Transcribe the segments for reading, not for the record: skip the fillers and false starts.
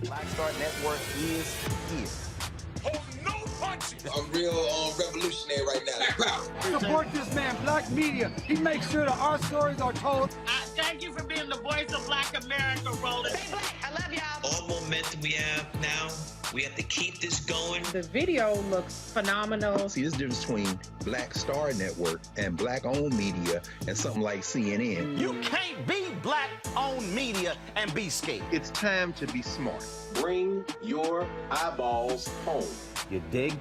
Black Star Network is here. Hold no punches. I'm real revolutionary right now. Support this man, Black Media. He makes sure that our stories are told. Thank you for being the voice of Black America, Roland. Stay black. I love y'all. All momentum we have now, we have to keep this going. The video looks phenomenal. See, there's a difference between Black Star Network and Black-owned media and something like CNN. You can't be Black-owned media and be scared. It's time to be smart. Bring your eyeballs home. You dig?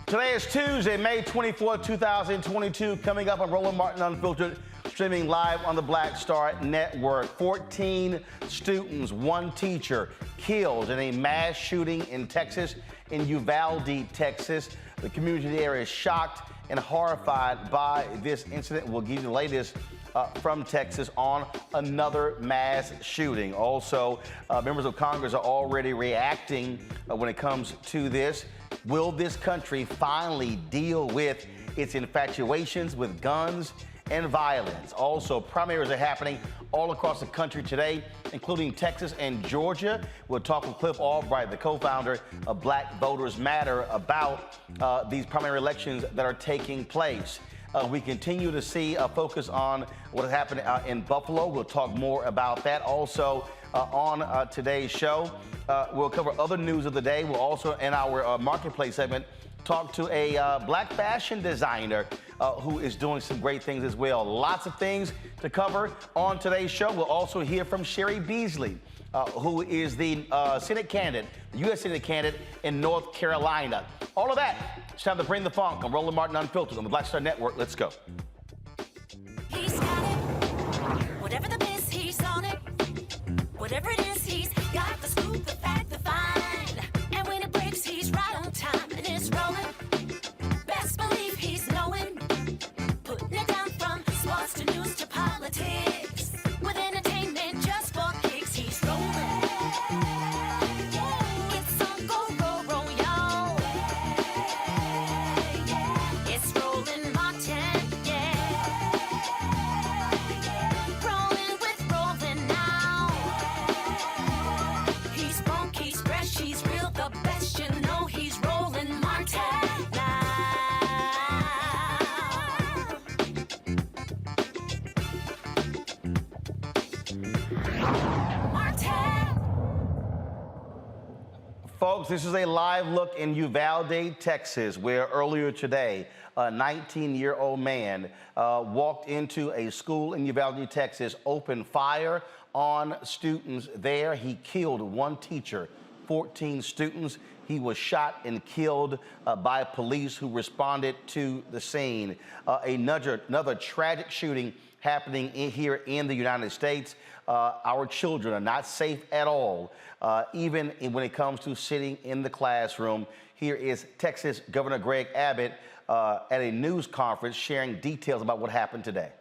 Today is Tuesday, May 24, 2022. Coming up on Roland Martin Unfiltered, streaming live on the Black Star Network. 14 students, one teacher killed in a mass shooting in Texas, in Uvalde, Texas. The community there is shocked and horrified by this incident. We'll give you the latest from Texas on another mass shooting. Also, members of Congress are already reacting when it comes to this. Will this country finally deal with its infatuations with guns and violence? Also, primaries are happening all across the country today, including Texas and Georgia. We'll talk with Cliff Albright, the co-founder of Black Voters Matter, about these primary elections that are taking place. We continue to see a focus on what has happened in Buffalo. We'll talk more about that. Also, on today's show, we'll cover other news of the day. We'll also, in our marketplace segment, talk to a black fashion designer who is doing some great things as well. Lots of things to cover on today's show. We'll also hear from Cheri Beasley, who is the Senate candidate, the U.S. Senate candidate in North Carolina. All of that. It's time to bring the funk on Roland Martin Unfiltered on the Black Star Network. Let's go. He's got it. Whatever the biz, he's on it. Whatever it is, he's got the scoop, the fact, the find. And when it breaks, he's right on time and it's rolling. Best believe he's knowing. Putting it down from sports to news to politics. With entertainment just for kicks, he's rolling. It's on go, roll, y'all. It's Roland Martin, yeah. Rolling with Roland now. He's funk, he's fresh, he's real, the best, you know he's Roland Martin now. Martin. Folks, this is a live look in Uvalde, Texas, where earlier today, a 19-year-old man walked into a school in Uvalde, Texas, opened fire on students there. He killed one teacher, 14 students. He was shot and killed by police who responded to the scene. Another tragic shooting happening here in the United States. Our children are not safe at all, even when it comes to sitting in the classroom. Here is Texas Governor Greg Abbott at a news conference sharing details about what happened today.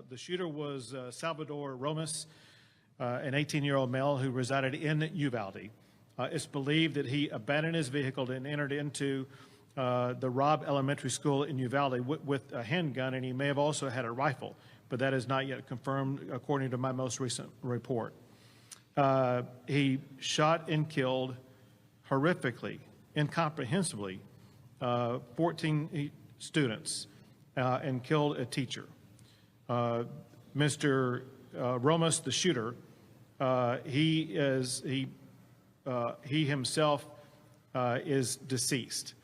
The shooter was Salvador Romas, an 18-year-old male who resided in Uvalde. It's believed that he abandoned his vehicle and entered into the Robb Elementary School in Uvalde with a handgun, and he may have also had a rifle, but that is not yet confirmed according to my most recent report. He shot and killed horrifically, incomprehensibly, 14 students and killed a teacher. Mr. Romas, the shooter, he himself is deceased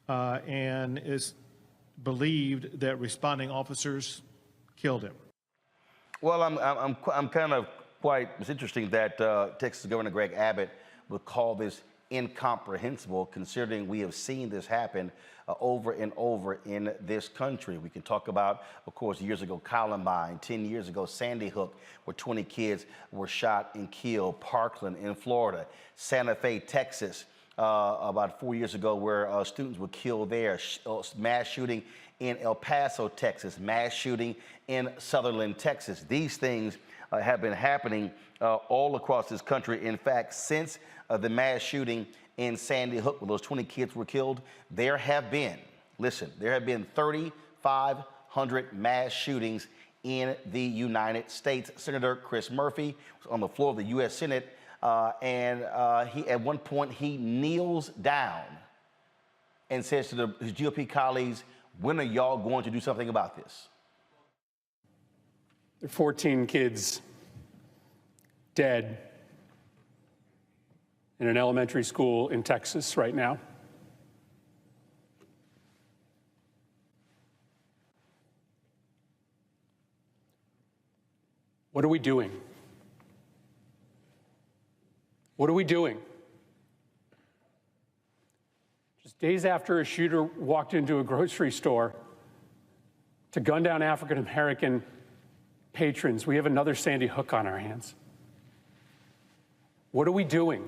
and is believed that responding officers killed him. Well, I'm kind of quite, it's interesting that Texas Governor Greg Abbott would call this incomprehensible, considering we have seen this happen over and over in this country. We can talk about, of course, years ago, Columbine, 10 years ago, Sandy Hook, where 20 kids were shot and killed, Parkland in Florida, Santa Fe, Texas, about 4 years ago, where students were killed there, mass shooting in El Paso, Texas, mass shooting in Sutherland, Texas. These things have been happening all across this country. In fact, since the mass shooting in Sandy Hook, where those 20 kids were killed, there have been 3,500 mass shootings in the United States. Senator Chris Murphy was on the floor of the U.S. Senate, and he, at one point, he kneels down and says to his GOP colleagues, when are y'all going to do something about this? There are 14 kids dead in an elementary school in Texas right now. What are we doing? What are we doing? Just days after a shooter walked into a grocery store to gun down African-American patrons, we have another Sandy Hook on our hands. What are we doing?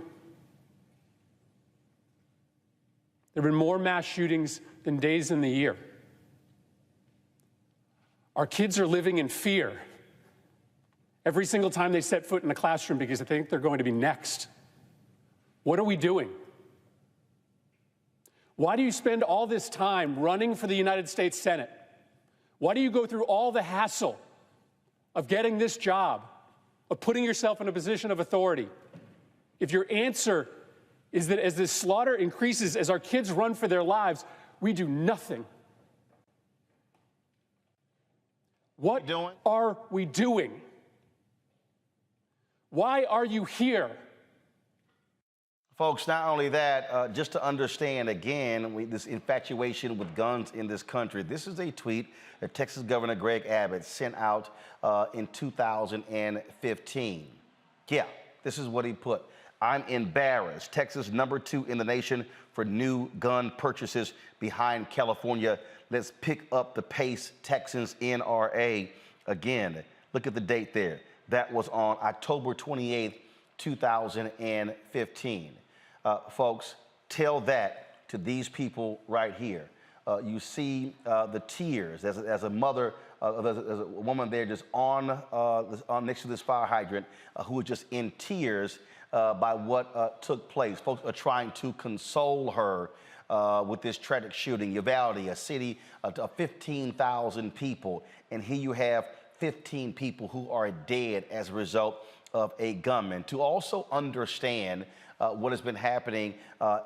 There have been more mass shootings than days in the year. Our kids are living in fear every single time they set foot in a classroom because they think they're going to be next. What are we doing? Why do you spend all this time running for the United States Senate? Why do you go through all the hassle of getting this job, of putting yourself in a position of authority, if your answer is that as this slaughter increases, as our kids run for their lives, we do nothing, what are we doing? Why are you here? Folks, not only that, just to understand again, this infatuation with guns in this country, this is a tweet that Texas Governor Greg Abbott sent out in 2015. Yeah, this is what he put. I'm embarrassed. Texas #2 in the nation for new gun purchases behind California. Let's pick up the pace, Texans NRA. Again, look at the date there. That was on October 28th, 2015. Folks, tell that to these people right here. You see the tears as a mother, as a woman there just on next to this fire hydrant who was just in tears by what took place. Folks are trying to console her with this tragic shooting. Uvalde, a city of 15,000 people, and here you have 15 people who are dead as a result of a gunman. To also understand what has been happening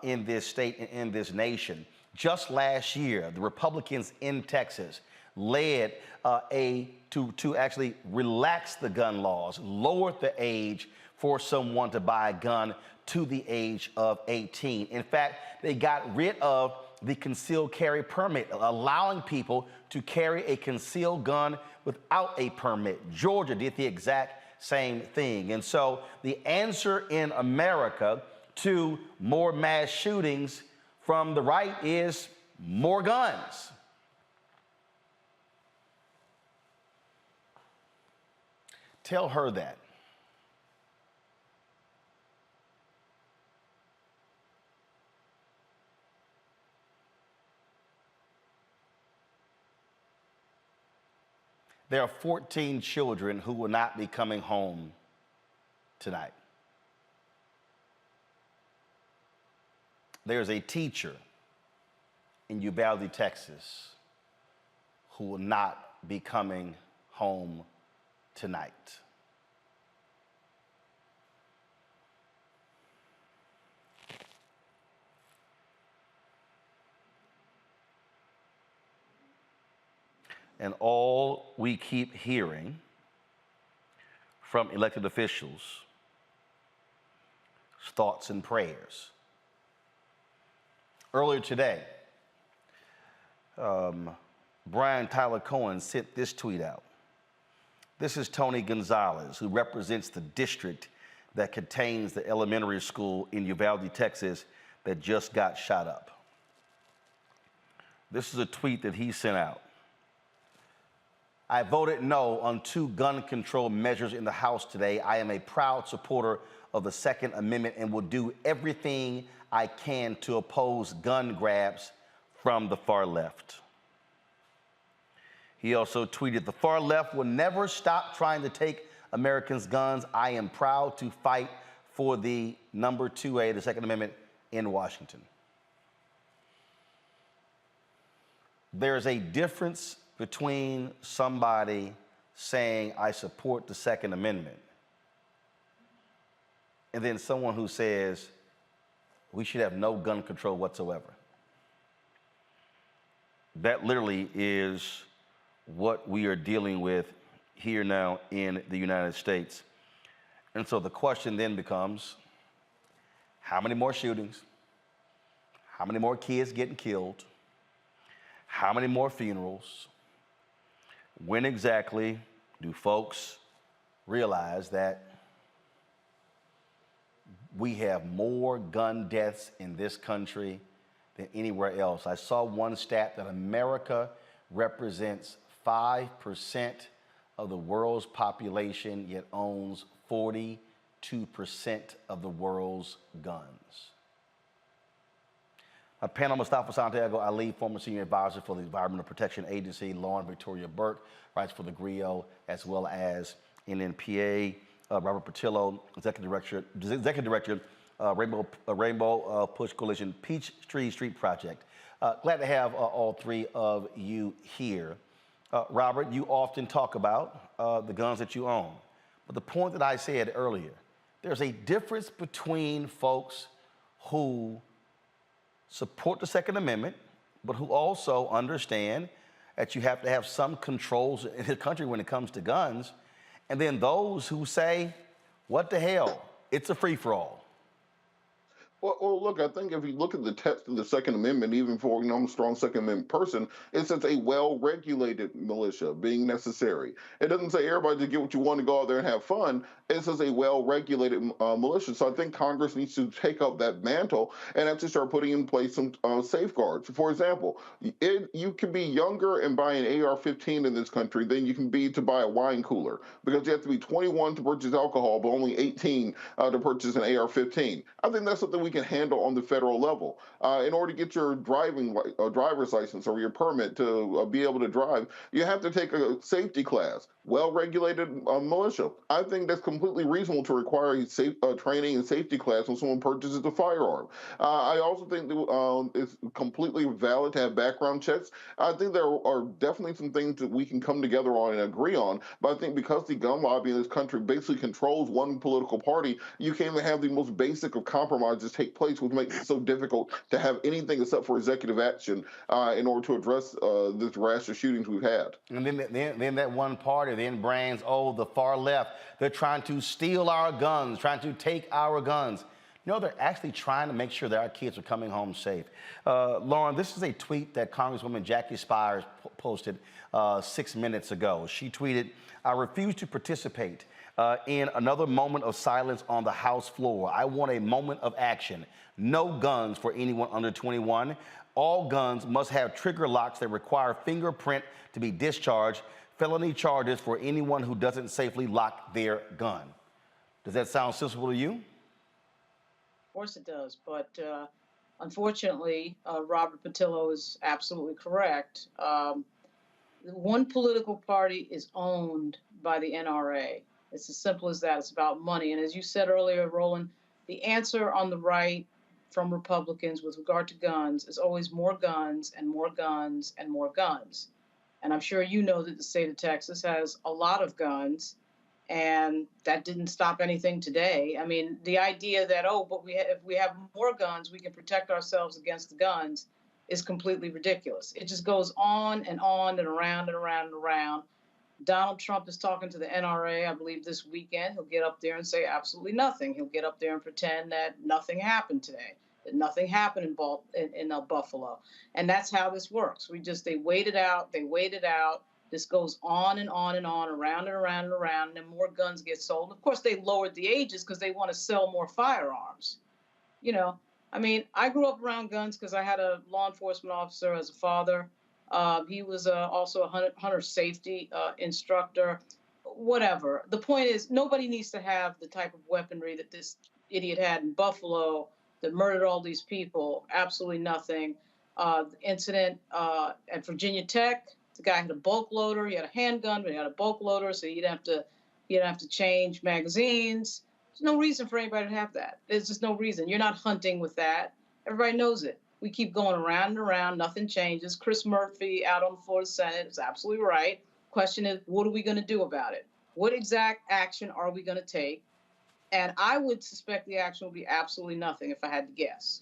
in this state and in this nation. Just last year, the Republicans in Texas led to actually relax the gun laws, lowered the age for someone to buy a gun to the age of 18. In fact, they got rid of the concealed carry permit, allowing people to carry a concealed gun without a permit. Georgia did the exact same thing. And so the answer in America to more mass shootings from the right is more guns. Tell her that. There are 14 children who will not be coming home tonight. There's a teacher in Uvalde, Texas, who will not be coming home tonight. And all we keep hearing from elected officials is thoughts and prayers. Earlier today, Brian Tyler Cohen sent this tweet out. This is Tony Gonzalez, who represents the district that contains the elementary school in Uvalde, Texas, that just got shot up. This is a tweet that he sent out. I voted no on 2 gun control measures in the House today. I am a proud supporter of the Second Amendment and will do everything I can to oppose gun grabs from the far left. He also tweeted, the far left will never stop trying to take Americans' guns. I am proud to fight for the number 2A, the Second Amendment, in Washington. There's a difference between somebody saying, I support the Second Amendment, and then someone who says, we should have no gun control whatsoever. That literally is what we are dealing with here now in the United States. And so the question then becomes, how many more shootings? How many more kids getting killed? How many more funerals? When exactly do folks realize that we have more gun deaths in this country than anywhere else? I saw one stat that America represents 5% of the world's population, yet owns 42% of the world's guns. My panel, Mustafa Santiago Ali, former senior advisor for the Environmental Protection Agency, Lauren Victoria Burke, writes for the GRIO, as well as NNPA, Robert Patillo, Executive Director, Rainbow Push Coalition, Peachtree Street Project. Glad to have all 3 of you here. Robert, you often talk about the guns that you own. But the point that I said earlier, there's a difference between folks who support the Second Amendment, but who also understand that you have to have some controls in the country when it comes to guns, and then those who say, what the hell, it's a free-for-all. Well, look, I think if you look at the text of the Second Amendment, even for, I'm a strong Second Amendment person, it says a well-regulated militia being necessary. It doesn't say everybody to get what you want to go out there and have fun. It says a well-regulated militia. So I think Congress needs to take up that mantle and actually start putting in place some safeguards. For example, you can be younger and buy an AR-15 in this country than you can be to buy a wine cooler, because you have to be 21 to purchase alcohol, but only 18 to purchase an AR-15. I think that's something we can handle on the federal level. In order to get your driver's license or your permit to be able to drive, you have to take a safety class. Well-regulated militia. I think that's completely reasonable to require a training and safety class when someone purchases a firearm. I also think that it's completely valid to have background checks. I think there are definitely some things that we can come together on and agree on, but I think because the gun lobby in this country basically controls one political party, you can't even have the most basic of compromises take place, which makes it so difficult to have anything except for executive action in order to address this rash of shootings we've had. And then that one party then brands, oh, the far left, they're trying to steal our guns, trying to take our guns. You know, they're actually trying to make sure that our kids are coming home safe. Lauren, this is a tweet that Congresswoman Jackie Spires posted 6 minutes ago. She tweeted, I refuse to participate in another moment of silence on the House floor. I want a moment of action. No guns for anyone under 21. All guns must have trigger locks that require fingerprint to be discharged. Felony charges for anyone who doesn't safely lock their gun. Does that sound sensible to you? Of course it does, but unfortunately, Robert Patillo is absolutely correct. One political party is owned by the NRA. It's as simple as that. It's about money. And as you said earlier, Roland, the answer on the right from Republicans with regard to guns is always more guns and more guns and more guns. And I'm sure you know that the state of Texas has a lot of guns, and that didn't stop anything today. I mean, the idea that, oh, but if we have more guns, we can protect ourselves against the guns is completely ridiculous. It just goes on and on and around and around and around. Donald Trump is talking to the NRA, I believe, this weekend. He'll get up there and say absolutely nothing. He'll get up there and pretend that nothing happened today, that nothing happened in Buffalo. And that's how this works. They wait it out. They wait it out. This goes on and on and on, around and around and around, and then more guns get sold. Of course, they lowered the ages because they want to sell more firearms. You know, I mean, I grew up around guns because I had a law enforcement officer as a father. He was also a hunter safety instructor, whatever. The point is, nobody needs to have the type of weaponry that this idiot had in Buffalo that murdered all these people. Absolutely nothing. The incident at Virginia Tech, the guy had a bulk loader. He had a handgun, but he had a bulk loader, so he'd have to change magazines. There's no reason for anybody to have that. There's just no reason. You're not hunting with that. Everybody knows it. We keep going around and around. Nothing changes. Chris Murphy out on the floor of the Senate is absolutely right. Question is, what are we going to do about it? What exact action are we going to take? And I would suspect the action will be absolutely nothing if I had to guess.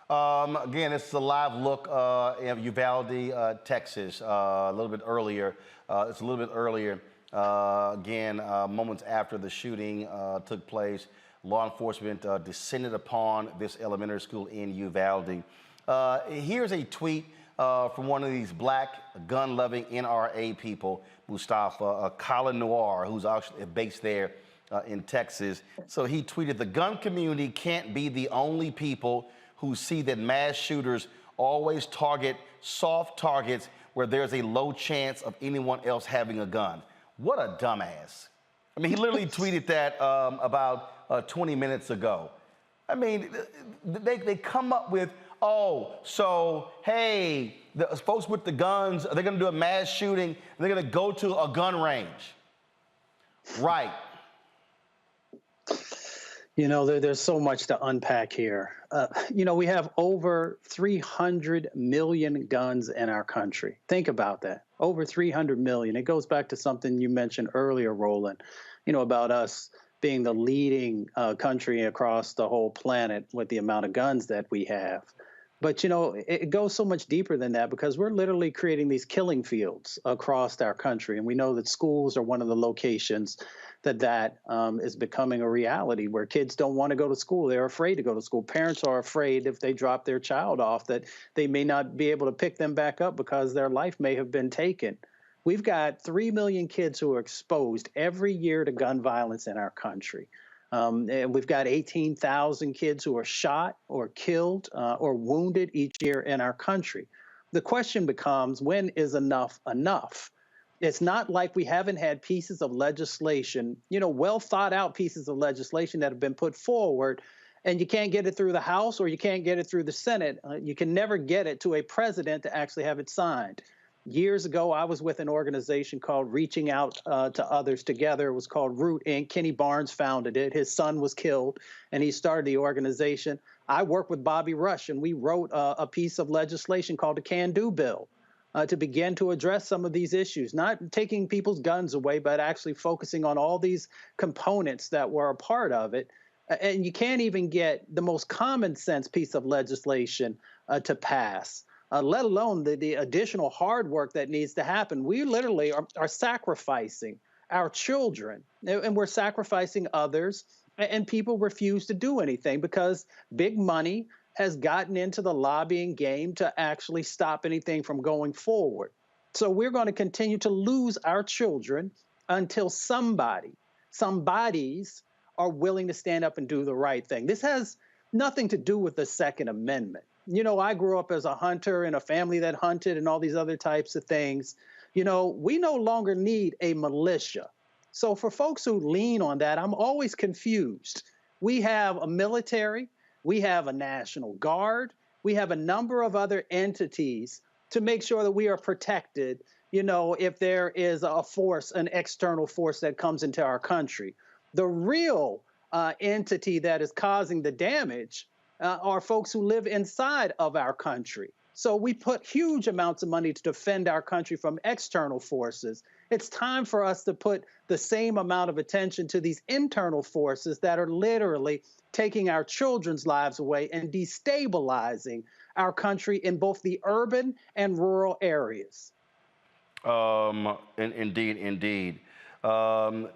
Again, this is a live look in Uvalde, Texas, a little bit earlier. It's a little bit earlier. Again, moments after the shooting took place, law enforcement descended upon this elementary school in Uvalde. Here's a tweet from one of these black gun-loving NRA people, Mustafa Colin Noir, who's actually based there in Texas. So he tweeted, the gun community can't be the only people who see that mass shooters always target soft targets where there's a low chance of anyone else having a gun. What a dumbass. I mean, he literally tweeted that about 20 minutes ago. I mean, they come up with, oh, so, hey, the folks with the guns, they're going to do a mass shooting, they're going to go to a gun range. Right. There's so much to unpack here. We have over 300 million guns in our country. Think about that. Over 300 million. It goes back to something you mentioned earlier, Roland, about us being the leading country across the whole planet with the amount of guns that we have. But, it goes so much deeper than that because we're literally creating these killing fields across our country. And we know that schools are one of the locations that is becoming a reality where kids don't want to go to school. They're afraid to go to school. Parents are afraid if they drop their child off that they may not be able to pick them back up because their life may have been taken. We've got 3 million kids who are exposed every year to gun violence in our country. And we've got 18,000 kids who are shot or killed or wounded each year in our country. The question becomes, when is enough enough? It's not like we haven't had pieces of legislation, well thought out pieces of legislation that have been put forward, and you can't get it through the House or you can't get it through the Senate. You can never get it to a president to actually have it signed. Years ago, I was with an organization called Reaching Out to Others Together. It was called Root Inc. Kenny Barnes founded it. His son was killed, and he started the organization. I worked with Bobby Rush, and we wrote a piece of legislation called the Can Do Bill to begin to address some of these issues, not taking people's guns away, but actually focusing on all these components that were a part of it. And you can't even get the most common sense piece of legislation to pass. Let alone the additional hard work that needs to happen. We literally are sacrificing our children, and we're sacrificing others, and people refuse to do anything because big money has gotten into the lobbying game to actually stop anything from going forward. So we're going to continue to lose our children until somebody's are willing to stand up and do the right thing. This has nothing to do with the Second Amendment. I grew up as a hunter in a family that hunted and all these other types of things. We no longer need a militia. So for folks who lean on that, I'm always confused. We have a military, we have a National Guard, we have a number of other entities to make sure that we are protected, if there is a force, an external force that comes into our country. The real entity that is causing the damage are folks who live inside of our country. So we put huge amounts of money to defend our country from external forces. It's time for us to put the same amount of attention to these internal forces that are literally taking our children's lives away and destabilizing our country in both the urban and rural areas. Indeed. So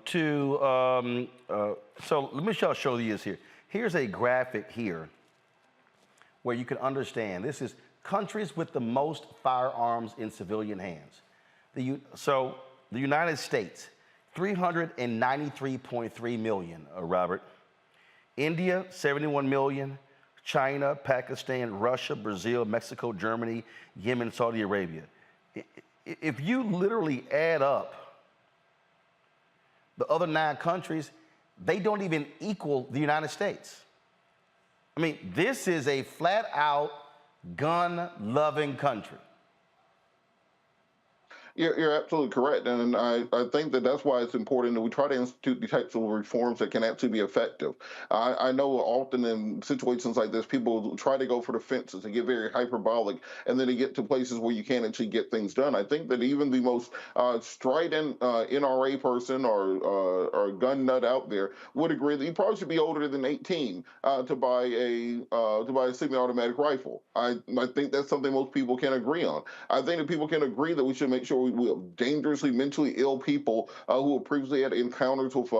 let me show you this here. Here's a graphic here where you can understand. This is countries with the most firearms in civilian hands. The United States, 393.3 million, Robert. India, 71 million. China, Pakistan, Russia, Brazil, Mexico, Germany, Yemen, Saudi Arabia. If you literally add up the other 9 countries, they don't even equal the United States. I mean, this is a flat-out gun-loving country. You're absolutely correct, and I think that's why it's important that we try to institute the types of reforms that can actually be effective. I know often in situations like this, people try to go for the fences and get very hyperbolic, and then they get to places where you can't actually get things done. I think that even the most strident NRA person or gun nut out there would agree that you probably should be older than 18 to buy a semi-automatic rifle. I think that's something most people can agree on. I think that people can agree that we should make sure we have dangerously mentally ill people who have previously had encounters with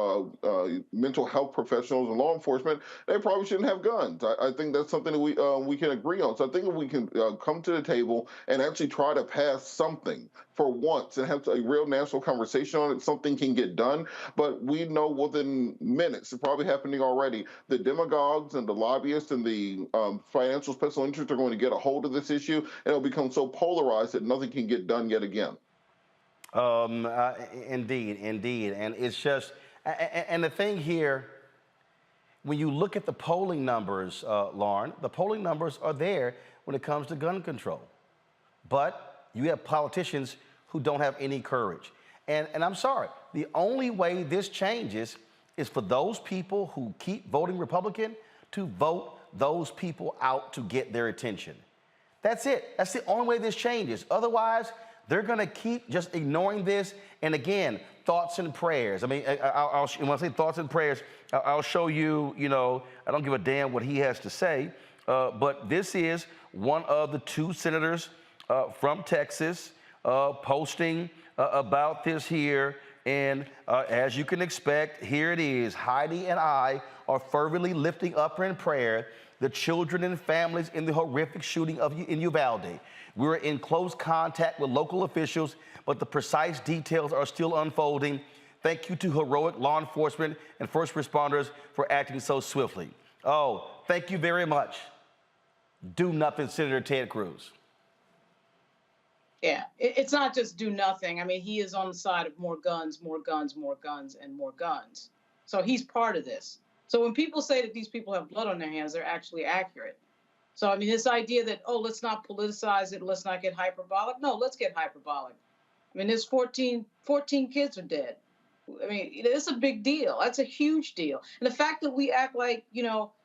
mental health professionals and law enforcement. They probably shouldn't have guns. I think that's something that we can agree on. So I think if we can come to the table and actually try to pass something for once and have a real national conversation on it, something can get done. But we know within minutes, it's probably happening already, the demagogues and the lobbyists and the financial special interests are going to get a hold of this issue, and it'll become so polarized that nothing can get done yet again. Indeed. And it's just, and the thing here, when you look at the polling numbers, Lauren, the polling numbers are there when it comes to gun control. But you have politicians who don't have any courage. And I'm sorry, the only way this changes is for those people who keep voting Republican to vote those people out to get their attention. That's it. That's the only way this changes. Otherwise, they're going to keep just ignoring this. And again, thoughts and prayers. I mean, when I say thoughts and prayers, I'll show you, I don't give a damn what he has to say. But this is one of the two senators from Texas posting about this here. And as you can expect, here it is. Heidi and I are fervently lifting up in prayer the children and families in the horrific shooting in Uvalde. We're in close contact with local officials, but the precise details are still unfolding. Thank you to heroic law enforcement and first responders for acting so swiftly. Oh, thank you very much. Do nothing, Senator Ted Cruz. Yeah, it's not just do nothing. I mean, he is on the side of more guns, more guns, more guns, and more guns. So he's part of this. So when people say that these people have blood on their hands, they're actually accurate. So, I mean, this idea that, oh, let's not politicize it, let's not get hyperbolic. No, let's get hyperbolic. I mean, there's 14 kids are dead. I mean, it's a big deal. That's a huge deal. And the fact that we act like,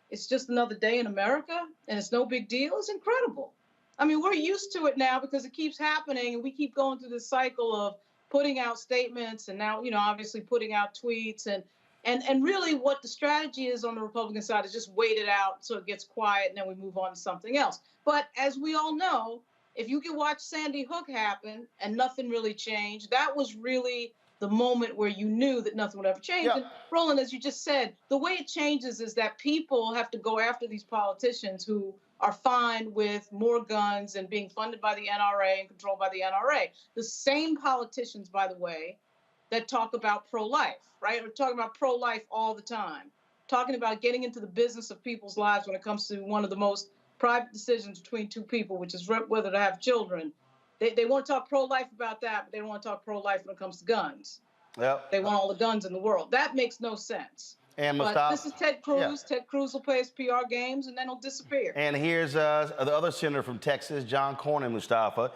it's just another day in America and it's no big deal is incredible. I mean, we're used to it now because it keeps happening and we keep going through this cycle of putting out statements and now, obviously putting out tweets and really what the strategy is on the Republican side is just wait it out so it gets quiet and then we move on to something else. But as we all know, if you can watch Sandy Hook happen and nothing really changed, that was really the moment where you knew that nothing would ever change. Yeah. And Roland, as you just said, the way it changes is that people have to go after these politicians who are fine with more guns and being funded by the NRA and controlled by the NRA. The same politicians, by the way, that talk about pro-life, right? We're talking about pro-life all the time, talking about getting into the business of people's lives when it comes to one of the most private decisions between two people, which is whether to have children. They want to talk pro-life about that, but they don't want to talk pro-life when it comes to guns. Yep. They want all the guns in the world. That makes no sense. And but this is Ted Cruz. Yeah. Ted Cruz will play his PR games, and then he'll disappear. And here's the other senator from Texas, John Cornyn, Mustafa.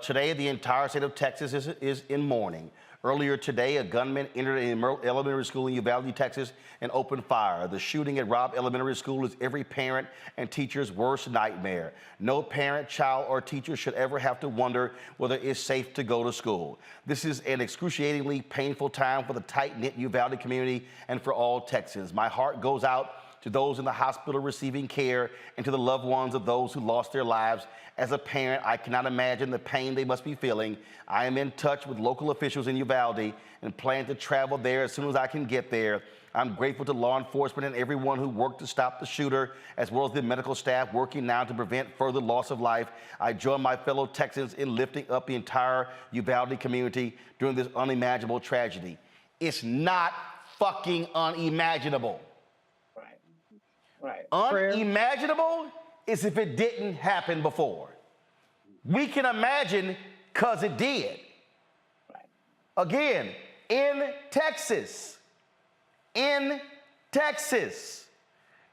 Today, the entire state of Texas is in mourning. Earlier today, a gunman entered an elementary school in Uvalde, Texas, and opened fire. The shooting at Robb Elementary School is every parent and teacher's worst nightmare. No parent, child, or teacher should ever have to wonder whether it's safe to go to school. This is an excruciatingly painful time for the tight-knit Uvalde community and for all Texans. My heart goes out to those in the hospital receiving care and to the loved ones of those who lost their lives. As a parent, I cannot imagine the pain they must be feeling. I am in touch with local officials in Uvalde and plan to travel there as soon as I can get there. I'm grateful to law enforcement and everyone who worked to stop the shooter, as well as the medical staff working now to prevent further loss of life. I join my fellow Texans in lifting up the entire Uvalde community during this unimaginable tragedy. It's not fucking unimaginable. Right. Unimaginable is if it didn't happen before. We can imagine because it did. Right. Again, in Texas,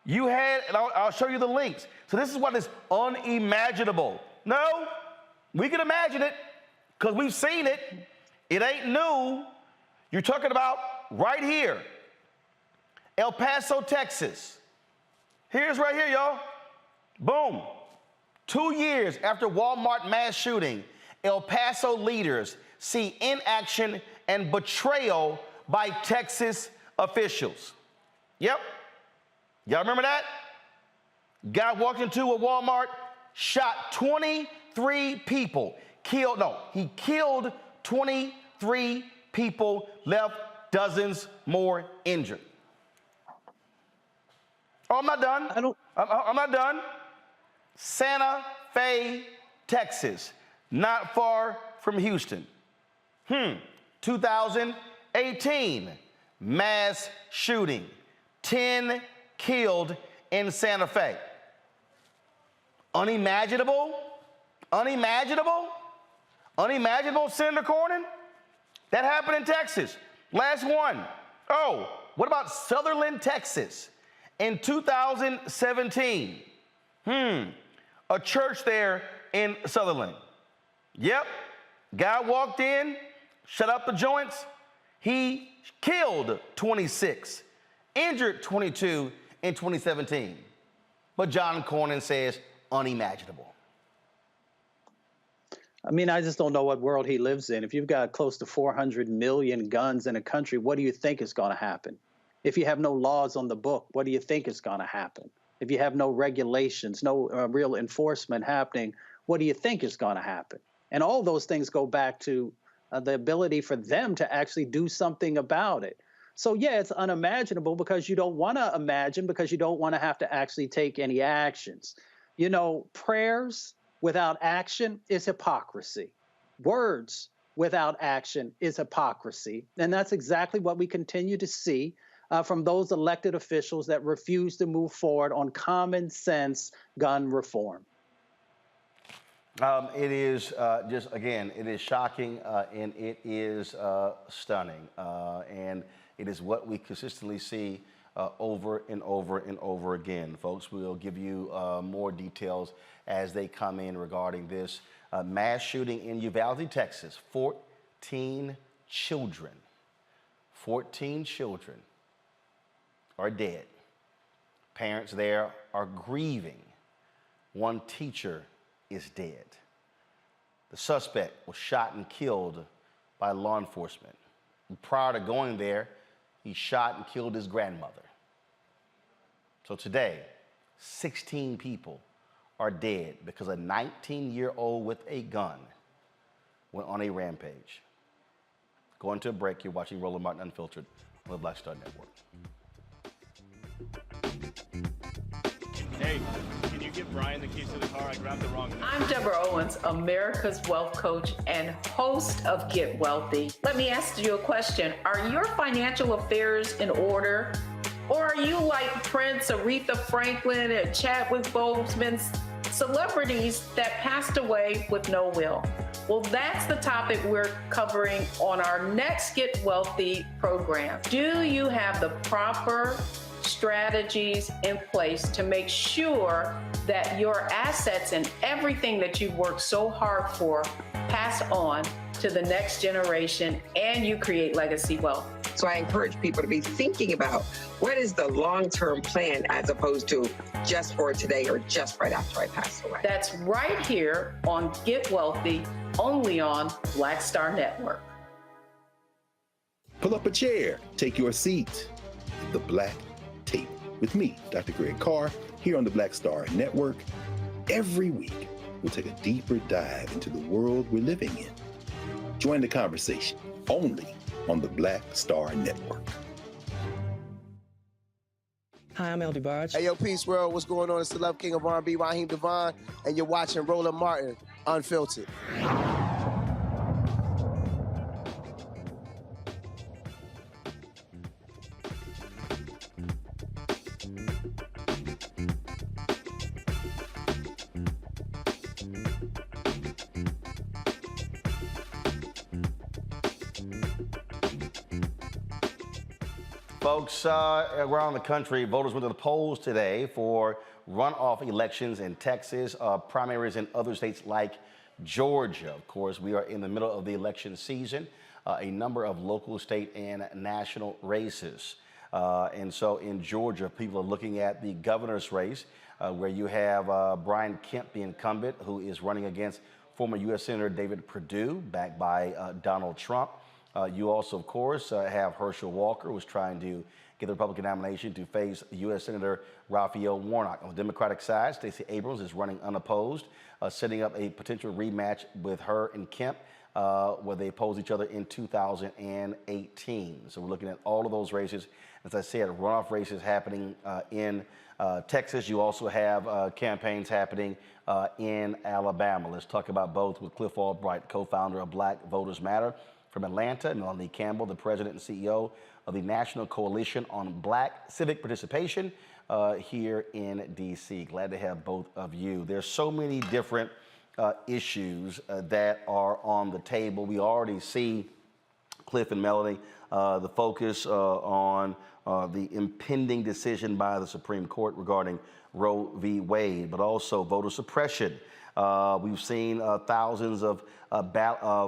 you had, and I'll show you the links. So this is what is unimaginable. No, we can imagine it because we've seen it. It ain't new. You're talking about right here, El Paso, Texas. Here's right here, y'all. Boom. 2 years after Walmart mass shooting, El Paso leaders see inaction and betrayal by Texas officials. Yep. Y'all remember that? Guy walked into a Walmart, shot 23 people, he killed 23 people, left dozens more injured. Oh, I'm not done. I'm not done. Santa Fe, Texas, not far from Houston. 2018, mass shooting, 10 killed in Santa Fe. Unimaginable? Unimaginable? Unimaginable, Senator Cornyn? That happened in Texas. Last one. Oh, what about Sutherland, Texas? In 2017, a church there in Sutherland. Yep, guy walked in, shut up the joints. He killed 26 Injured 22 in 2017. But John Cornyn says unimaginable. I mean, I just don't know what world he lives in. If you've got close to 400 million guns in a country, what do you think is going to happen? If you have no laws on the book, what do you think is going to happen? If you have no regulations, no real enforcement happening, what do you think is going to happen? And all those things go back to the ability for them to actually do something about it. So, yeah, it's unimaginable because you don't want to imagine, because you don't want to have to actually take any actions. You know, prayers without action is hypocrisy. Words without action is hypocrisy. And that's exactly what we continue to see from those elected officials that refuse to move forward on common sense gun reform. It is just, again, it is shocking and it is stunning. And it is what we consistently see over and over and over again. Folks, we'll give you more details as they come in regarding this mass shooting in Uvalde, Texas. 14 children are dead. Parents there are grieving. One teacher is dead. The suspect was shot and killed by law enforcement. And prior to going there, he shot and killed his grandmother. So today, 16 people are dead because a 19-year-old with a gun went on a rampage. Going to a break, you're watching Roland Martin Unfiltered on the Black Star Network. Hey, can you give Brian the keys to the car? I grabbed the wrong one. I'm Deborah Owens, America's Wealth Coach and host of Get Wealthy. Let me ask you a question. Are your financial affairs in order? Or are you like Prince, Aretha Franklin, and Chadwick Boseman, celebrities that passed away with no will? Well, that's the topic we're covering on our next Get Wealthy program. Do you have the proper strategies in place to make sure that your assets and everything that you've worked so hard for pass on to the next generation and you create legacy wealth? So I encourage people to be thinking about what is the long-term plan as opposed to just for today or just right after I pass away. That's right here on Get Wealthy, only on Black Star Network. Pull up a chair, take your seat. The Black Tape with me, Dr. Greg Carr, here on the Black Star Network. Every week, we'll take a deeper dive into the world we're living in. Join the conversation only on the Black Star Network. Hi, I'm LD Barge. Hey, yo, Peace World. What's going on? It's the Love King of R&B, Raheem Devon, and you're watching Roland Martin Unfiltered. Folks, around the country, voters went to the polls today for runoff elections in Texas, primaries in other states like Georgia. Of course, we are in the middle of the election season, a number of local, state, and national races. And so in Georgia, people are looking at the governor's race, where you have Brian Kemp, the incumbent, who is running against former U.S. Senator David Perdue, backed by Donald Trump. You also, of course, have Herschel Walker, who's trying to get the Republican nomination to face U.S. Senator Raphael Warnock. On the Democratic side, Stacey Abrams is running unopposed, setting up a potential rematch with her and Kemp, where they opposed each other in 2018. So we're looking at all of those races. As I said, runoff races happening in Texas. You also have campaigns happening in Alabama. Let's talk about both with Cliff Albright, co-founder of Black Voters Matter. From Atlanta, Melanie Campbell, the president and CEO of the National Coalition on Black Civic Participation here in D.C. Glad to have both of you. There's so many different issues that are on the table. We already see, Cliff and Melanie, the focus on the impending decision by the Supreme Court regarding Roe v. Wade, but also voter suppression. We've seen thousands of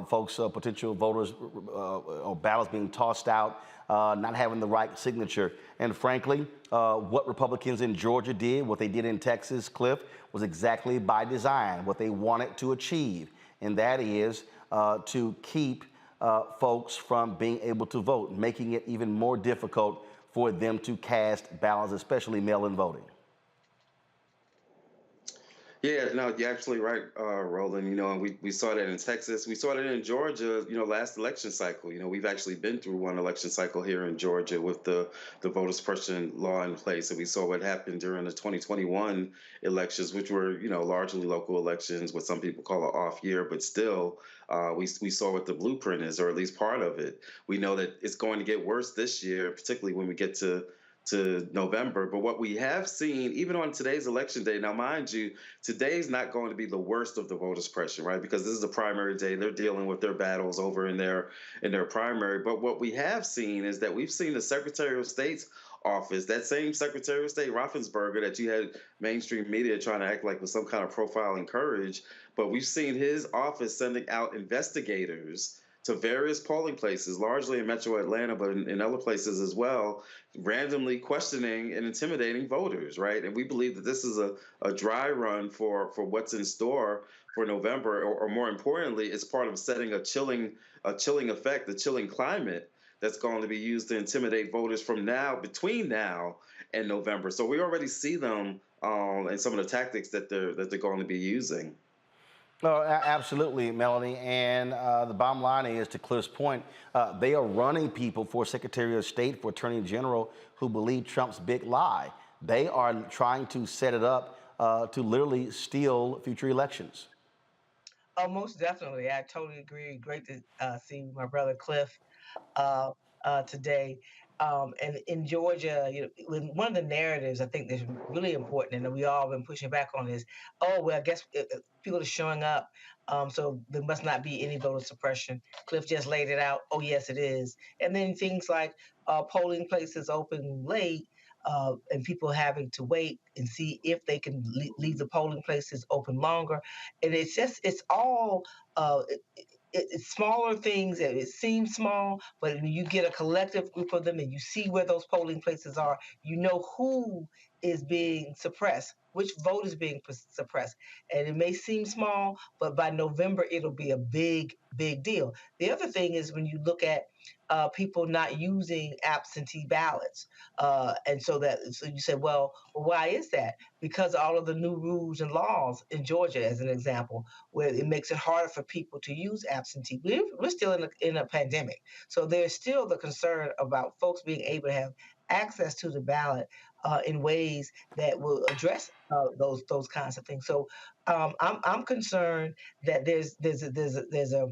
folks, potential voters, or ballots being tossed out not having the right signature. And frankly, what Republicans in Georgia did, what they did in Texas, Cliff, was exactly by design, what they wanted to achieve. And that is to keep folks from being able to vote, making it even more difficult for them to cast ballots, especially mail-in voting. Yeah, no, you're absolutely right, Roland. You know, and we saw that in Texas. We saw that in Georgia, you know, last election cycle. You know, we've actually been through one election cycle here in Georgia with the voter suppression law in place. And we saw what happened during the 2021 elections, which were, you know, largely local elections, what some people call an off year. But still, we saw what the blueprint is, or at least part of it. We know that it's going to get worse this year, particularly when we get to November. But what we have seen, even on today's election day, now mind you, today's not going to be the worst of the voter suppression, right? Because this is the primary day. They're dealing with their battles over in their primary. But what we have seen is that we've seen the Secretary of State's office, that same Secretary of State, Raffensperger, that you had mainstream media trying to act like was some kind of profiling courage. But we've seen his office sending out investigators to various polling places, largely in Metro Atlanta, but in other places as well, randomly questioning and intimidating voters, right? And we believe that this is a dry run for what's in store for November, or more importantly, it's part of setting a chilling effect, a chilling climate that's going to be used to intimidate voters from between now and November. So we already see them and some of the tactics that they're going to be using. No, absolutely, Melanie. And the bottom line is, to Cliff's point, they are running people for Secretary of State, for Attorney General, who believe Trump's big lie. They are trying to set it up to literally steal future elections. Oh, most definitely. I totally agree. Great to see my brother Cliff today. And in Georgia, you know, one of the narratives I think that's really important, and we all been pushing back on, is, oh, well, I guess people are showing up, so there must not be any voter suppression. Cliff just laid it out. Oh, yes, it is. And then things like polling places open late, and people having to wait and see if they can leave the polling places open longer. And it's all it's smaller things, and it seems small, but when you get a collective group of them and you see where those polling places are, you know who is being suppressed, which vote is being suppressed. And it may seem small, but by November, it'll be a big, big deal. The other thing is when you look at people not using absentee ballots. And so you say, well, why is that? Because all of the new rules and laws in Georgia, as an example, where it makes it harder for people to use absentee. We're still in a pandemic. So there's still the concern about folks being able to have access to the ballot in ways that will address those kinds of things. So I'm concerned that there's a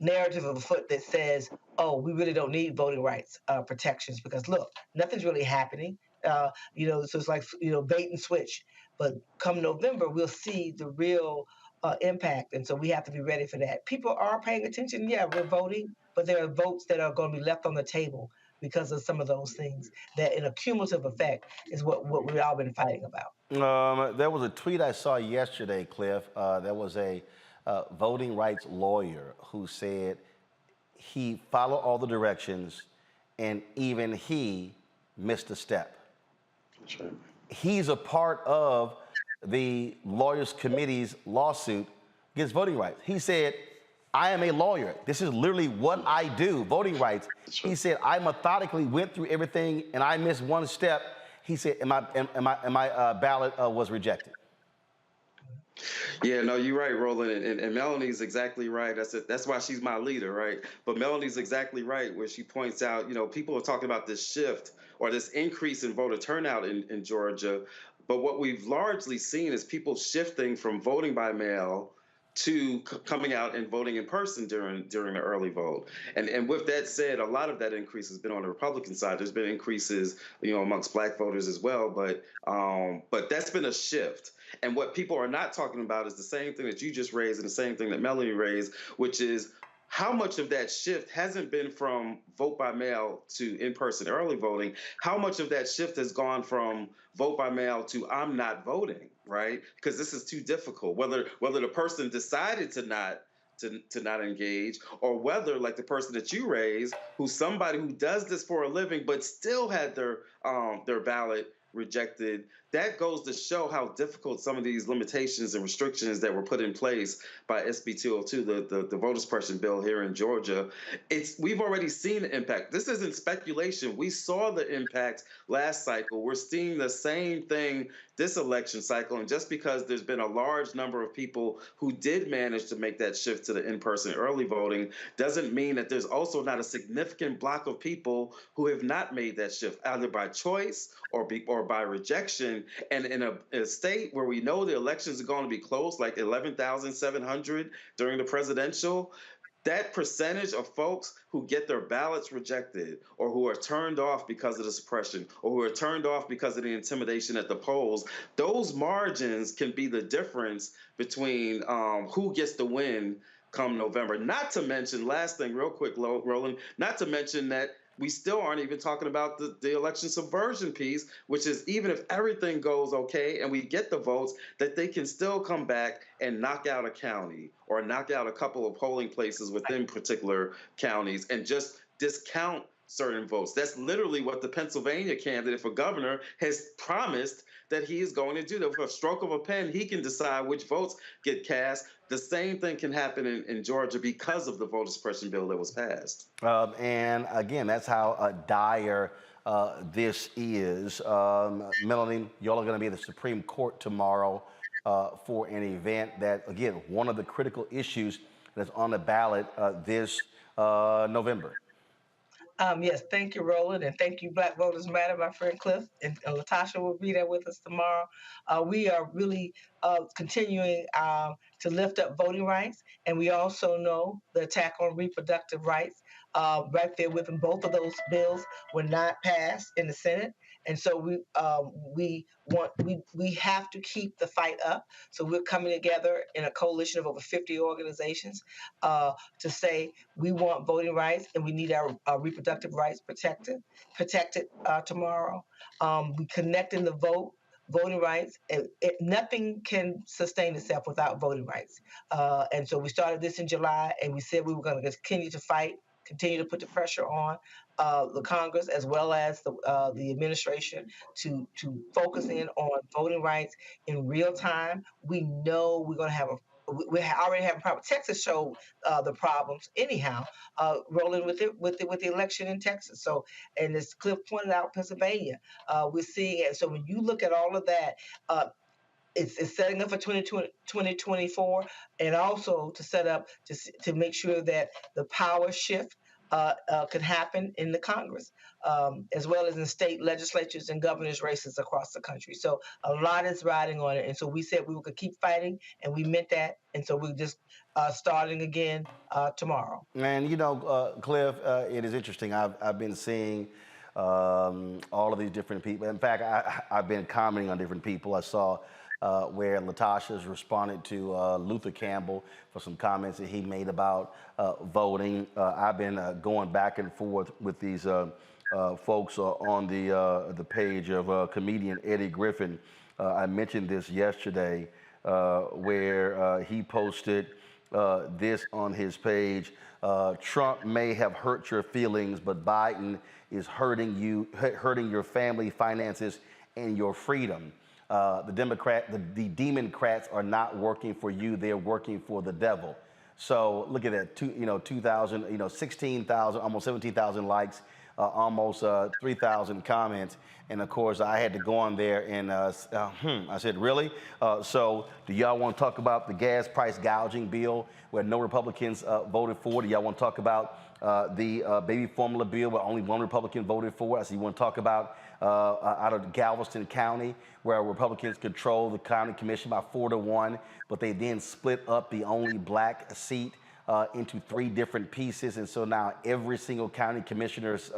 narrative afoot that says, oh, we really don't need voting rights protections because, look, nothing's really happening. So it's like, bait and switch. But come November, we'll see the real impact. And so we have to be ready for that. People are paying attention. Yeah, we're voting, but there are votes that are going to be left on the table because of some of those things that, in a cumulative effect, is what we've all been fighting about. There was a tweet I saw yesterday, Cliff. There was a voting rights lawyer who said he followed all the directions and even he missed a step. That's right. He's a part of the Lawyers Committee's lawsuit against voting rights. He said, I am a lawyer. This is literally what I do, voting rights. He said, I methodically went through everything and I missed one step. He said, and my ballot was rejected. Yeah, no, you're right, Roland, and Melanie's exactly right. That's why she's my leader, right? But Melanie's exactly right, where she points out, people are talking about this shift or this increase in voter turnout in Georgia, but what we've largely seen is people shifting from voting by mail to coming out and voting in person during the early vote. And with that said, a lot of that increase has been on the Republican side. There's been increases, amongst Black voters as well, but that's been a shift. And what people are not talking about is the same thing that you just raised and the same thing that Melanie raised, which is how much of that shift hasn't been from vote by mail to in-person early voting. How much of that shift has gone from vote by mail to I'm not voting, right? Because this is too difficult. Whether the person decided to to not engage, or whether, like the person that you raised, who's somebody who does this for a living but still had their ballot rejected. That goes to show how difficult some of these limitations and restrictions that were put in place by SB 202, the voter suppression bill here in Georgia. We've already seen the impact. This isn't speculation. We saw the impact last cycle. We're seeing the same thing this election cycle. And just because there's been a large number of people who did manage to make that shift to the in-person early voting doesn't mean that there's also not a significant block of people who have not made that shift, either by choice or by rejection. And in a state where we know the elections are going to be close, like 11,700 during the presidential, that percentage of folks who get their ballots rejected, or who are turned off because of the suppression, or who are turned off because of the intimidation at the polls, those margins can be the difference between who gets the win come November. Not to mention, last thing real quick, Roland, not to mention that we still aren't even talking about the election subversion piece, which is even if everything goes okay and we get the votes, that they can still come back and knock out a county or knock out a couple of polling places within particular counties and just discount certain votes. That's literally what the Pennsylvania candidate for governor has promised that he is going to do. That with a stroke of a pen, he can decide which votes get cast. The same thing can happen in Georgia because of the voter suppression bill that was passed. And again, that's how dire this is. Melanie, y'all are going to be at the Supreme Court tomorrow for an event that, again, one of the critical issues that's on the ballot this November. Yes, thank you, Roland, and thank you, Black Voters Matter, my friend Cliff, and Latasha will be there with us tomorrow. We are really continuing to lift up voting rights, and we also know the attack on reproductive rights right there with them. Both of those bills were not passed in the Senate, and so we have to keep the fight up. So we're coming together in a coalition of over 50 organizations to say we want voting rights and we need our reproductive rights protected tomorrow. We connecting the voting rights. Nothing can sustain itself without voting rights. And so we started this in July, and we said we were going to continue to fight, continue to put the pressure on the Congress as well as the administration to focus in on voting rights in real time. We know we're going to have we already have a problem. Texas showed the problems anyhow, rolling with the election in Texas. So, and as Cliff pointed out, Pennsylvania, we're seeing it. So when you look at all of that, it's setting up for 2024, and also to set up to make sure that the power shift could happen in the Congress, as well as in state legislatures and governors' races across the country. So a lot is riding on it. And so we said we could keep fighting, and we meant that. And so we're just starting again tomorrow. And, you know, Cliff, it is interesting. I've been seeing all of these different people. In fact, I've been commenting on different people. I saw where Latasha's responded to Luther Campbell for some comments that he made about voting. I've been going back and forth with these folks on the page of comedian Eddie Griffin. I mentioned this yesterday where he posted this on his page. Trump may have hurt your feelings, but Biden is hurting your family, finances, and your freedom. The Democrats are not working for you; they're working for the devil. So look at that, 2,000, 16,000, almost 17,000 likes, almost 3,000 comments, and of course I had to go on there and I said, really? So do y'all want to talk about the gas price gouging bill where no Republicans voted for? Do y'all want to talk about the baby formula bill where only one Republican voted for? I said, you want to talk about out of Galveston County, where Republicans control the county commission by 4-1, but they then split up the only black seat into 3 different pieces. And so now every single county commissioner's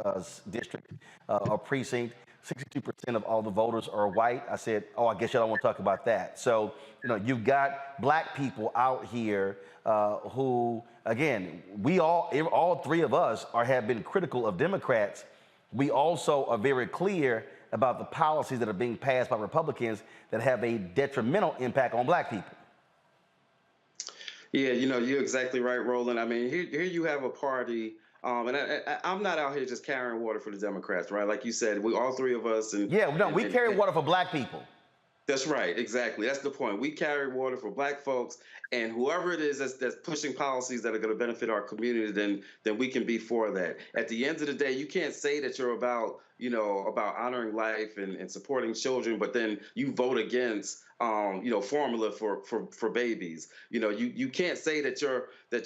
district or precinct, 62% of all the voters are white. I said, oh, I guess y'all don't want to talk about that. So, you've got black people out here who, again, we all 3 of us have been critical of Democrats. We also are very clear about the policies that are being passed by Republicans that have a detrimental impact on black people. Yeah, you're exactly right, Roland. I mean, here you have a party, and I'm not out here just carrying water for the Democrats, right? Like you said, we all three of us, and Yeah, no, we and, carry water for black people. that's right, exactly. That's the point. We carry water for black folks, and whoever it is that's pushing policies that are going to benefit our community, then we can be for that. At the end of the day, you can't say that you're about about honoring life and supporting children, but then you vote against formula for babies. You can't say that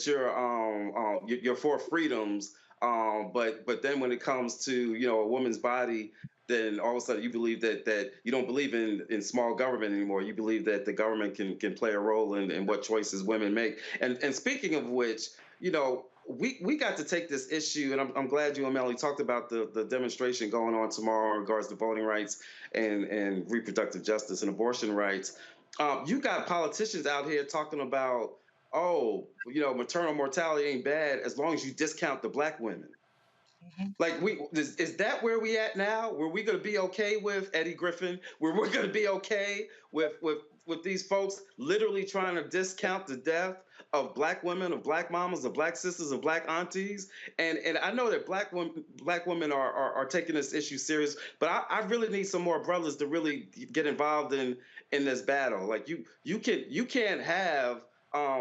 you're for freedoms, but then when it comes to a woman's body, then all of a sudden you believe that you don't believe in small government anymore. You believe that the government can play a role in what choices women make. And speaking of which, we got to take this issue, and I'm glad you and Melanie talked about the demonstration going on tomorrow in regards to voting rights and reproductive justice and abortion rights. You got politicians out here talking about, maternal mortality ain't bad as long as you discount the black women. Like, is that where we at now? Were we going to be okay with Eddie Griffin? Were we going to be okay with these folks literally trying to discount the death of black women, of black mamas, of black sisters, of black aunties? And I know that black women are taking this issue serious, but I really need some more brothers to really get involved in this battle. Like, you can't have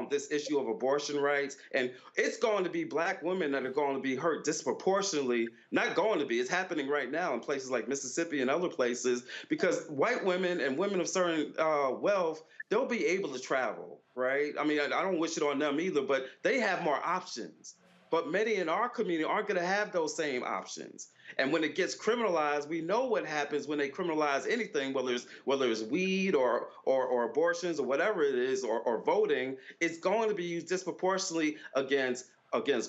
this issue of abortion rights, and it's going to be black women that are going to be hurt disproportionately. Not going to be, it's happening right now in places like Mississippi and other places, because white women and women of certain wealth, they'll be able to travel, right? I mean, I don't wish it on them either, but they have more options. But many in our community aren't going to have those same options. And when it gets criminalized, we know what happens when they criminalize anything, whether it's weed or abortions or whatever it is, or voting. It's going to be used disproportionately against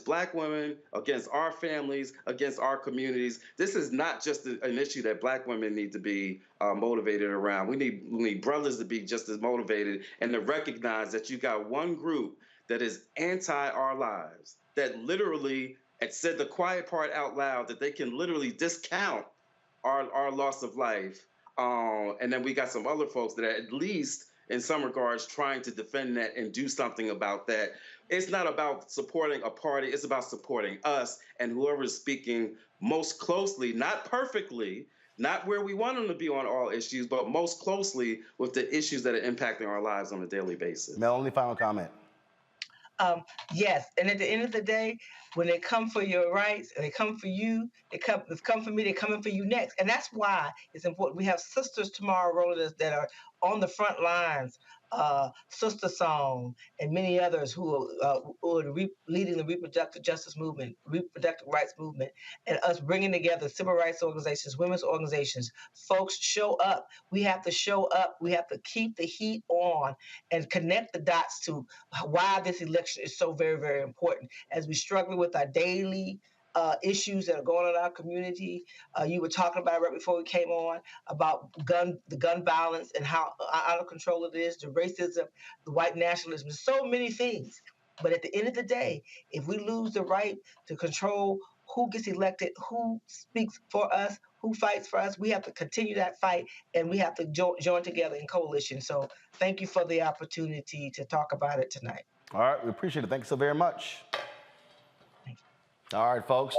black women, against our families, against our communities. This is not just an issue that black women need to be motivated around. We need brothers to be just as motivated, and to recognize that you got one group that is anti our lives, that literally said the quiet part out loud, that they can literally discount our loss of life. And then we got some other folks that are, at least in some regards, trying to defend that and do something about that. It's not about supporting a party. It's about supporting us and whoever is speaking most closely, not perfectly, not where we want them to be on all issues, but most closely with the issues that are impacting our lives on a daily basis. Melanie, final comment. Yes, and at the end of the day, when they come for your rights and they come for you, they come for me, they're coming for you next. And that's why it's important. We have sisters tomorrow, Roland, that are on the front lines, Sister Song, and many others who are leading the reproductive justice movement, reproductive rights movement, and us bringing together civil rights organizations, women's organizations. Folks, show up. We have to show up. We have to keep the heat on and connect the dots to why this election is so very, very important. As we struggle with our daily issues that are going on in our community. You were talking about it right before we came on, about the gun violence and how out of control it is, the racism, the white nationalism, so many things. But at the end of the day, if we lose the right to control who gets elected, who speaks for us, who fights for us, we have to continue that fight, and we have to join together in coalition. So thank you for the opportunity to talk about it tonight. All right, we appreciate it. Thank you so very much. All right, folks,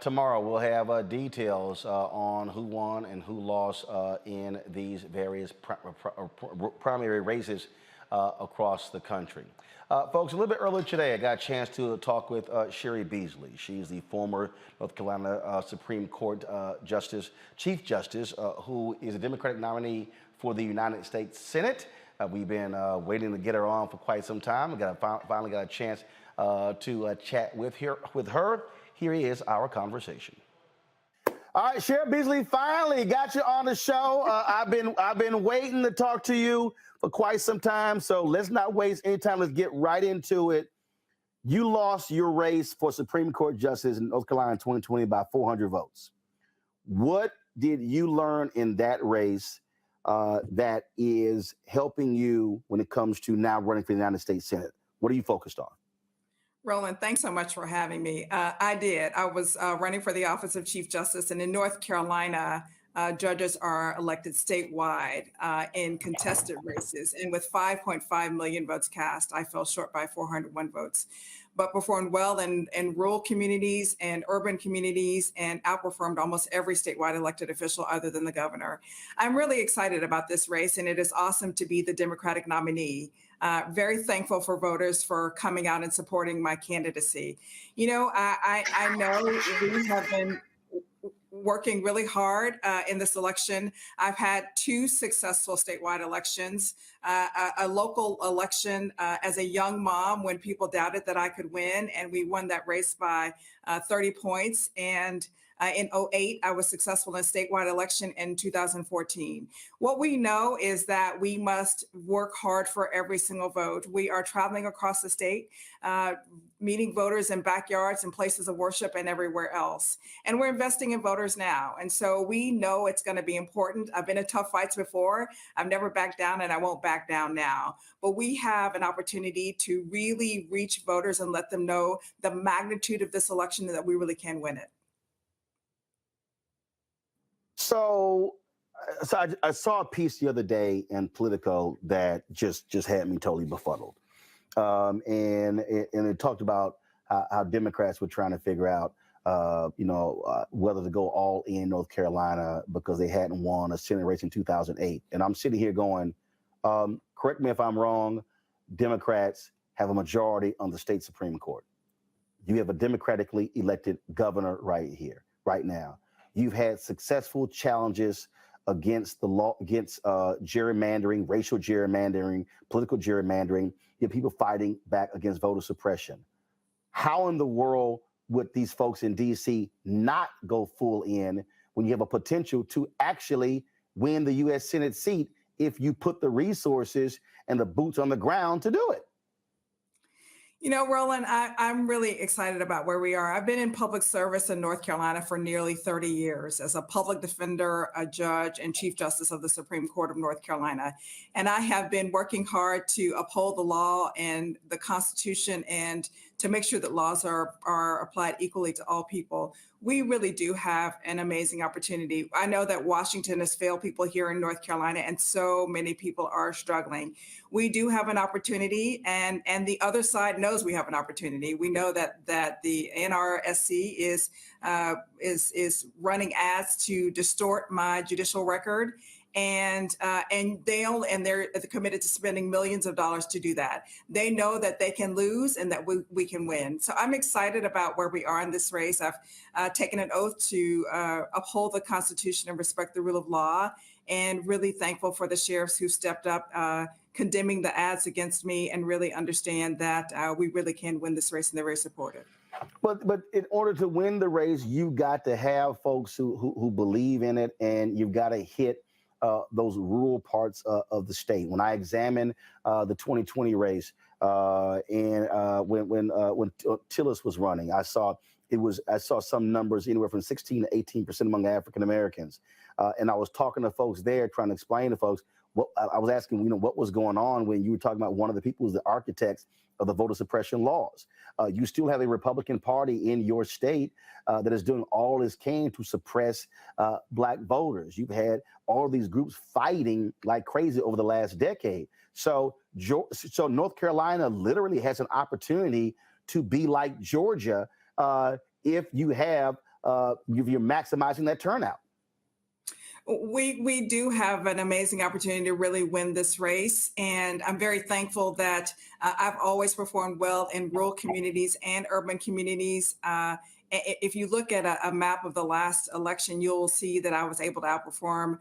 tomorrow we'll have details on who won and who lost in these various primary races across the country. Folks, a little bit earlier today, I got a chance to talk with Cheri Beasley. She's the former North Carolina Supreme Court Chief Justice, who is a Democratic nominee for the United States Senate. We've been waiting to get her on for quite some time. We finally got a chance to chat with her. Here is our conversation. All right, Cheri Beasley, finally got you on the show. I've been waiting to talk to you for quite some time, so let's not waste any time. Let's get right into it. You lost your race for Supreme Court Justice in North Carolina in 2020 by 400 votes. What did you learn in that race that is helping you when it comes to now running for the United States Senate? What are you focused on? Roland, thanks so much for having me. I was running for the office of Chief Justice, and in North Carolina, judges are elected statewide in contested races. And with 5.5 million votes cast, I fell short by 401 votes, but performed well in rural communities and urban communities and outperformed almost every statewide elected official other than the governor. I'm really excited about this race, and it is awesome to be the Democratic nominee. Very thankful for voters for coming out and supporting my candidacy. You know, I know we have been working really hard in this election. I've had 2 successful statewide elections, a local election as a young mom when people doubted that I could win, and we won that race by 30 points. And in 2008, I was successful in a statewide election in 2014. What we know is that we must work hard for every single vote. We are traveling across the state, meeting voters in backyards and places of worship and everywhere else. And we're investing in voters now. And so we know it's going to be important. I've been in tough fights before. I've never backed down, and I won't back down now. But we have an opportunity to really reach voters and let them know the magnitude of this election and that we really can win it. So I saw a piece the other day in Politico that just had me totally befuddled. And it talked about how Democrats were trying to figure out, whether to go all in North Carolina because they hadn't won a Senate race in 2008. And I'm sitting here going, correct me if I'm wrong, Democrats have a majority on the state Supreme Court. You have a democratically elected governor right here, right now. You've had successful challenges against the law, against gerrymandering, racial gerrymandering, political gerrymandering. You have people fighting back against voter suppression. How in the world would these folks in D.C. not go full in when you have a potential to actually win the U.S. Senate seat if you put the resources and the boots on the ground to do it? You know, Roland, I'm really excited about where we are. I've been in public service in North Carolina for nearly 30 years as a public defender, a judge, and Chief Justice of the Supreme Court of North Carolina. And I have been working hard to uphold the law and the Constitution and to make sure that laws are applied equally to all people. We really do have an amazing opportunity. I know that Washington has failed people here in North Carolina, and so many people are struggling. We do have an opportunity, and the other side knows we have an opportunity. We know that the NRSC is running ads to distort my judicial record, and they're committed to spending millions of dollars to do that. They know that they can lose and that we can win. So I'm excited about where we are in this race. I've taken an oath to uphold the Constitution and respect the rule of law, and really thankful for the sheriffs who stepped up, condemning the ads against me, and really understand that we really can win this race, and they're very supportive. But in order to win the race, you got to have folks who believe in it, and you've got to hit those rural parts of the state. When I examined the 2020 race, and when Tillis was running, I saw some numbers anywhere from 16 to 18% among African Americans, and I was talking to folks there, trying to explain to folks what I was asking. What was going on when you were talking about one of the people who's the architects of the voter suppression laws. You still have a Republican Party in your state that is doing all it can to suppress Black voters. You've had all of these groups fighting like crazy over the last decade. So North Carolina literally has an opportunity to be like Georgia if you're maximizing that turnout. We do have an amazing opportunity to really win this race. And I'm very thankful that I've always performed well in rural communities and urban communities. If you look at a map of the last election, you'll see that I was able to outperform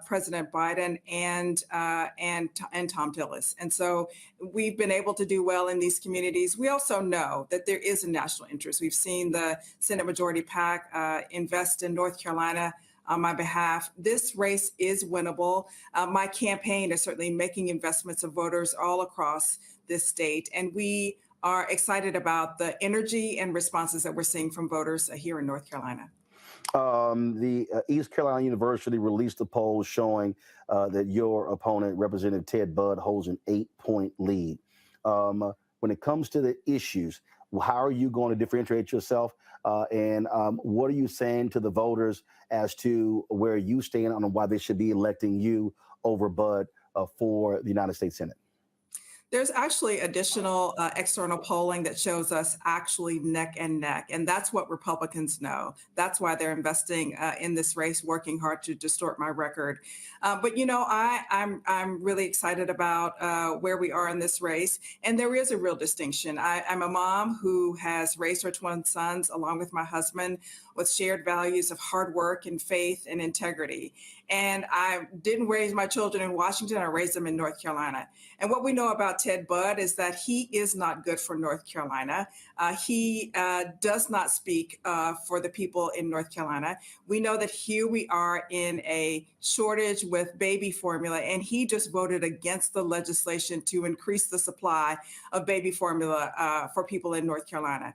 President Biden and Tom Tillis. And so we've been able to do well in these communities. We also know that there is a national interest. We've seen the Senate Majority PAC invest in North Carolina on my behalf. This race is winnable. My campaign is certainly making investments of voters all across this state. And we are excited about the energy and responses that we're seeing from voters here in North Carolina. The East Carolina University released a poll showing that your opponent, Representative Ted Budd, holds an 8-point lead. When it comes to the issues, how are you going to differentiate yourself? And what are you saying to the voters as to where you stand on why they should be electing you over Bud for the United States Senate? There's actually additional external polling that shows us actually neck and neck. And that's what Republicans know. That's why they're investing in this race, working hard to distort my record. But, you know, I'm really excited about where we are in this race. And there is a real distinction. I'm a mom who has raised her twin sons along with my husband with shared values of hard work and faith and integrity. And I didn't raise my children in Washington, I raised them in North Carolina. And what we know about Ted Budd is that he is not good for North Carolina. He does not speak for the people in North Carolina. We know that here we are in a shortage with baby formula, and he just voted against the legislation to increase the supply of baby formula for people in North Carolina.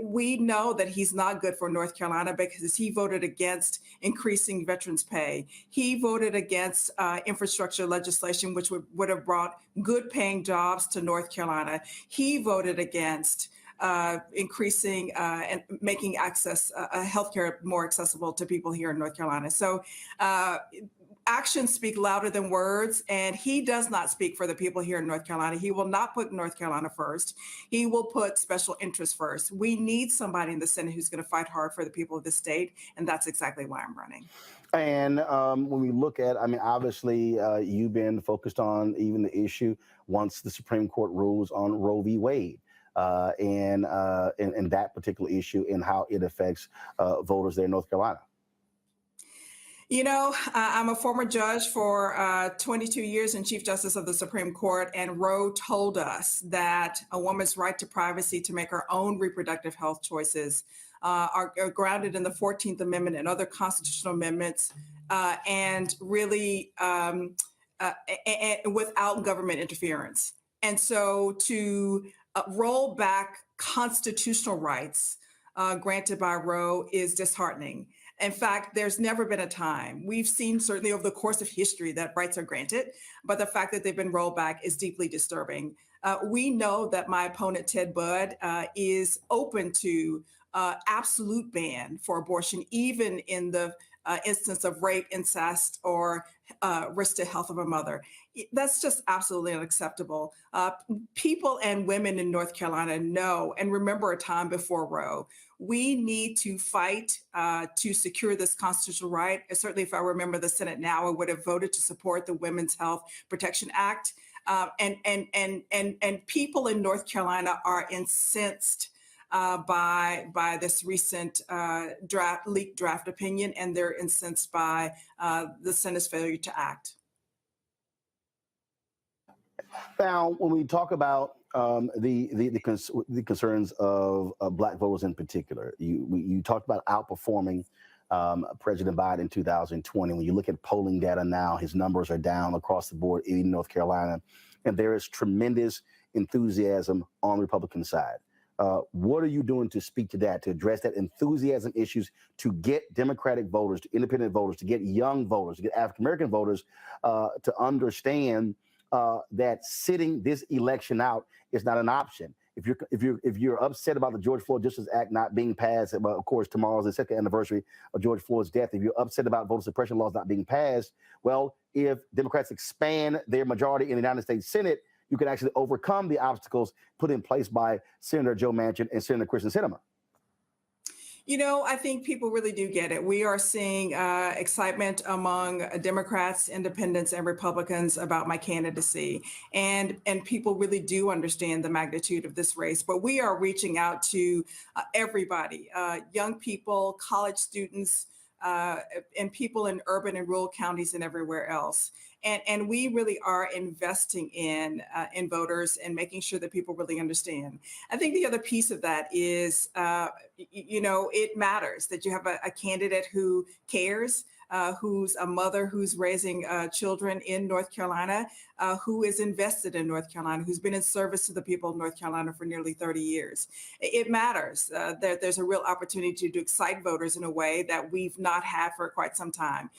We know that he's not good for North Carolina because he voted against increasing veterans' pay. He voted against infrastructure legislation, which would have brought good paying jobs to North Carolina. He voted against increasing and making access healthcare more accessible to people here in North Carolina. So actions speak louder than words, and he does not speak for the people here in North Carolina. He will not put North Carolina first. He will put special interests first. We need somebody in the Senate who's going to fight hard for the people of the state, and that's exactly why I'm running. And when we look at, I mean, obviously, you've been focused on even the issue once the Supreme Court rules on Roe v. Wade and that particular issue and how it affects voters there in North Carolina. You know, I'm a former judge for 22 years and Chief Justice of the Supreme Court, and Roe told us that a woman's right to privacy to make her own reproductive health choices are grounded in the 14th Amendment and other constitutional amendments, and really without government interference. And so to roll back constitutional rights granted by Roe is disheartening. In fact, there's never been a time. We've seen certainly over the course of history that rights are granted, but the fact that they've been rolled back is deeply disturbing. We know that my opponent, Ted Budd, is open to absolute ban for abortion, even in the instance of rape, incest, or risk to health of a mother. That's just absolutely unacceptable. People and women in North Carolina know and remember a time before Roe. We need to fight to secure this constitutional right. And certainly, if I remember the Senate now, I would have voted to support the Women's Health Protection Act. And people in North Carolina are incensed by this recent leaked draft opinion, and they're incensed by the Senate's failure to act. Now, when we talk about the concerns of Black voters in particular, you talked about outperforming President Biden in 2020. When you look at polling data now, his numbers are down across the board in North Carolina, and there is tremendous enthusiasm on the Republican side. What are you doing to speak to that, to address that enthusiasm issues, to get Democratic voters, to independent voters, to get young voters, to get African-American voters to understand that sitting this election out is not an option? If you're upset about the George Floyd Justice Act not being passed, well, of course, tomorrow is the second anniversary of George Floyd's death. If you're upset about voter suppression laws not being passed, well, if Democrats expand their majority in the United States Senate, you can actually overcome the obstacles put in place by Senator Joe Manchin and Senator Kyrsten Sinema. You know, I think people really do get it. We are seeing excitement among Democrats, independents, and Republicans about my candidacy. And people really do understand the magnitude of this race. But we are reaching out to everybody, young people, college students, and people in urban and rural counties and everywhere else. And we really are investing in voters and making sure that people really understand. I think the other piece of that is, you know, it matters that you have a candidate who cares, who's a mother who's raising children in North Carolina, who is invested in North Carolina, who's been in service to the people of North Carolina for nearly 30 years. It matters. There's a real opportunity to excite voters in a way that we've not had for quite some time,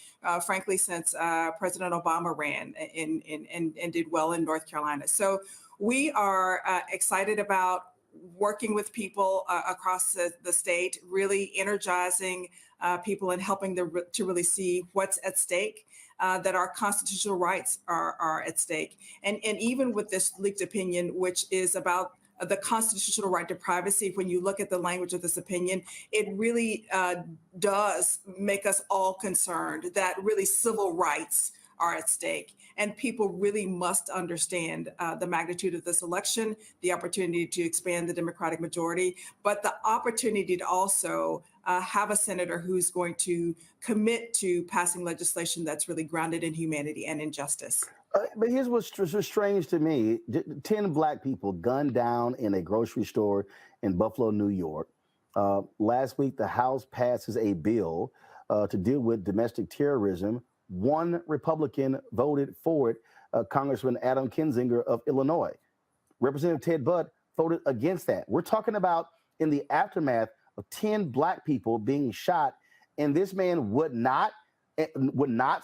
frankly, since President Obama ran and did well in North Carolina. So we are excited about working with people across the state, really energizing people and helping them to really see what's at stake, that our constitutional rights are at stake. And even with this leaked opinion, which is about the constitutional right to privacy, when you look at the language of this opinion, it really does make us all concerned that really civil rights are at stake. And people really must understand the magnitude of this election, the opportunity to expand the Democratic majority, but the opportunity to also have a senator who's going to commit to passing legislation that's really grounded in humanity and in justice. But here's what's strange to me. 10 Black people gunned down in a grocery store in Buffalo, New York. Last week, the House passes a bill to deal with domestic terrorism. One Republican voted for it, Congressman Adam Kinzinger of Illinois. Representative Ted Budd voted against that. We're talking about in the aftermath of 10 Black people being shot, and this man would not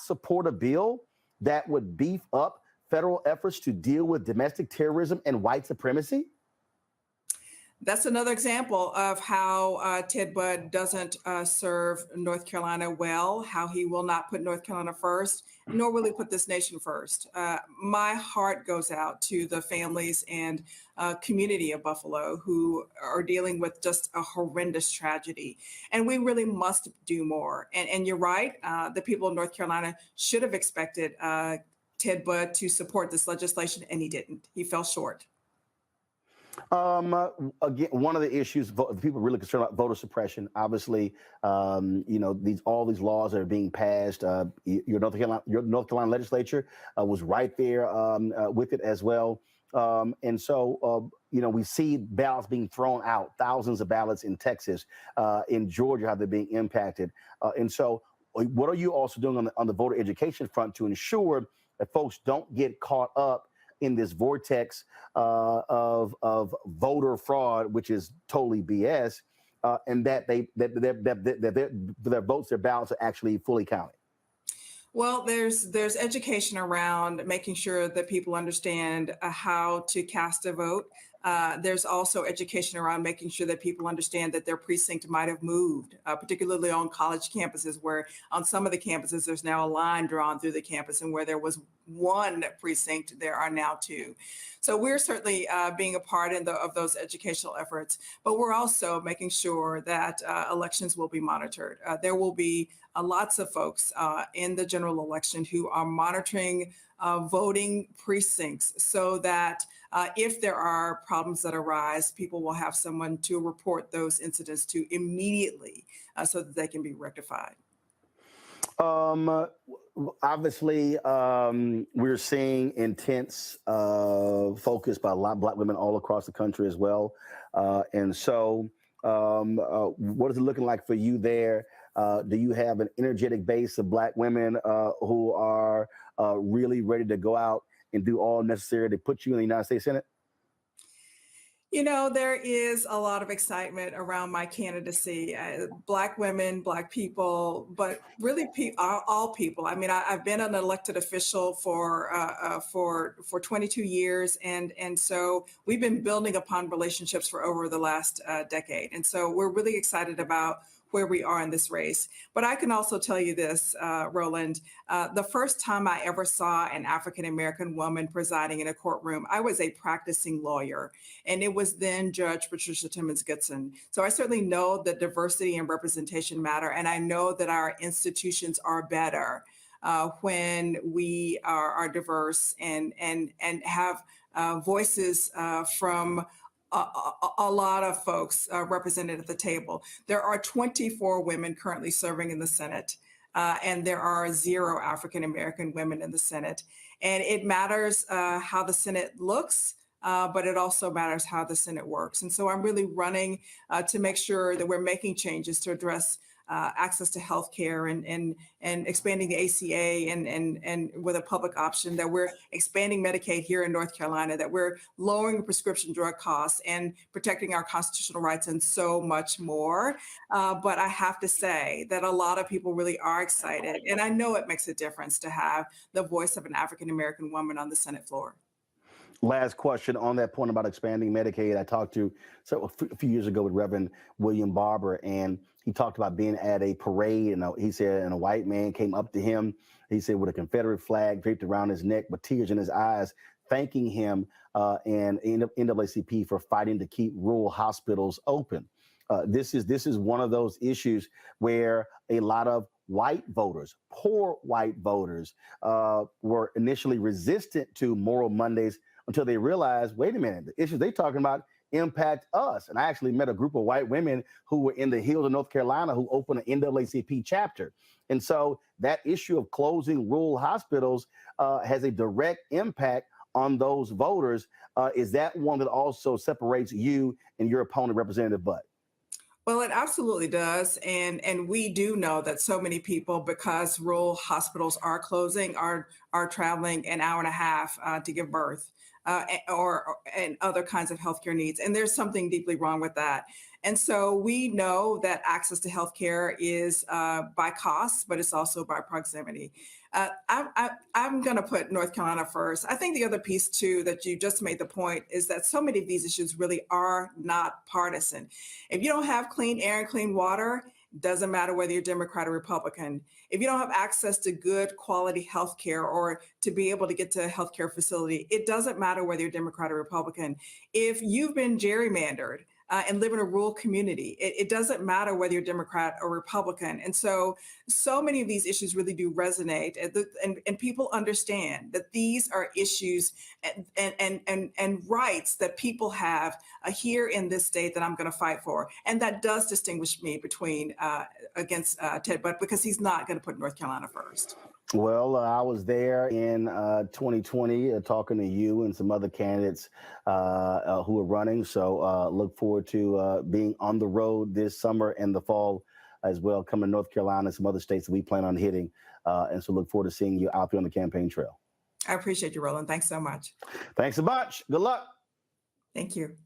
support a bill that would beef up federal efforts to deal with domestic terrorism and white supremacy? That's another example of how Ted Budd doesn't serve North Carolina well, how he will not put North Carolina first, nor will he put this nation first. My heart goes out to the families and community of Buffalo who are dealing with just a horrendous tragedy. And we really must do more. And you're right, the people of North Carolina should have expected Ted Budd to support this legislation, and he didn't. He fell short. Again, one of the issues people are really concerned about voter suppression. Obviously, all these laws that are being passed. Your North Carolina legislature was right there with it as well. And so, we see ballots being thrown out, thousands of ballots in Texas, in Georgia, how they're being impacted. And so, what are you also doing on the voter education front to ensure that folks don't get caught up in this vortex of voter fraud, which is totally BS, and that their votes, their ballots are actually fully counted? Well, there's education around making sure that people understand how to cast a vote. There's also education around making sure that people understand that their precinct might have moved, particularly on college campuses, where on some of the campuses, there's now a line drawn through the campus, and where there was one precinct, there are now two. So we're certainly being a part of those educational efforts, but we're also making sure that elections will be monitored. There will be lots of folks in the general election who are monitoring voting precincts so that if there are problems that arise, people will have someone to report those incidents to immediately so that they can be rectified. Obviously, we're seeing intense focus by a lot of Black women all across the country as well. And so what is it looking like for you there? Do you have an energetic base of Black women who are really ready to go out and do all necessary to put you in the United States Senate? There is a lot of excitement around my candidacy. Black women, Black people, but really all people. I mean, I've been an elected official for 22 years, and so we've been building upon relationships for over the last decade. And so we're really excited about where we are in this race. But I can also tell you this, Roland, the first time I ever saw an African-American woman presiding in a courtroom, I was a practicing lawyer, and it was then Judge Patricia Timmons Goodson. So I certainly know that diversity and representation matter, and I know that our institutions are better when we are diverse and have voices from a lot of folks represented at the table. There are 24 women currently serving in the Senate, and there are 0 African-American women in the Senate. And it matters how the Senate looks, but it also matters how the Senate works. And so I'm really running to make sure that we're making changes to address access to health care and expanding the ACA and with a public option, that we're expanding Medicaid here in North Carolina, that we're lowering prescription drug costs and protecting our constitutional rights and so much more. But I have to say that a lot of people really are excited. And I know it makes a difference to have the voice of an African-American woman on the Senate floor. Last question on that point about expanding Medicaid. I talked to a few years ago with Reverend William Barber, and he talked about being at a parade, and he said, and a white man came up to him, he said, with a Confederate flag draped around his neck, with tears in his eyes, thanking him and NAACP for fighting to keep rural hospitals open. This is one of those issues where a lot of white voters, poor white voters, were initially resistant to Moral Mondays until they realized, wait a minute, the issues they're talking about impact us. And I actually met a group of white women who were in the hills of North Carolina who opened an NAACP chapter. And so that issue of closing rural hospitals has a direct impact on those voters. Is that one that also separates you and your opponent, Representative Butt? Well, it absolutely does. And we do know that so many people, because rural hospitals are closing, are traveling an hour and a half to give birth and other kinds of healthcare needs. And there's something deeply wrong with that. And so we know that access to healthcare is by cost, but it's also by proximity. I'm going to put North Carolina first. I think the other piece, too, that you just made the point is that so many of these issues really are not partisan. If you don't have clean air and clean water, doesn't matter whether you're Democrat or Republican. If you don't have access to good quality health care or to be able to get to a healthcare facility, it doesn't matter whether you're Democrat or Republican. If you've been gerrymandered and live in a rural community, it doesn't matter whether you're Democrat or Republican. And so many of these issues really do resonate, and people understand that these are issues and rights that people have here in this state that I'm going to fight for. And that does distinguish me between against Ted Butt, because he's not going to put North Carolina first. Well, I was there in 2020 talking to you and some other candidates who are running. So look forward to being on the road this summer and the fall as well, coming to North Carolina and some other states that we plan on hitting. And so look forward to seeing you out there on the campaign trail. I appreciate you, Roland. Thanks so much. Thanks a bunch. Good luck. Thank you.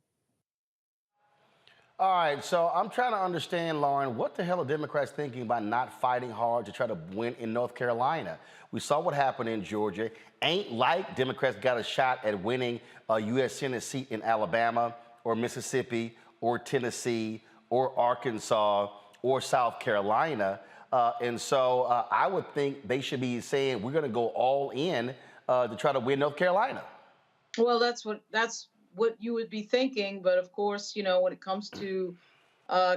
All right, so I'm trying to understand, Lauren, what the hell are Democrats thinking about not fighting hard to try to win in North Carolina? We saw what happened in Georgia. Ain't like Democrats got a shot at winning a U.S. Senate seat in Alabama or Mississippi or Tennessee or Arkansas or South Carolina. And so I would think they should be saying we're going to go all in to try to win North Carolina. Well, that's what you would be thinking. But of course, you know, when it comes to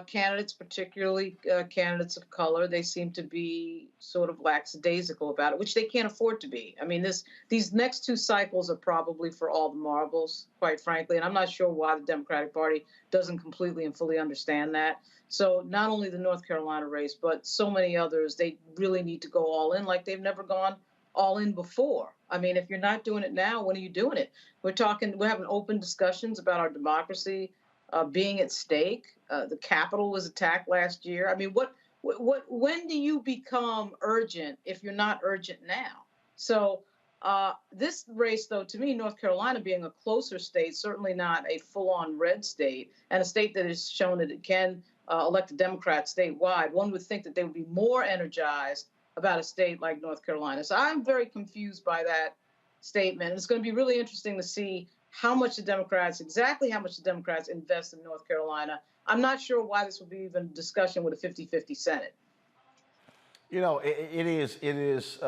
candidates, particularly candidates of color, they seem to be sort of lackadaisical about it, which they can't afford to be. I mean, these next two cycles are probably for all the marbles, quite frankly. And I'm not sure why the Democratic Party doesn't completely and fully understand that. So not only the North Carolina race, but so many others, they really need to go all in like they've never gone all in before. I mean, if you're not doing it now, when are you doing it? We're having open discussions about our democracy being at stake. The Capitol was attacked last year. I mean, when do you become urgent if you're not urgent now? So this race, though, to me, North Carolina being a closer state, certainly not a full-on red state, and a state that has shown that it can elect a Democrat statewide, one would think that they would be more energized about a state like North Carolina. So I'm very confused by that statement. It's going to be really interesting to see exactly how much the Democrats invest in North Carolina. I'm not sure why this would be even a discussion with a 50-50 Senate. You know, it is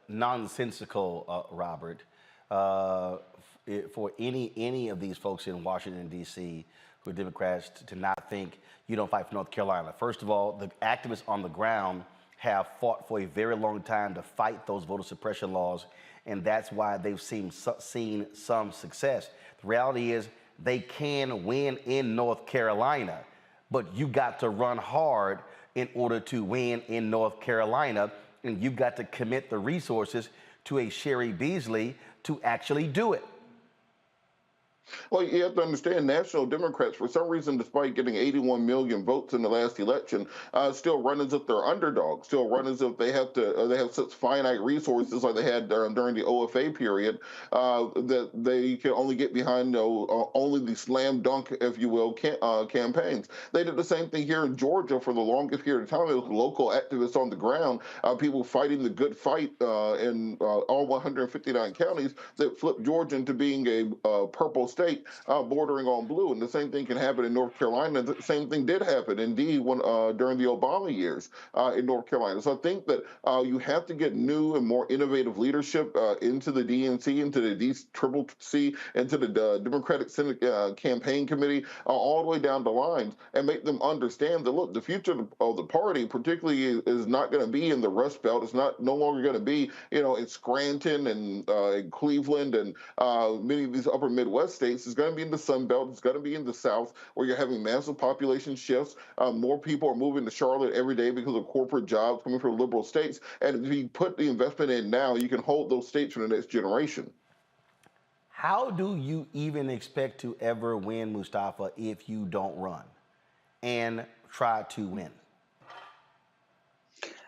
nonsensical, Robert, for any of these folks in Washington, D.C., who are Democrats, to not think you don't fight for North Carolina. First of all, the activists on the ground have fought for a very long time to fight those voter suppression laws, and that's why they've seen some success. The reality is they can win in North Carolina, but you got to run hard in order to win in North Carolina, and you've got to commit the resources to a Cheri Beasley to actually do it. Well, you have to understand, national Democrats, for some reason, despite getting 81 million votes in the last election, still run as if they're underdogs. Still run as if they have such finite resources like they had during the OFA period that they can only get behind only the slam dunk, if you will, campaigns. They did the same thing here in Georgia for the longest period of time. It was local activists on the ground, people fighting the good fight in all 159 counties that flipped Georgia into being a purple state bordering on blue. And the same thing can happen in North Carolina. The same thing did happen, indeed, when during the Obama years in North Carolina. So I think that you have to get new and more innovative leadership into the DNC, into the DCCC, into the Democratic Senate Campaign Committee, all the way down the lines, and make them understand that, look, the future of the party, particularly, is not going to be in the Rust Belt. It's no longer going to be, in Scranton and in Cleveland and many of these upper Midwest states. It's going to be in the Sun Belt. It's going to be in the South, where you're having massive population shifts. More people are moving to Charlotte every day because of corporate jobs coming from liberal states. And if you put the investment in now, you can hold those states for the next generation. How do you even expect to ever win, Mustafa, if you don't run and try to win?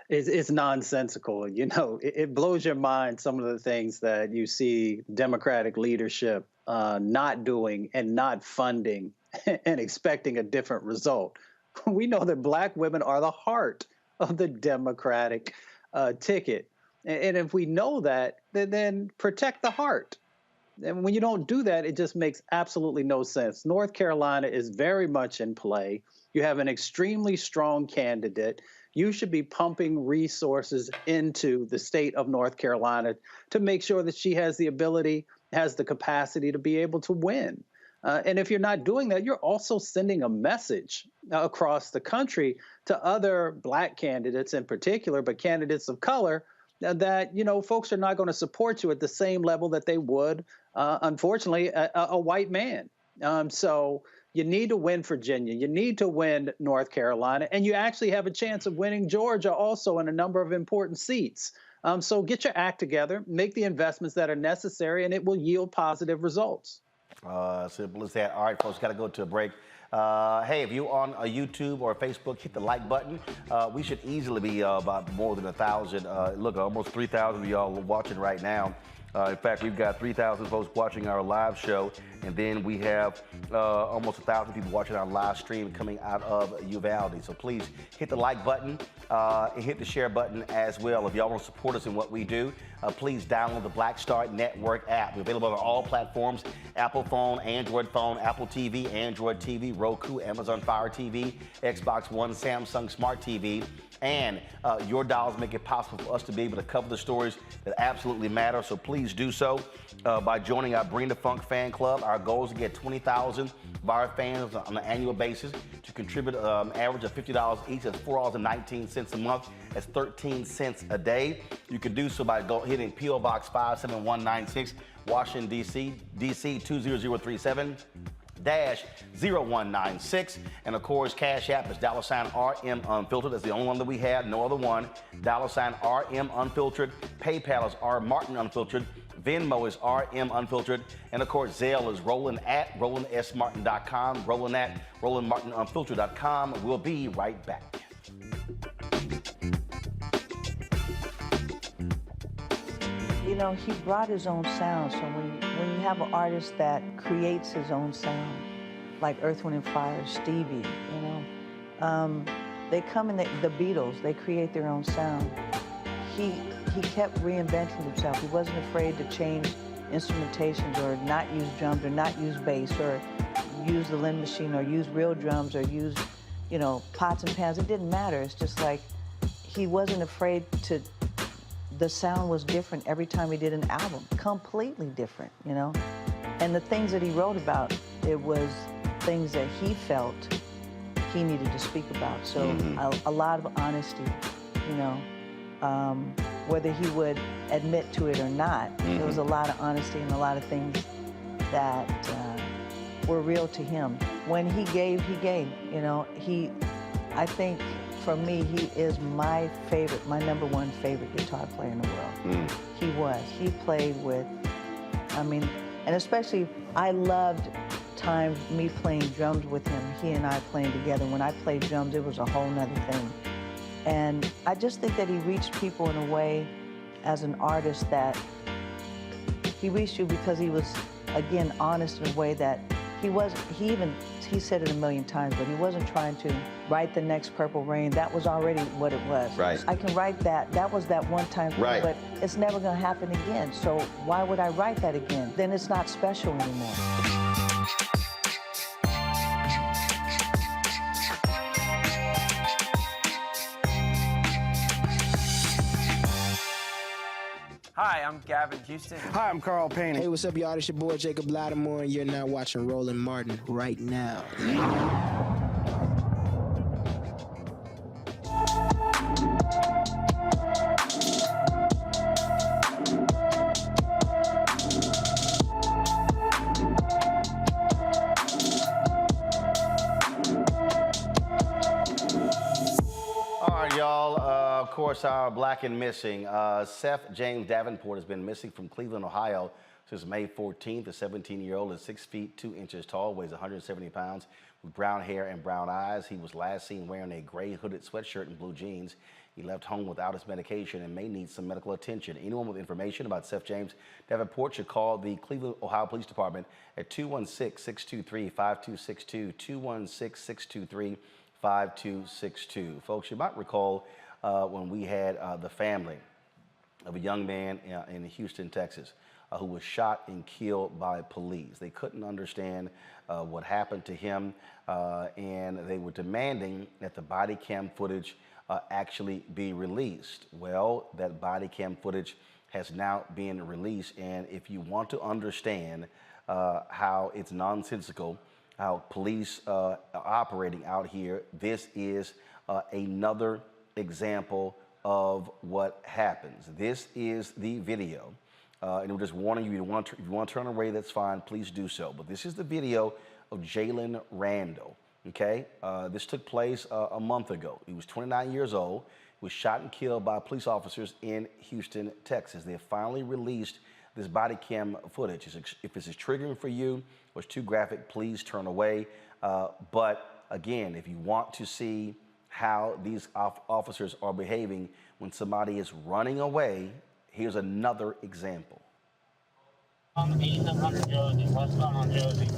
It's nonsensical. It blows your mind, some of the things that you see Democratic leadership not doing and not funding and expecting a different result. We know that Black women are the heart of the Democratic ticket. And if we know that, then protect the heart. And when you don't do that, it just makes absolutely no sense. North Carolina is very much in play. You have an extremely strong candidate. You should be pumping resources into the state of North Carolina to make sure that she has the ability, has the capacity to be able to win. And if you're not doing that, you're also sending a message across the country to other Black candidates in particular, but candidates of color, that, folks are not going to support you at the same level that they would, unfortunately, a white man. So you need to win Virginia. You need to win North Carolina. And you actually have a chance of winning Georgia also in a number of important seats. So get your act together, make the investments that are necessary, and it will yield positive results. Simple as that. All right, folks, got to go to a break. Hey, if you're on YouTube or Facebook, hit the like button. We should easily be about more than 1,000. Look, almost 3,000 of y'all watching right now. In fact, we've got 3,000 folks watching our live show, and then we have almost 1,000 people watching our live stream coming out of Uvalde. So please hit the like button and hit the share button as well. If y'all want to support us in what we do, please download the Black Star Network app. We're available on all platforms: Apple phone, Android phone, Apple TV, Android TV, Roku, Amazon Fire TV, Xbox One, Samsung Smart TV. And your dollars make it possible for us to be able to cover the stories that absolutely matter. So please do so by joining our Bring the Funk fan club. Our goal is to get 20,000 of our fans on an annual basis to contribute an average of $50 each. That's $4.19 a month. That's 13 cents a day. You can do so by hitting P.O. Box 57196, Washington, D.C. 20037. -0196, and of course Cash App is $RM Unfiltered. That's the only one that we have, no other one. $RM Unfiltered. PayPal is R Martin Unfiltered. Venmo is RM Unfiltered, and of course Zelle is Roland at RolandSMartin.com. Roland at RolandMartinUnfiltered.com. We'll be right back. He brought his own sound. So when you have an artist that creates his own sound, like Earth, Wind & Fire, Stevie, they come in, the Beatles, they create their own sound. He kept reinventing himself. He wasn't afraid to change instrumentations or not use drums or not use bass or use the Linn machine or use real drums or use, pots and pans. It didn't matter. It's just like he wasn't afraid to. The sound was different every time he did an album, completely different, And the things that he wrote about, it was things that he felt he needed to speak about. So a lot of honesty, whether he would admit to it or not, there was a lot of honesty and a lot of things that were real to him. When he gave, I think, for me, he is my number one favorite guitar player in the world. He was. He played with, And especially, I loved times me playing drums with him, he and I playing together. When I played drums, it was a whole nother thing. And I just think that he reached people in a way as an artist that he reached you because he was, again, honest in a way that he said it a million times, but he wasn't trying to write the next Purple Rain. That was already what it was. Right. I can write that. That was that one time thing, Right. but it's never going to happen again. So why would I write that again? Then it's not special anymore. Hi, I'm Gavin Houston. Hi, I'm Carl Payne. Hey, what's up, y'all? It's your boy Jacob Lattimore, and you're now watching Roland Martin right now. All right, y'all. Of course, our black and missing. Seth James Davenport has been missing from Cleveland, Ohio since May 14th. The 17-year-old is 6 feet 2 inches tall, weighs 170 pounds, with brown hair and brown eyes. He was last seen wearing a gray hooded sweatshirt and blue jeans. He left home without his medication and may need some medical attention. Anyone with information about Seth James Davenport should call the Cleveland, Ohio Police Department at 216-623-5262, 216-623-5262. Folks, you might recall when we had the family of a young man in Houston, Texas, who was shot and killed by police. They couldn't understand what happened to him, and they were demanding that the body cam footage actually be released. Well, that body cam footage has now been released, and if you want to understand how it's nonsensical, how police are operating out here, this is another example of what happens. This is the video, and we're just warning you, if you want to turn away, that's fine, please do so. But this is the video of Jalen Randle, okay? This took place a month ago. He was 29 years old, was shot and killed by police officers in Houston, Texas. They have finally released this body cam footage. If this is triggering for you or it's too graphic, please turn away. But again, if you want to see how these officers are behaving when somebody is running away, here's another example. On the 700 Josie, what's going on, Josie?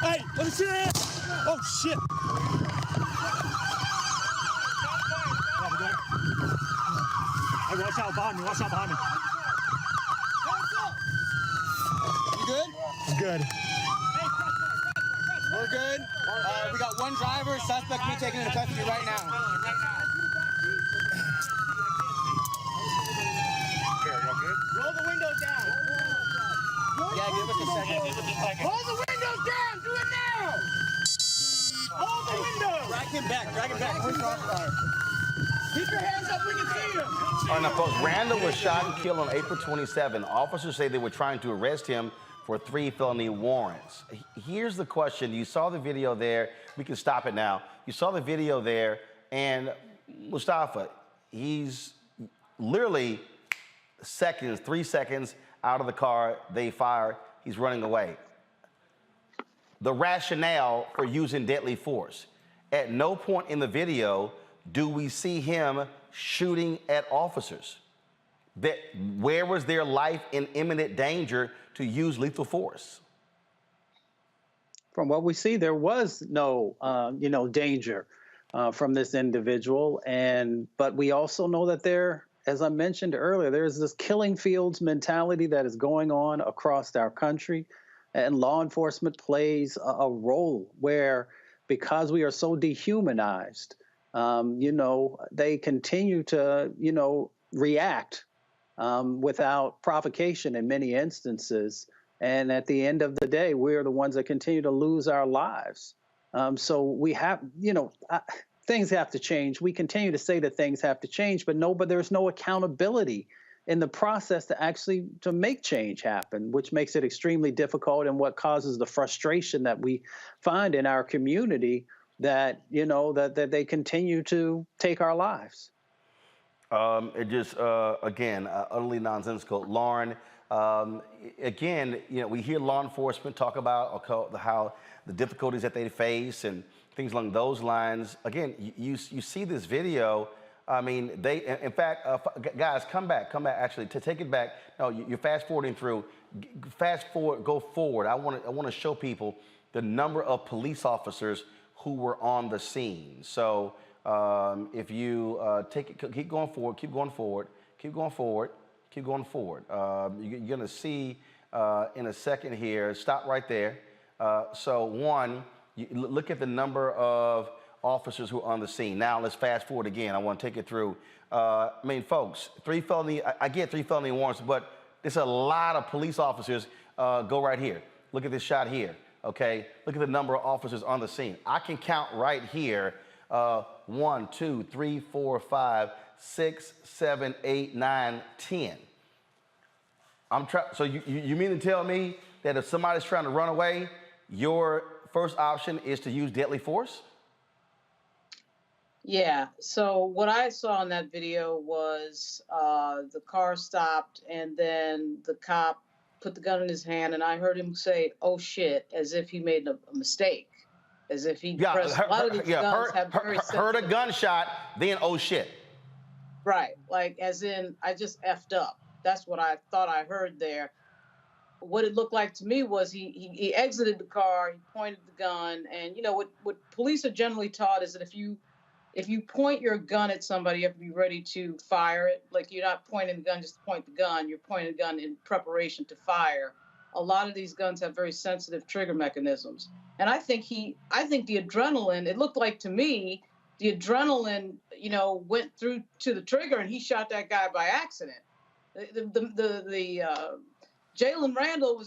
Hey, let me see that! Oh, shit! Hey, watch out behind me, watch out behind me. You good? I'm good. We're good. We got one driver, suspect being taken into custody right now. Roll the windows down. Yeah, give us a second. Roll the windows down! Do it now! Roll the windows! Drag him back, Keep your hands up, we can see him! All right, now, folks, Randall was shot and killed on April 27. Officers say they were trying to arrest him for 3 felony warrants. Here's the question. You saw the video there. We can stop it now. You saw the video there, and Mustafa, he's literally 3 seconds out of the car. They fire. He's running away. The rationale for using deadly force. At no point in the video do we see him shooting at officers. Where was their life in imminent danger to use lethal force? From what we see, there was no, danger from this individual. But we also know that there, as I mentioned earlier, there's this killing fields mentality that is going on across our country. And law enforcement plays a role where, because we are so dehumanized, they continue to, react without provocation in many instances. And at the end of the day, we're the ones that continue to lose our lives. So we have, things have to change. We continue to say that things have to change, but there's no accountability in the process to make change happen, which makes it extremely difficult and what causes the frustration that we find in our community that, you know, that they continue to take our lives. It just, again, utterly nonsensical. Lauren, again, you know, we hear law enforcement talk about how the difficulties that they face and things along those lines. Again, you see this video. I mean, in fact, guys, come back, actually, to take it back. No, you're fast forwarding through. Fast forward, go forward. I want to show people the number of police officers who were on the scene. So if you keep going forward, you're going to see in a second here. Stop right there. So one, look at the number of officers who are on the scene. Now let's fast forward again. I want to take it through. I mean, folks, I get 3 felony warrants, but there's a lot of police officers. Go right here. Look at this shot here. Okay, look at the number of officers on the scene. I can count right here. 1, 2, 3, 4, 5, 6, 7, 8, 9, 10. So you mean to tell me that if somebody's trying to run away, your first option is to use deadly force? Yeah. So what I saw in that video was the car stopped, and then the cop put the gun in his hand, and I heard him say, "Oh shit," as if he made a mistake, as if he pressed. A lot of these guns have very heard a gunshot, then oh shit. Right, like as in I just effed up. That's what I thought I heard there. What it looked like to me was he exited the car, he pointed the gun, and you know what police are generally taught is that if you point your gun at somebody, you have to be ready to fire it. Like you're not pointing the gun just to point the gun. You're pointing the gun in preparation to fire. A lot of these guns have very sensitive trigger mechanisms. And I think the adrenaline, it looked like to me, the adrenaline, you know, went through to the trigger and he shot that guy by accident. Jalen Randle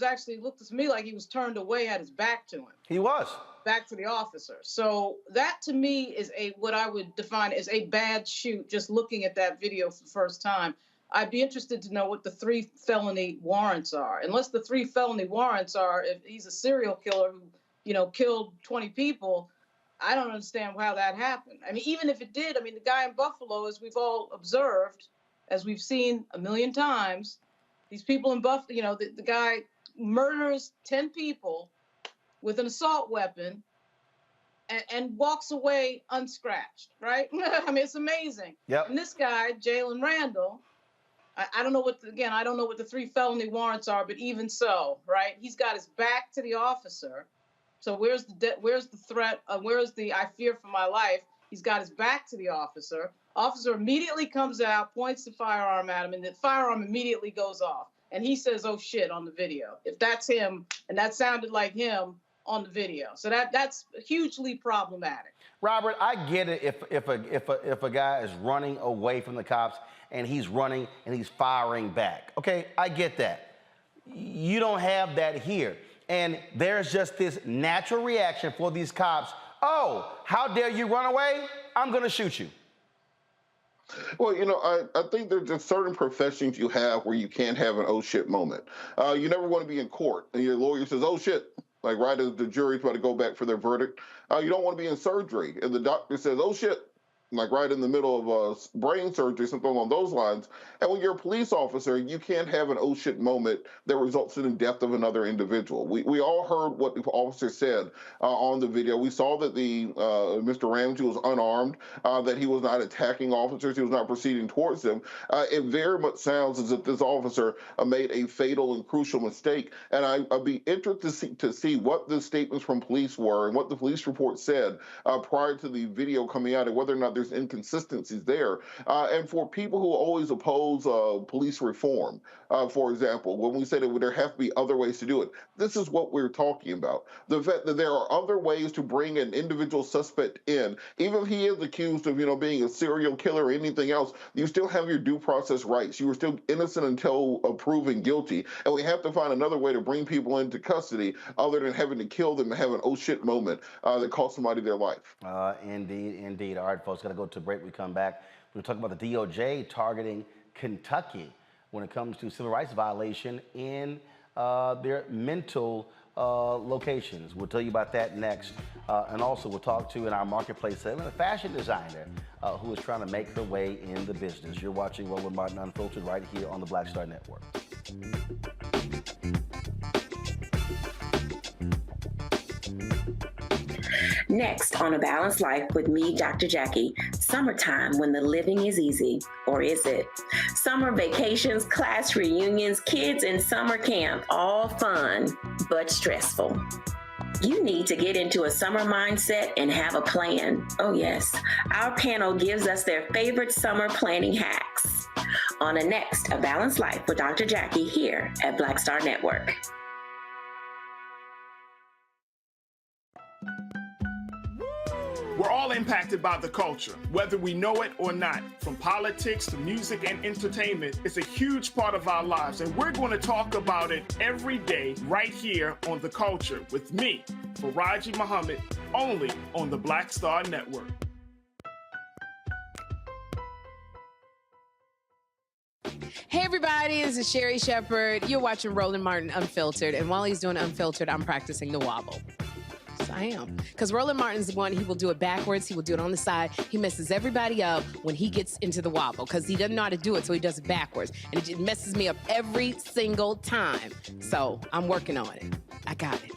looked to me like he was turned away, had his back to him. He was. Back to the officer. So that to me is what I would define as a bad shoot, just looking at that video for the first time. I'd be interested to know what the 3 felony warrants are. Unless the 3 felony warrants are, if he's a serial killer who, you know, killed 20 people, I don't understand how that happened. I mean, even if it did, I mean, the guy in Buffalo, as we've all observed, as we've seen a million times, these people in Buffalo, you know, the guy murders 10 people with an assault weapon and walks away unscratched, right? I mean, it's amazing. Yep. And this guy, Jalen Randle, I don't know I don't know what the 3 felony warrants are, but even so, right? He's got his back to the officer. So where's the threat? Where's the I fear for my life? He's got his back to the officer. Officer immediately comes out, points the firearm at him, and the firearm immediately goes off. And he says, "Oh shit," on the video. If that's him, and that sounded like him on the video, so that's hugely problematic. Robert, I get it if a guy is running away from the cops and he's running and he's firing back. Okay, I get that. You don't have that here. And there's just this natural reaction for these cops. Oh, how dare you run away? I'm going to shoot you. Well, you know, I think there's just certain professions you have where you can't have an oh shit moment. You never want to be in court and your lawyer says, oh shit, like right as the jury's about to go back for their verdict. You don't want to be in surgery and the doctor says, oh shit, like right in the middle of brain surgery, something along those lines. And when you're a police officer, you can't have an oh shit moment that results in the death of another individual. We all heard what the officer said on the video. We saw that the Mr. Ramsey was unarmed, that he was not attacking officers, he was not proceeding towards them. It very much sounds as if this officer made a fatal and crucial mistake. And I'd be interested to see what the statements from police were and what the police report said prior to the video coming out and whether or not there's inconsistencies there. And for people who always oppose police reform, for example, when we say that there have to be other ways to do it, this is what we're talking about. The fact that there are other ways to bring an individual suspect in, even if he is accused of, you know, being a serial killer or anything else, you still have your due process rights. You are still innocent until proven guilty. And we have to find another way to bring people into custody other than having to kill them and have an oh shit moment that cost somebody their life. Indeed. All right, folks, got to go to a break. We come back. We're talking about the DOJ targeting Kentucky when it comes to civil rights violation in their mental locations. We'll tell you about that next. And also we'll talk to, in our marketplace segment, a fashion designer who is trying to make her way in the business. You're watching Roland Martin Unfiltered right here on the Black Star Network. Next on A Balanced Life with me, Dr. Jackie, summertime when the living is easy, or is it? Summer vacations, class reunions, kids in summer camp, all fun, but stressful. You need to get into a summer mindset and have a plan. Oh yes, our panel gives us their favorite summer planning hacks. On a next A Balanced Life with Dr. Jackie here at Black Star Network. We're all impacted by the culture, whether we know it or not. From politics to music and entertainment, it's a huge part of our lives, and we're going to talk about it every day right here on The Culture with me, Faraji Muhammad, only on the Black Star Network. Hey everybody, this is Sherry Shepherd. You're watching Roland Martin Unfiltered, and while he's doing Unfiltered, I'm practicing the wobble. Yes, I am. Because Roland Martin's the one, he will do it backwards, he will do it on the side. He messes everybody up when he gets into the wobble, because he doesn't know how to do it, so he does it backwards. And it just messes me up every single time. So I'm working on it. I got it.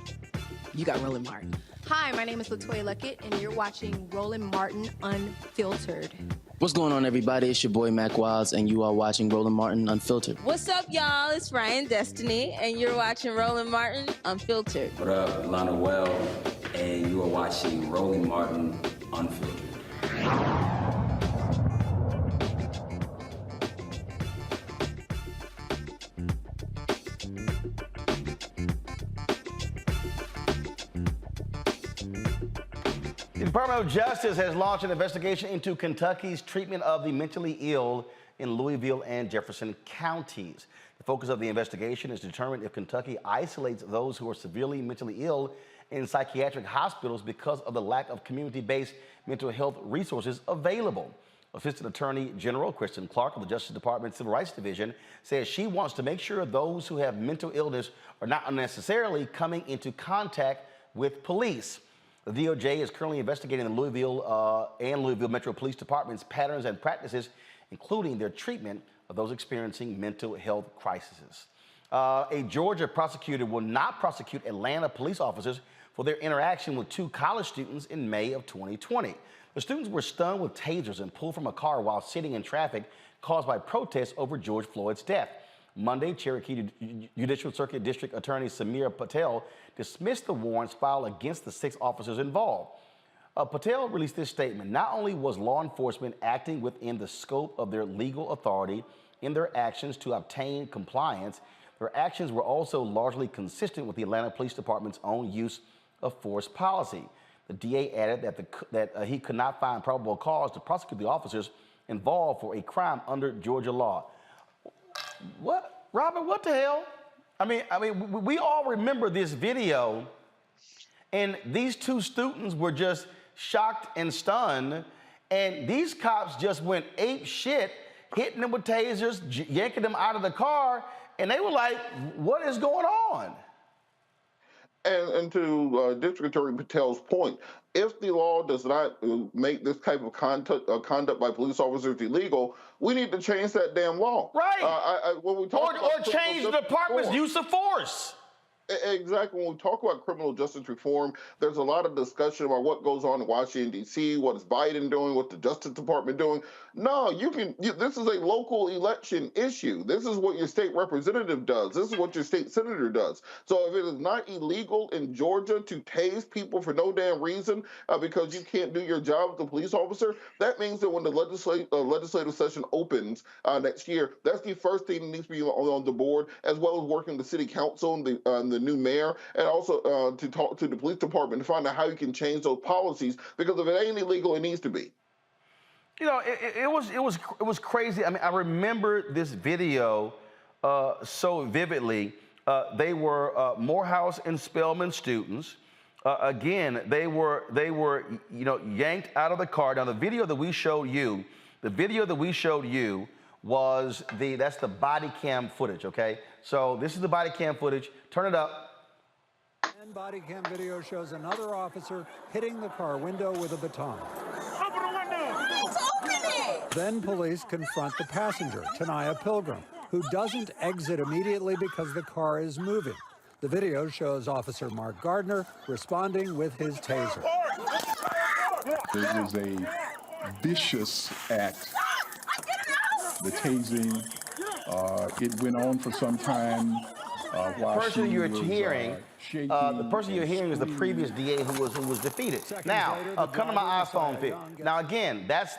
You got Roland Martin. Hi, my name is LaToya Luckett, and you're watching Roland Martin Unfiltered. What's going on, everybody? It's your boy Mac Wilds, and you are watching Roland Martin Unfiltered. What's up, y'all? It's Ryan Destiny, and you're watching Roland Martin Unfiltered. What up, Lana Well, and you are watching Roland Martin Unfiltered. The Department of Justice has launched an investigation into Kentucky's treatment of the mentally ill in Louisville and Jefferson counties. The focus of the investigation is to determine if Kentucky isolates those who are severely mentally ill in psychiatric hospitals because of the lack of community-based mental health resources available. Assistant Attorney General Kristen Clark of the Justice Department Civil Rights Division says she wants to make sure those who have mental illness are not unnecessarily coming into contact with police. The DOJ is currently investigating the Louisville and Louisville Metro Police Department's patterns and practices, including their treatment of those experiencing mental health crises. A Georgia prosecutor will not prosecute Atlanta police officers for their interaction with two college students in May of 2020. The students were stunned with tasers and pulled from a car while sitting in traffic caused by protests over George Floyd's death. Monday, Cherokee Judicial Circuit District Attorney Samir Patel dismissed the warrants filed against the 6 officers involved. Patel released this statement. Not only was law enforcement acting within the scope of their legal authority in their actions to obtain compliance, their actions were also largely consistent with the Atlanta Police Department's own use of force policy. The DA added that he could not find probable cause to prosecute the officers involved for a crime under Georgia law. What, Robert, what the hell? I mean, we all remember this video, and these 2 students were just shocked and stunned, and these cops just went ape shit, hitting them with tasers, yanking them out of the car, and they were like, what is going on? And to District Attorney Patel's point, if the law does not make this type of conduct by police officers illegal, we need to change that damn law. Right. When we talk or change the department's use of force. Exactly. When we talk about criminal justice reform, there's a lot of discussion about what goes on in Washington, D.C., what is Biden doing, what the Justice Department doing. No, this is a local election issue. This is what your state representative does. This is what your state senator does. So if it is not illegal in Georgia to tase people for no damn reason because you can't do your job as a police officer, that means that when the legislative session opens next year, that's the first thing that needs to be on the board, as well as working with the city council and the new mayor, and also to talk to the police department to find out how you can change those policies, because if it ain't illegal, it needs to be. You know, it was crazy. I mean, I remember this video so vividly. They were Morehouse and Spelman students. Again, they were yanked out of the car. Now, the video that we showed you was that's the body cam footage. Okay, so this is the body cam footage. Turn it up. Body cam video shows another officer hitting the car window with a baton. Open the window! Open it! Then police confront the passenger, Tanaya Pilgrim, who doesn't exit immediately because the car is moving. The video shows Officer Mark Gardner responding with his taser. It was a vicious act. The tasing, it went on for some time. The person you're hearing is the previous DA who was defeated. Now, come to my iPhone feed. Now again, that's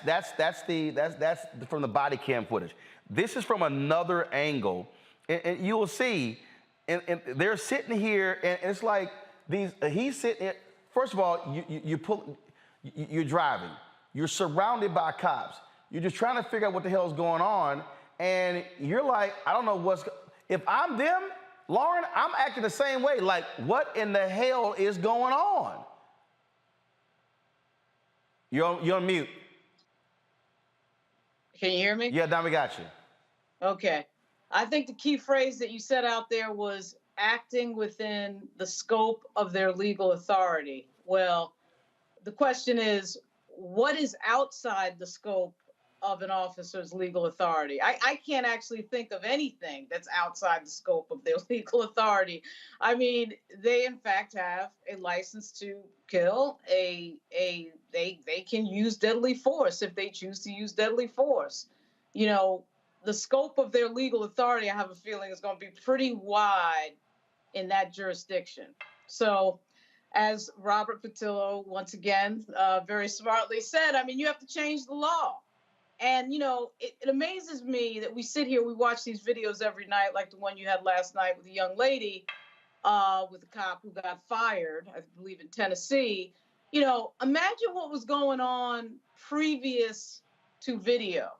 from the body cam footage. This is from another angle, and you will see, and they're sitting here, and it's like he's sitting. First of all, you're driving. You're surrounded by cops. You're just trying to figure out what the hell is going on, and you're like, I don't know if I'm them. Lauren, I'm acting the same way. Like, what in the hell is going on? You're on mute. Can you hear me? Yeah, now we got you. Okay. I think the key phrase that you said out there was acting within the scope of their legal authority. Well, the question is, what is outside the scope of an officer's legal authority? I can't actually think of anything that's outside the scope of their legal authority. I mean, they in fact have a license to kill. They can use deadly force if they choose to use deadly force. You know, the scope of their legal authority, I have a feeling, is going to be pretty wide in that jurisdiction. So, as Robert Patillo, once again, very smartly said, I mean, you have to change the law. And, you know, it amazes me that we sit here, we watch these videos every night, like the one you had last night with a young lady, with a cop who got fired, I believe in Tennessee. You know, imagine what was going on previous to video.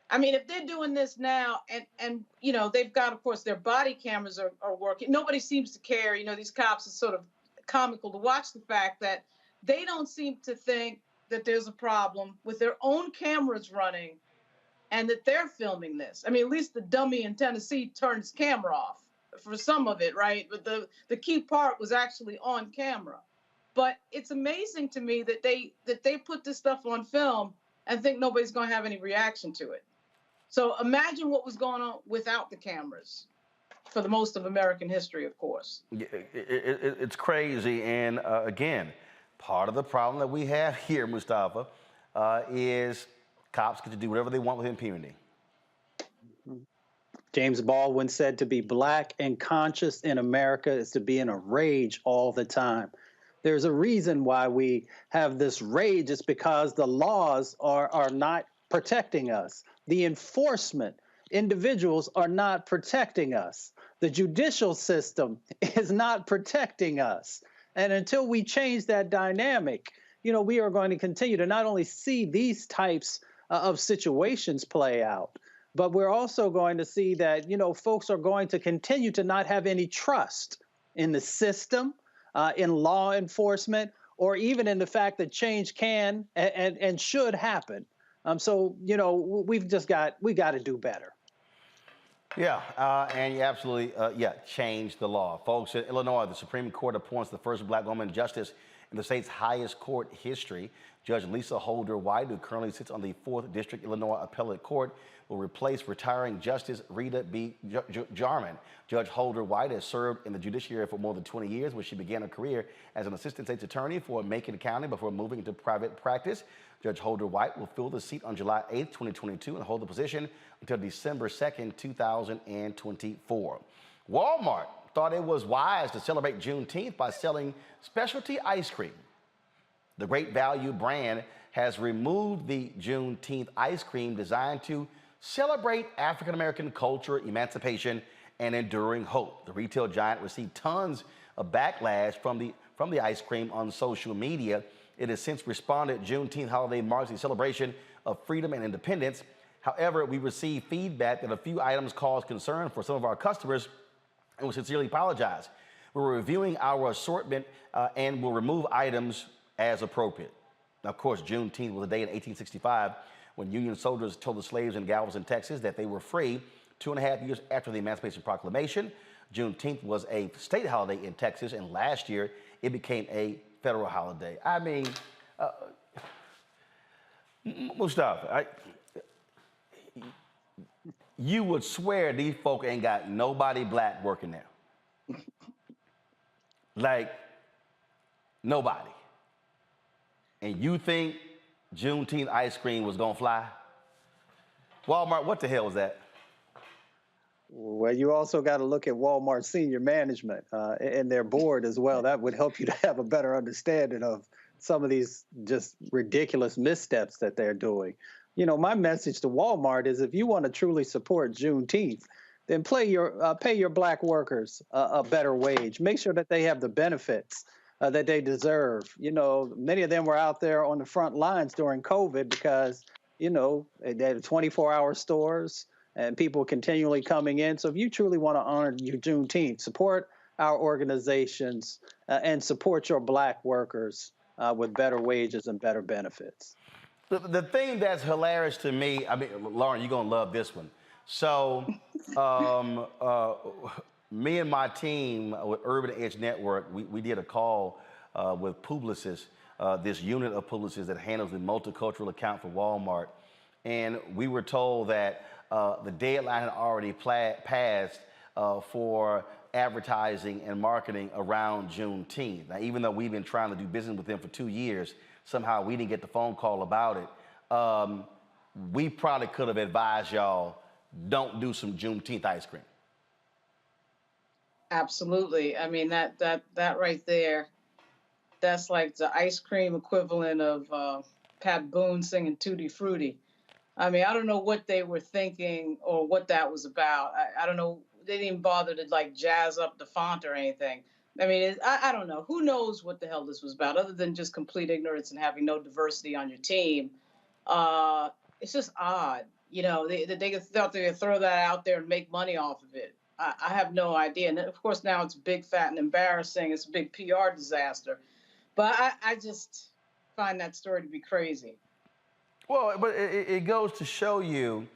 I mean, if they're doing this now and you know, they've got, of course, their body cameras are working. Nobody seems to care. You know, these cops are sort of comical to watch the fact that they don't seem to think that there's a problem with their own cameras running and that they're filming this. I mean, at least the dummy in Tennessee turned his camera off for some of it, right? But the key part was actually on camera. But it's amazing to me that they put this stuff on film and think nobody's going to have any reaction to it. So imagine what was going on without the cameras for the most of American history, of course. It's crazy. And again, part of the problem that we have here, Mustafa, is cops get to do whatever they want with impunity. James Baldwin said to be black and conscious in America is to be in a rage all the time. There's a reason why we have this rage. It's because the laws are not protecting us. The enforcement, individuals are not protecting us. The judicial system is not protecting us. And until we change that dynamic, you know, we are going to continue to not only see these types of situations play out, but we're also going to see that, you know, folks are going to continue to not have any trust in the system, in law enforcement, or even in the fact that change can and should happen. So, you know, we got to do better. Yeah, and you absolutely, change the law. Folks, in Illinois, the Supreme Court appoints the first black woman justice in the state's highest court history. Judge Lisa Holder White, who currently sits on the 4th District Illinois Appellate Court, will replace retiring Justice Rita B. Jarman. Judge Holder White has served in the judiciary for more than 20 years, where she began her career as an assistant state's attorney for Macon County before moving into private practice. Judge Holder White will fill the seat on July 8th, 2022, and hold the position until December 2nd, 2024. Walmart thought it was wise to celebrate Juneteenth by selling specialty ice cream. The Great Value brand has removed the Juneteenth ice cream designed to celebrate African-American culture, emancipation, and enduring hope. The retail giant received tons of backlash from the ice cream on social media. It has since responded. Juneteenth holiday marks the celebration of freedom and independence. However, we received feedback that a few items caused concern for some of our customers, and we sincerely apologize. We're reviewing our assortment and will remove items as appropriate. Now, of course, Juneteenth was a day in 1865 when Union soldiers told the slaves in Galveston, Texas, that they were free. 2.5 years after the Emancipation Proclamation, Juneteenth was a state holiday in Texas, and last year it became a federal holiday. I mean, Mustafa, you would swear these folk ain't got nobody black working there. Like, nobody. And you think Juneteenth ice cream was gonna fly? Walmart, what the hell was that? Well, you also got to look at Walmart senior management and their board as well. That would help you to have a better understanding of some of these just ridiculous missteps that they're doing. You know, my message to Walmart is if you want to truly support Juneteenth, then pay your black workers a better wage. Make sure that they have the benefits that they deserve. You know, many of them were out there on the front lines during COVID because, you know, they had 24-hour stores and people continually coming in. So if you truly want to honor your Juneteenth, support our organizations and support your black workers with better wages and better benefits. The thing that's hilarious to me, I mean, Lauren, you're gonna love this one. So, me and my team with Urban Edge Network, we did a call with Publicis, this unit of Publicis that handles the multicultural account for Walmart. And we were told that the deadline had already passed for advertising and marketing around Juneteenth. Now, even though we've been trying to do business with them for 2 years, somehow we didn't get the phone call about it. We probably could have advised y'all, don't do some Juneteenth ice cream. Absolutely. I mean, that right there, that's like the ice cream equivalent of Pat Boone singing Tutti Frutti. I mean, I don't know what they were thinking or what that was about. I don't know. They didn't even bother to like jazz up the font or anything. I mean, I don't know. Who knows what the hell this was about other than just complete ignorance and having no diversity on your team. It's just odd. You know, they thought they could throw that out there and make money off of it. I have no idea. And of course, now it's big, fat, and embarrassing. It's a big PR disaster. But I just find that story to be crazy. Well, but it goes to show you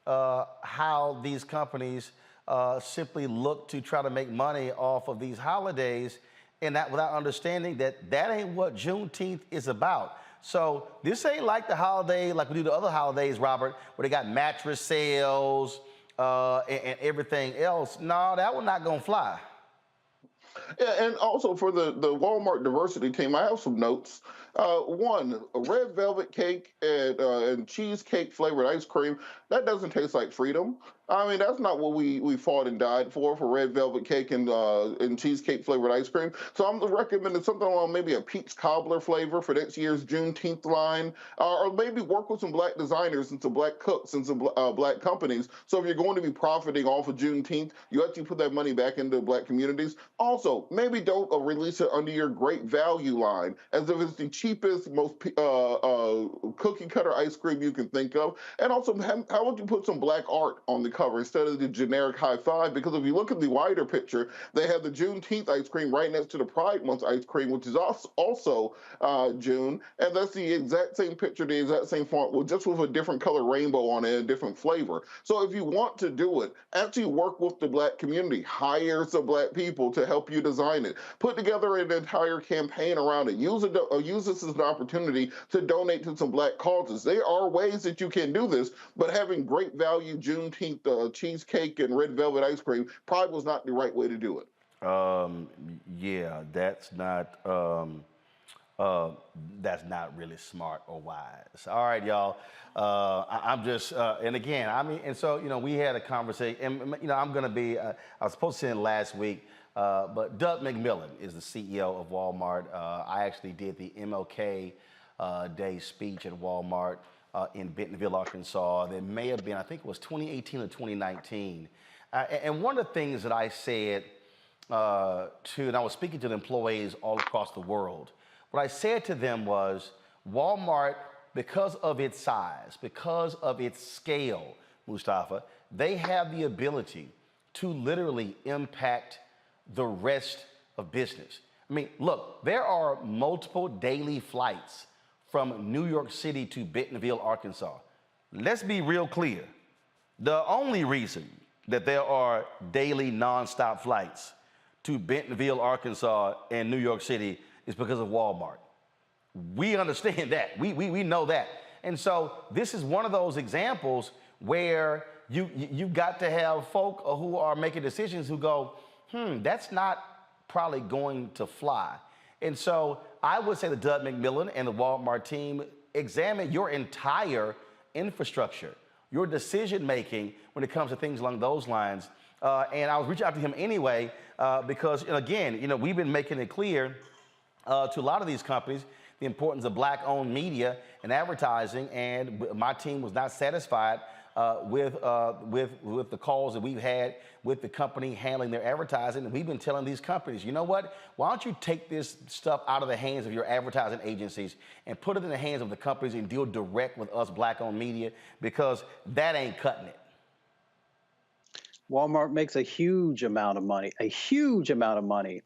how these companies simply look to try to make money off of these holidays, and that without understanding that that ain't what Juneteenth is about. So this ain't like the holiday like we do the other holidays, Robert, where they got mattress sales and everything else. No, that one not gonna fly. Yeah, and also for the Walmart diversity team, I have some notes. One, a red velvet cake and cheesecake flavored ice cream, that doesn't taste like freedom. I mean, that's not what we fought and died for red velvet cake and cheesecake flavored ice cream. So I'm recommending something along maybe a peach cobbler flavor for next year's Juneteenth line, or maybe work with some black designers and some black cooks and some black companies. So if you're going to be profiting off of Juneteenth, you actually put that money back into black communities. Also, maybe don't release it under your great value line, as if it's the cheapest, most cookie cutter ice cream you can think of. And also, how would you put some black art on the cover instead of the generic high five? Because if you look at the wider picture, they have the Juneteenth ice cream right next to the Pride Month ice cream, which is also June, and that's the exact same picture, the exact same font, just with a different color rainbow on it and a different flavor. So if you want to do it, actually work with the black community, hire some black people to help you design it, put together an entire campaign around it, use this as an opportunity to donate to some black causes. There are ways that you can do this, but having great value Juneteenth cheesecake and red velvet ice cream probably was not the right way to do it. Yeah, that's not really smart or wise. All right, y'all. I'm just, and again, I mean, and so, you know, we had a conversation, and, you know, I'm going to be, I was supposed to send last week, but Doug McMillon is the CEO of Walmart. I actually did the MLK Day speech at Walmart in Bentonville, Arkansas. That may have been, I think it was 2018 or 2019. And one of the things that I said and I was speaking to the employees all across the world, what I said to them was, Walmart, because of its size, because of its scale, Mustafa, they have the ability to literally impact the rest of business. I mean, look, there are multiple daily flights from New York City to Bentonville, Arkansas. Let's be real clear. The only reason that there are daily nonstop flights to Bentonville, Arkansas, and New York City is because of Walmart. We understand that. We know that. And so this is one of those examples where you got to have folk who are making decisions who go, that's not probably going to fly. And so I would say that Doug McMillon and the Walmart team examine your entire infrastructure, your decision-making when it comes to things along those lines. And I was reaching out to him anyway because, again, we've been making it clear to a lot of these companies the importance of Black-owned media and advertising, and my team was not satisfied with the calls that we've had with the company handling their advertising. And we've been telling these companies, you know what? Why don't you take this stuff out of the hands of your advertising agencies and put it in the hands of the companies and deal direct with us Black-owned media, because that ain't cutting it. Walmart makes a huge amount of money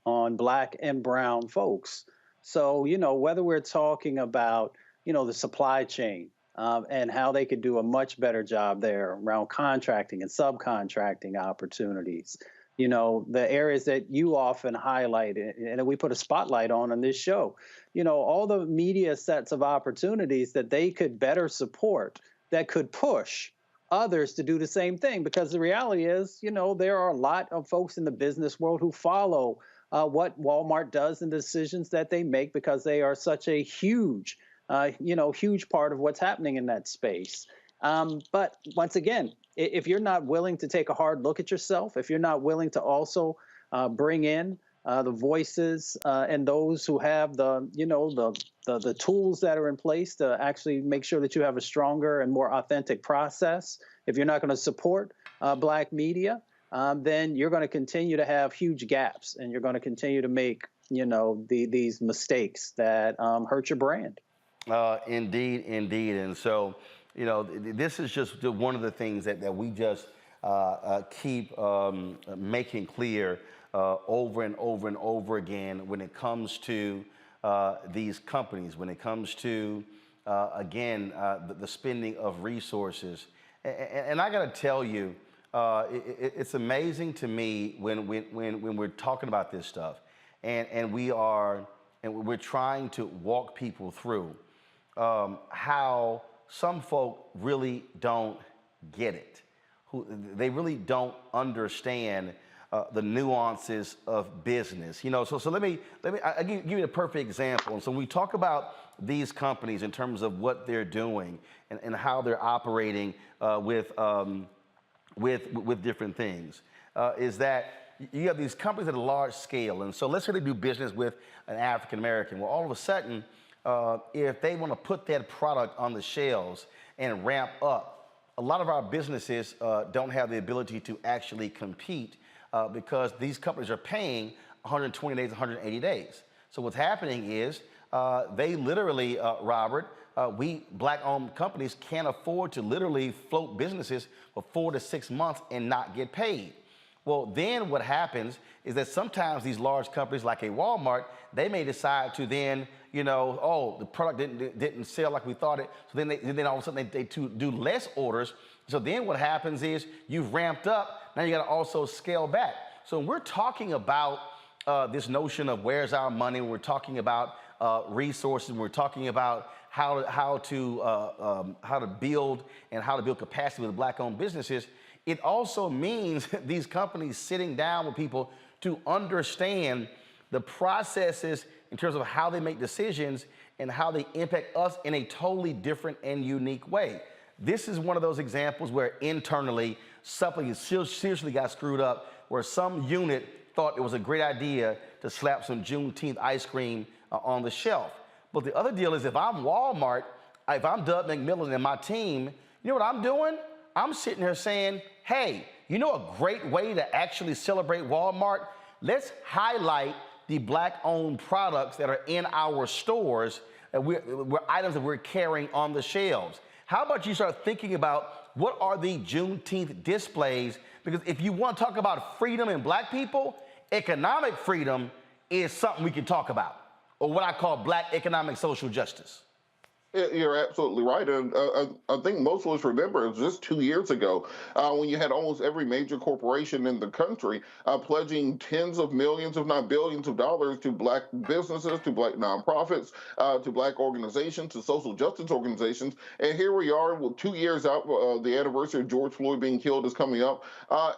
on Black and brown folks. So, whether we're talking about, the supply chain and how they could do a much better job there around contracting and subcontracting opportunities, the areas that you often highlight and we put a spotlight on this show, all the media sets of opportunities that they could better support, that could push others to do the same thing. Because the reality is, there are a lot of folks in the business world who follow what Walmart does and the decisions that they make, because they are such a huge part of what's happening in that space. But once again, if you're not willing to take a hard look at yourself, if you're not willing to also bring in the voices and those who have the tools that are in place to actually make sure that you have a stronger and more authentic process, if you're not going to support Black media, then you're going to continue to have huge gaps, and you're going to continue to make, these mistakes that hurt your brand. Indeed. And so, this is just one of the things that we just keep making clear over and over and over again when it comes to these companies, when it comes to, the spending of resources. And I got to tell you, it's amazing to me when we're talking about this stuff, and we're trying to walk people through how some folk really don't get it, they really don't understand the nuances of business. So let me I give you a perfect example. And so when we talk about these companies in terms of what they're doing and how they're operating with different things, is that you have these companies at a large scale. And so let's say they do business with an African American. Well, all of a sudden, if they want to put that product on the shelves and ramp up, a lot of our businesses don't have the ability to actually compete because these companies are paying 120 days, 180 days. So what's happening is they literally, Robert, we Black-owned companies can't afford to literally float businesses for 4 to 6 months and not get paid. Well, then what happens is that sometimes these large companies like a Walmart, they may decide to then, the product didn't sell like we thought it. So then all of a sudden they do less orders. So then what happens is you've ramped up. Now you got to also scale back. So when we're talking about this notion of where's our money, we're talking about resources, we're talking about how to build and how to build capacity with Black-owned businesses. It also means these companies sitting down with people to understand the processes in terms of how they make decisions and how they impact us in a totally different and unique way. This is one of those examples where internally something seriously got screwed up, where some unit thought it was a great idea to slap some Juneteenth ice cream on the shelf. But the other deal is, if I'm Walmart, if I'm Doug McMillon and my team, you know what I'm doing? I'm sitting here saying, hey, a great way to actually celebrate Walmart? Let's highlight the Black-owned products that are in our stores, items that we're carrying on the shelves. How about you start thinking about what are the Juneteenth displays? Because if you want to talk about freedom in Black people, economic freedom is something we can talk about, or what I call Black economic social justice. You're absolutely right. And I think most of us remember it was just 2 years ago when you had almost every major corporation in the country pledging tens of millions, if not billions of dollars to black businesses, to black nonprofits, to black organizations, to social justice organizations. And here we are, well, 2 years out, the anniversary of George Floyd being killed is coming up.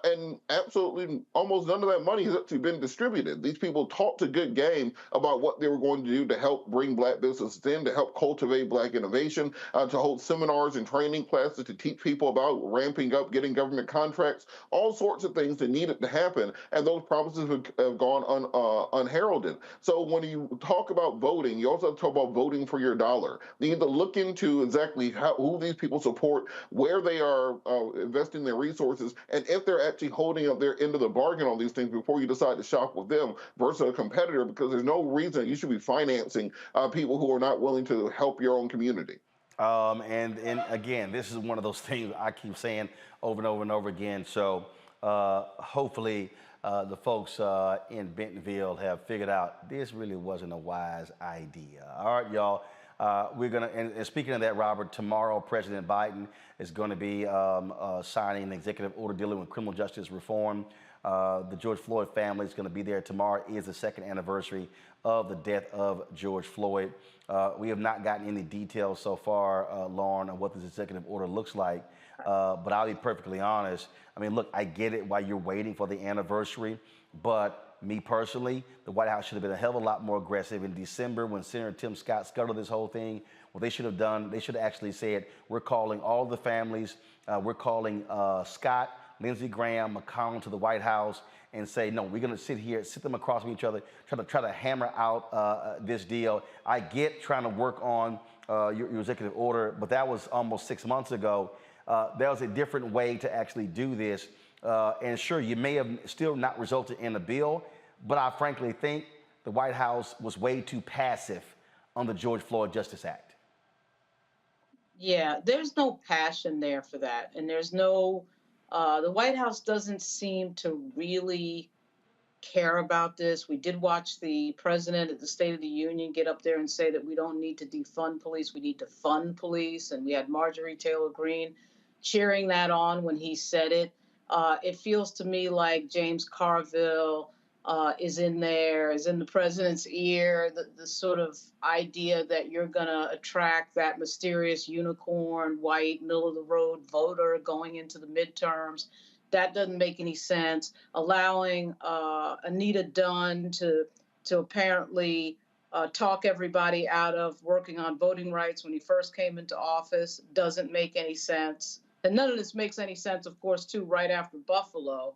And absolutely almost none of that money has actually been distributed. These people talked a good game about what they were going to do to help bring black businesses in, to help cultivate black innovation, to hold seminars and training classes to teach people about ramping up, getting government contracts, all sorts of things that needed to happen. And those promises have gone unheralded. So when you talk about voting, you also have to talk about voting for your dollar. You need to look into exactly who these people support, where they are investing their resources, and if they're actually holding up their end of the bargain on these things before you decide to shop with them versus a competitor, because there's no reason you should be financing people who are not willing to help your own community. And again, this is one of those things I keep saying over and over and over again. So hopefully the folks in Bentonville have figured out this really wasn't a wise idea. All right, y'all. We're gonna, and speaking of that, Robert, tomorrow President Biden is going to be signing an executive order dealing with criminal justice reform. The George Floyd family is going to be there. Tomorrow is the second anniversary of the death of George Floyd. We have not gotten any details so far, Lauren, on what this executive order looks like. But I'll be perfectly honest. I mean, look, I get it why you're waiting for the anniversary, but me personally, the White House should have been a hell of a lot more aggressive in December when Senator Tim Scott scuttled this whole thing. What they should have done, they should have actually said, we're calling all the families, we're calling Scott, Lindsey Graham, McConnell to the White House and say, no, we're going to sit them across from each other, try to hammer out this deal. I get trying to work on your executive order, but that was almost 6 months ago. There was a different way to actually do this. And sure, you may have still not resulted in a bill, but I frankly think the White House was way too passive on the George Floyd Justice Act. Yeah, there's no passion there for that. And there's no, the White House doesn't seem to really care about this. We did watch the president at the State of the Union get up there and say that we don't need to defund police, we need to fund police. And we had Marjorie Taylor Greene cheering that on when he said it. It feels to me like James Carville is in the president's ear, the sort of idea that you're going to attract that mysterious unicorn, white, middle-of-the-road voter going into the midterms. That doesn't make any sense. Allowing Anita Dunn to apparently talk everybody out of working on voting rights when he first came into office doesn't make any sense. And none of this makes any sense, of course, too, right after Buffalo.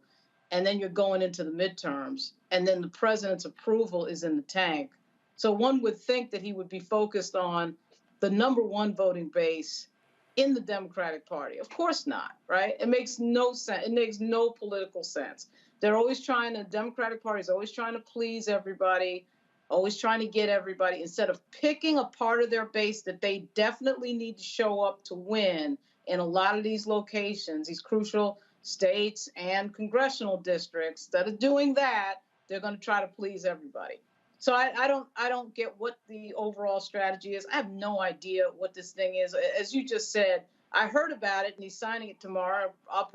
And then you're going into the midterms. And then the president's approval is in the tank. So one would think that he would be focused on the number one voting base in the Democratic Party. Of course not, right? It makes no sense. It makes no political sense. They're always the Democratic Party is always trying to please everybody, always trying to get everybody, instead of picking a part of their base that they definitely need to show up to win in a lot of these locations, these crucial states and congressional districts. Instead of doing that, they're going to try to please everybody. So I don't get what the overall strategy is. I have no idea what this thing is. As you just said, I heard about it and he's signing it tomorrow. I'll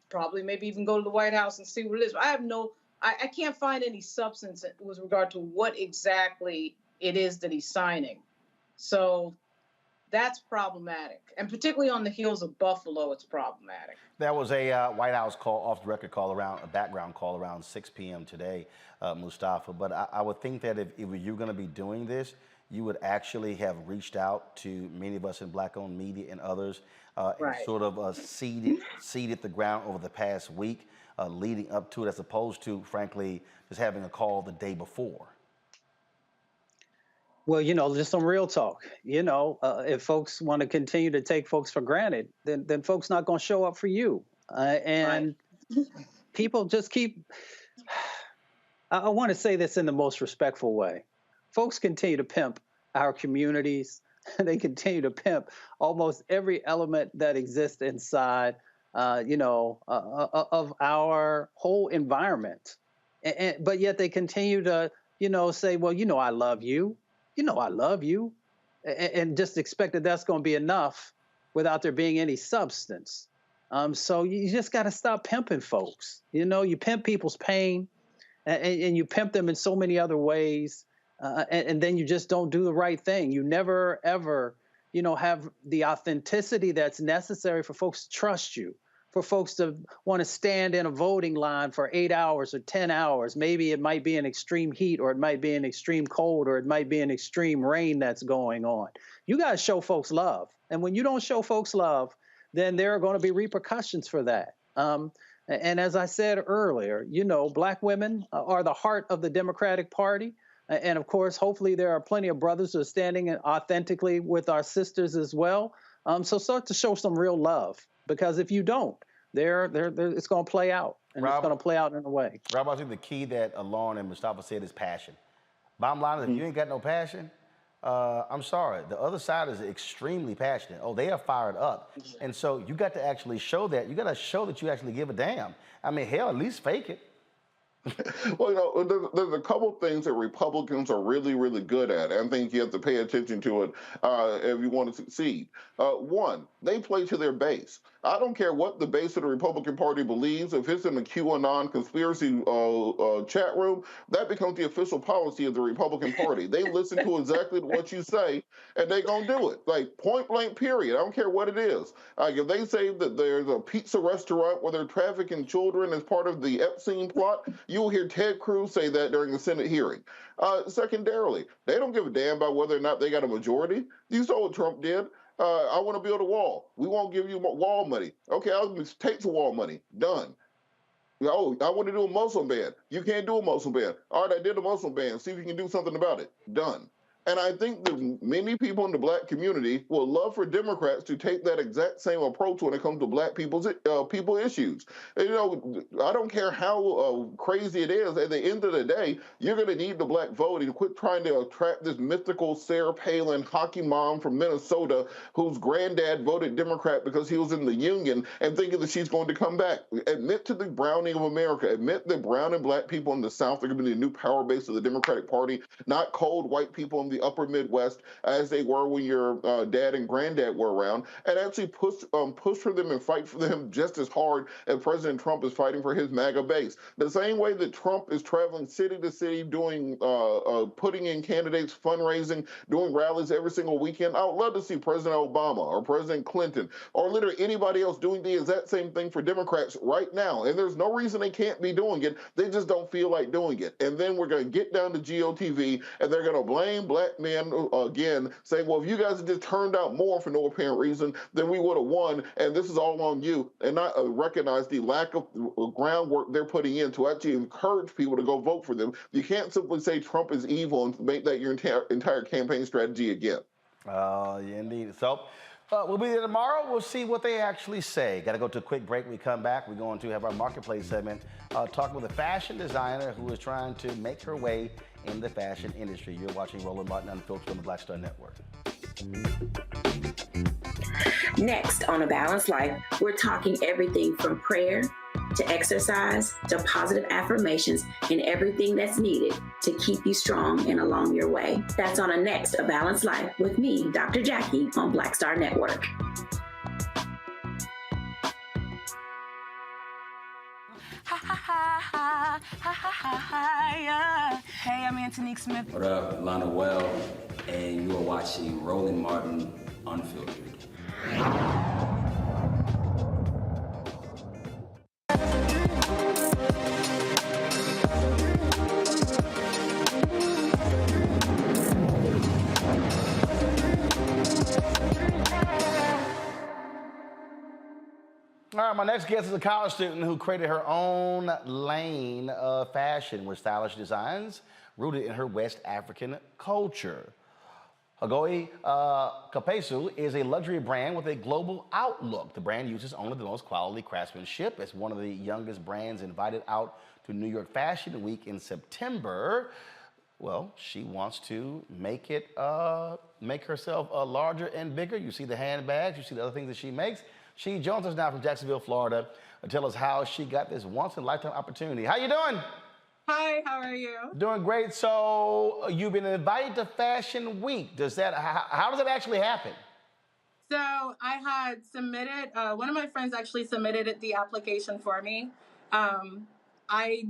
probably maybe even go to the White House and see what it is. But I can't find any substance with regard to what exactly it is that he's signing. So that's problematic. And particularly on the heels of Buffalo, it's problematic. There was a White House call, off the record call around, a background call around 6 p.m. today, Mustafa. But I would think that if you're going to be doing this, you would actually have reached out to many of us in Black-owned media and others, right, and sort of seeded the ground over the past week leading up to it, as opposed to, frankly, just having a call the day before. Well, just some real talk. If folks want to continue to take folks for granted, then folks not going to show up for you. And people just keep, I want to say this in the most respectful way. Folks continue to pimp our communities. They continue to pimp almost every element that exists inside, of our whole environment. But yet they continue to, say, well, I love you. I love you. and just expect that that's going to be enough without there being any substance. So you just got to stop pimping folks. You know, you pimp people's pain, and you pimp them in so many other ways, and then you just don't do the right thing. You never, ever, you know, have the authenticity that's necessary for folks to trust you, for folks to want to stand in a voting line for 8 hours or 10 hours. Maybe it might be an extreme heat, or it might be an extreme cold, or it might be an extreme rain that's going on. You got to show folks love. And when you don't show folks love, then there are going to be repercussions for that. And as I said earlier, you know, Black women are the heart of the Democratic Party. And of course, hopefully there are plenty of brothers who are standing authentically with our sisters as well. So start to show some real love, because if you don't, it's going to play out, and it's going to play out in a way. Rob, I think the key that Lauren and Mustafa said is passion. Bottom line is, if you ain't got no passion, I'm sorry, the other side is extremely passionate. Oh, they are fired up. And so you got to actually show that. You got to show that you actually give a damn. I mean, hell, at least fake it. Well, you know, there's a couple things that Republicans are really, really good at. I think you have to pay attention to it if you want to succeed. One, they play to their base. I don't care what the base of the Republican Party believes. If it's in the QAnon conspiracy chat room, that becomes the official policy of the Republican Party. They listen to exactly what you say, and they're going to do it. Like, point blank, period. I don't care what it is. If they say that there's a pizza restaurant where they're trafficking children as part of the Epstein plot, you'll hear Ted Cruz say that during the Senate hearing. Secondarily, they don't give a damn about whether or not they got a majority. You saw what Trump did. I want to build a wall. We won't give you wall money. Okay, I'll take the wall money. Done. Oh, I want to do a Muslim ban. You can't do a Muslim ban. All right, I did a Muslim ban. See if you can do something about it. Done. And I think that many people in the Black community will love for Democrats to take that exact same approach when it comes to Black people's people issues. You know, I don't care how crazy it is. At the end of the day, you're going to need the Black vote, and quit trying to attract this mystical Sarah Palin hockey mom from Minnesota whose granddad voted Democrat because he was in the Union, and thinking that she's going to come back. Admit to the browning of America. Admit that brown and Black people in the South are going to be the new power base of the Democratic Party, not cold white people in the upper Midwest as they were when your dad and granddad were around, and actually push for them and fight for them just as hard as President Trump is fighting for his MAGA base. The same way that Trump is traveling city to city, doing putting in candidates, fundraising, doing rallies every single weekend. I would love to see President Obama or President Clinton or literally anybody else doing the exact same thing for Democrats right now. And there's no reason they can't be doing it. They just don't feel like doing it. And then we're going to get down to GOTV, and they're going to blame Black men again, saying, well, if you guys had just turned out more for no apparent reason, then we would have won, and this is all on you, and not recognize the lack of groundwork they're putting in to actually encourage people to go vote for them. You can't simply say Trump is evil and make that your entire campaign strategy again. Yeah, indeed. So we'll be there tomorrow. We'll see what they actually say. Got to go to a quick break. When we come back, we're going to have our marketplace segment, talking with a fashion designer who is trying to make her way in the fashion industry. You're watching Roland Martin Unfiltered on the Black Star Network. Next on A Balanced Life, we're talking everything from prayer to exercise to positive affirmations and everything that's needed to keep you strong and along your way. That's on a next A Balanced Life with me, Dr. Jackie, on Black Star Network. Hey, I'm Antonique Smith. What up, Lana Well, and you are watching Roland Martin Unfiltered. All right, my next guest is a college student who created her own lane of fashion with stylish designs rooted in her West African culture. Hagoi Kapesu is a luxury brand with a global outlook. The brand uses only the most quality craftsmanship. It's one of the youngest brands invited out to New York Fashion Week in September. Well, she wants to make herself larger and bigger. You see the handbags, you see the other things that she makes. She joins us now from Jacksonville, Florida, to tell us how she got this once-in-a-lifetime opportunity. How you doing? Hi, how are you? Doing great. So you've been invited to Fashion Week. How does that actually happen? So I had submitted, one of my friends actually submitted the application for me. I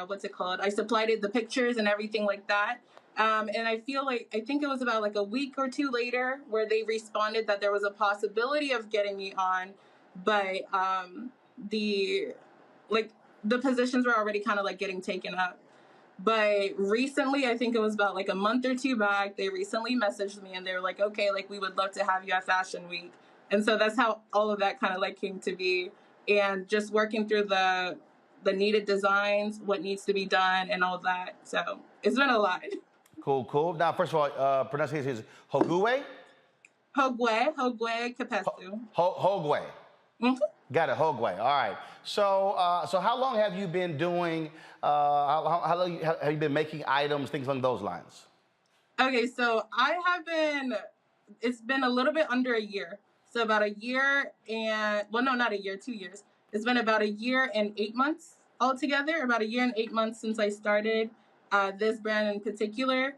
what's it called? I supplied the pictures and everything like that. And I think it was about like a week or two later where they responded that there was a possibility of getting me on, but the like the positions were already kind of like getting taken up. But recently, I think it was about like a month or two back, they recently messaged me and they were like, okay, like we would love to have you at Fashion Week. And so that's how all of that kind of like came to be. And just working through the needed designs, what needs to be done and all that. So it's been a lot. Cool, cool. Now, first of all, pronunciation is Hogwe? Hogwe Kapesu. Hogwe. Mm-hmm. Got it, Hogwe. All right. So how long have you been doing, how long have you been making items, things along those lines? Okay, so it's been a little bit under a year. So about a year and, well, no, not a year, 2 years. It's been about a year and 8 months altogether, about a year and 8 months since I started this brand in particular.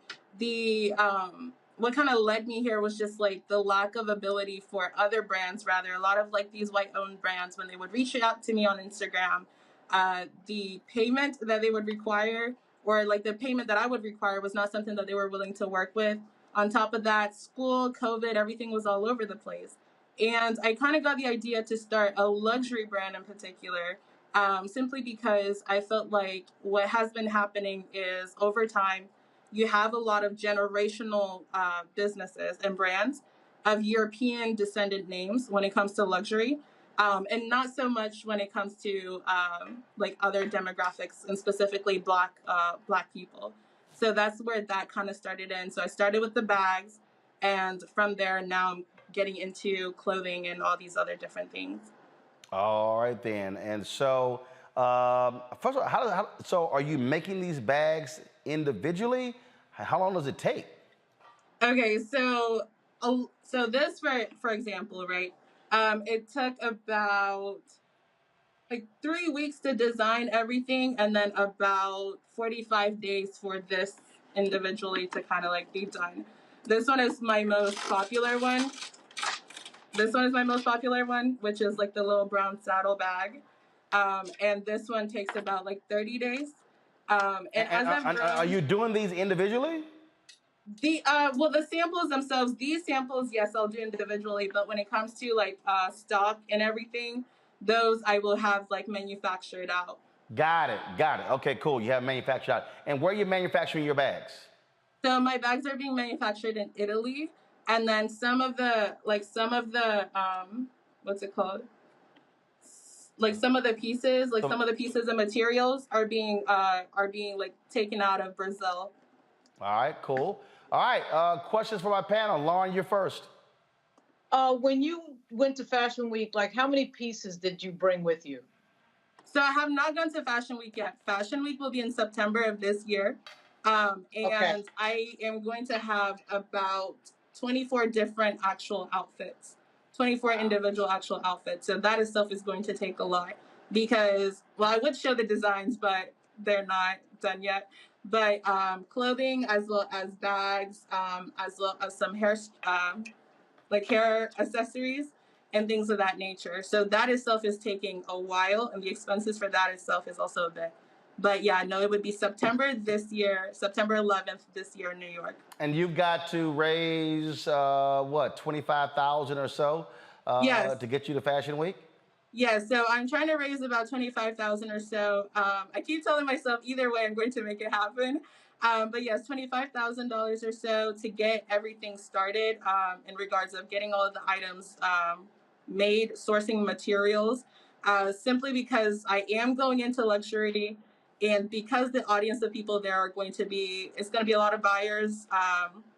What kind of led me here was just like the lack of ability for other brands, rather, a lot of like these white-owned brands, when they would reach out to me on Instagram, the payment that they would require or like the payment that I would require was not something that they were willing to work with. On top of that, school, COVID, everything was all over the place. And I kind of got the idea to start a luxury brand in particular, simply because I felt like what has been happening is over time, you have a lot of generational businesses and brands of European descendant names when it comes to luxury, and not so much when it comes to like other demographics and specifically Black people. So that's where that kind of started in. So I started with the bags, and from there now I'm getting into clothing and all these other different things. All right then. And so, first of all, so are you making these bags individually? How long does it take? Okay, so this for example, right? It took about like 3 weeks to design everything, and then about 45 days for this individually to kind of like be done. This one is my most popular one. Which is like the little brown saddle bag. And this one takes about like 30 days. And as I've grown, are you doing these individually? The samples themselves, these samples, yes, I'll do individually, but when it comes to like stock and everything, those I will have like manufactured out. Got it. Okay, cool. You have manufactured out. And where are you manufacturing your bags? So my bags are being manufactured in Italy, and then some of the what's it called? Like some of the pieces and materials are being like taken out of Brazil. All right, cool. All right, questions for my panel. Lauren, you're first. When you went to Fashion Week, like how many pieces did you bring with you? So I have not gone to Fashion Week yet. Fashion Week will be in September of this year. And I am going to have about 24 different actual outfits, 24 individual actual outfits. So that itself is going to take a lot because, well, I would show the designs, but they're not done yet. But clothing as well as bags, as well as some hair accessories and things of that nature. So that itself is taking a while, and the expenses for that itself is also a bit. But yeah, no, it would be September 11th this year in New York. And you've got to raise, what, $25,000 or so yes. to get you to Fashion Week? Yeah, so I'm trying to raise about $25,000 or so. I keep telling myself either way I'm going to make it happen. But yes, $25,000 or so to get everything started in regards of getting all of the items made, sourcing materials, simply because I am going into luxury, and because the audience of people there are going to be, it's going to be a lot of buyers,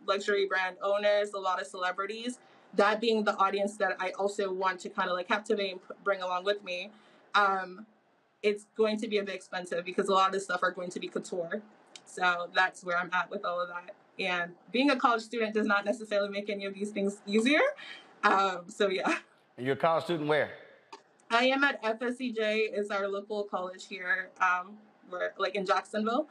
luxury brand owners, a lot of celebrities. That being the audience that I also want to kind of like captivate and bring along with me, it's going to be a bit expensive because a lot of this stuff are going to be couture. So that's where I'm at with all of that. And being a college student does not necessarily make any of these things easier. So yeah. And you're a college student where? I am at FSCJ, is our local college here, like in Jacksonville.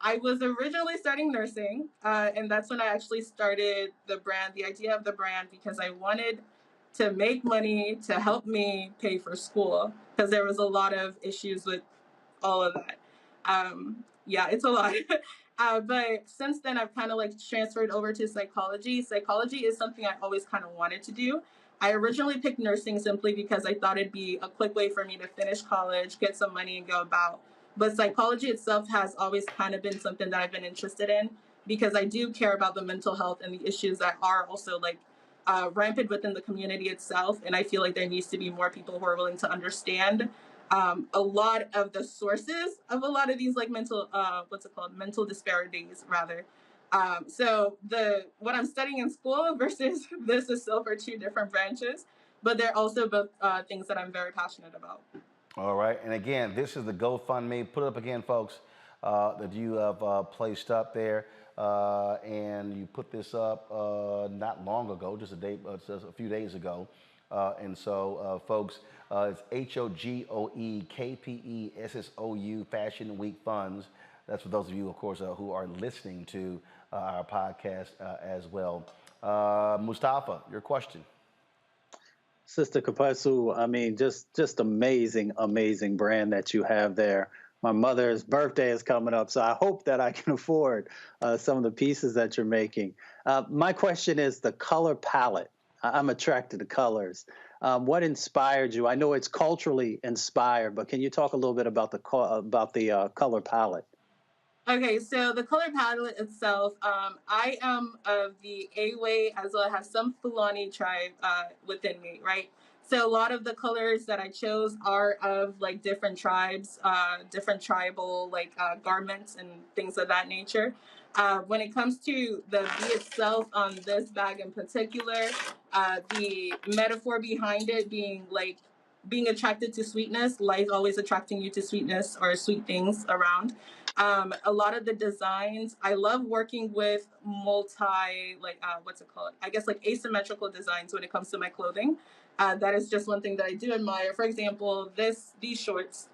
I was originally starting nursing, and that's when I actually started the brand, the idea of the brand, because I wanted to make money to help me pay for school, because there was a lot of issues with all of that. Yeah, it's a lot. But since then, I've kind of like transferred over to psychology. Psychology is something I always kind of wanted to do. I originally picked nursing simply because I thought it'd be a quick way for me to finish college, get some money, and go about. But psychology itself has always kind of been something that I've been interested in, because I do care about the mental health and the issues that are also like rampant within the community itself. And I feel like there needs to be more people who are willing to understand a lot of the sources of a lot of these like mental, mental disparities rather. So what I'm studying in school versus this is still for two different branches, but they're also both things that I'm very passionate about. All right, and again, this is the GoFundMe. Put it up again, folks, that you have placed up there. And you put this up not long ago, just a few days ago. And so, folks, it's HOGOEKPESSOU Fashion Week Funds. That's for those of you, of course, who are listening to our podcast as well. Mustafa, your question. Sister Kapasu, I mean, just amazing, amazing brand that you have there. My mother's birthday is coming up, so I hope that I can afford some of the pieces that you're making. My question is the color palette. I'm attracted to colors. What inspired you? I know it's culturally inspired, but can you talk a little bit about the color palette? Okay, so the color palette itself, I am of the Awe as well as some Fulani tribe within me, right? So a lot of the colors that I chose are of like different tribes, different tribal like garments and things of that nature. When it comes to the V itself on this bag in particular, the metaphor behind it being like being attracted to sweetness, life always attracting you to sweetness or sweet things around. A lot of the designs, I love working with I guess like asymmetrical designs when it comes to my clothing. That is just one thing that I do admire. For example, these shorts,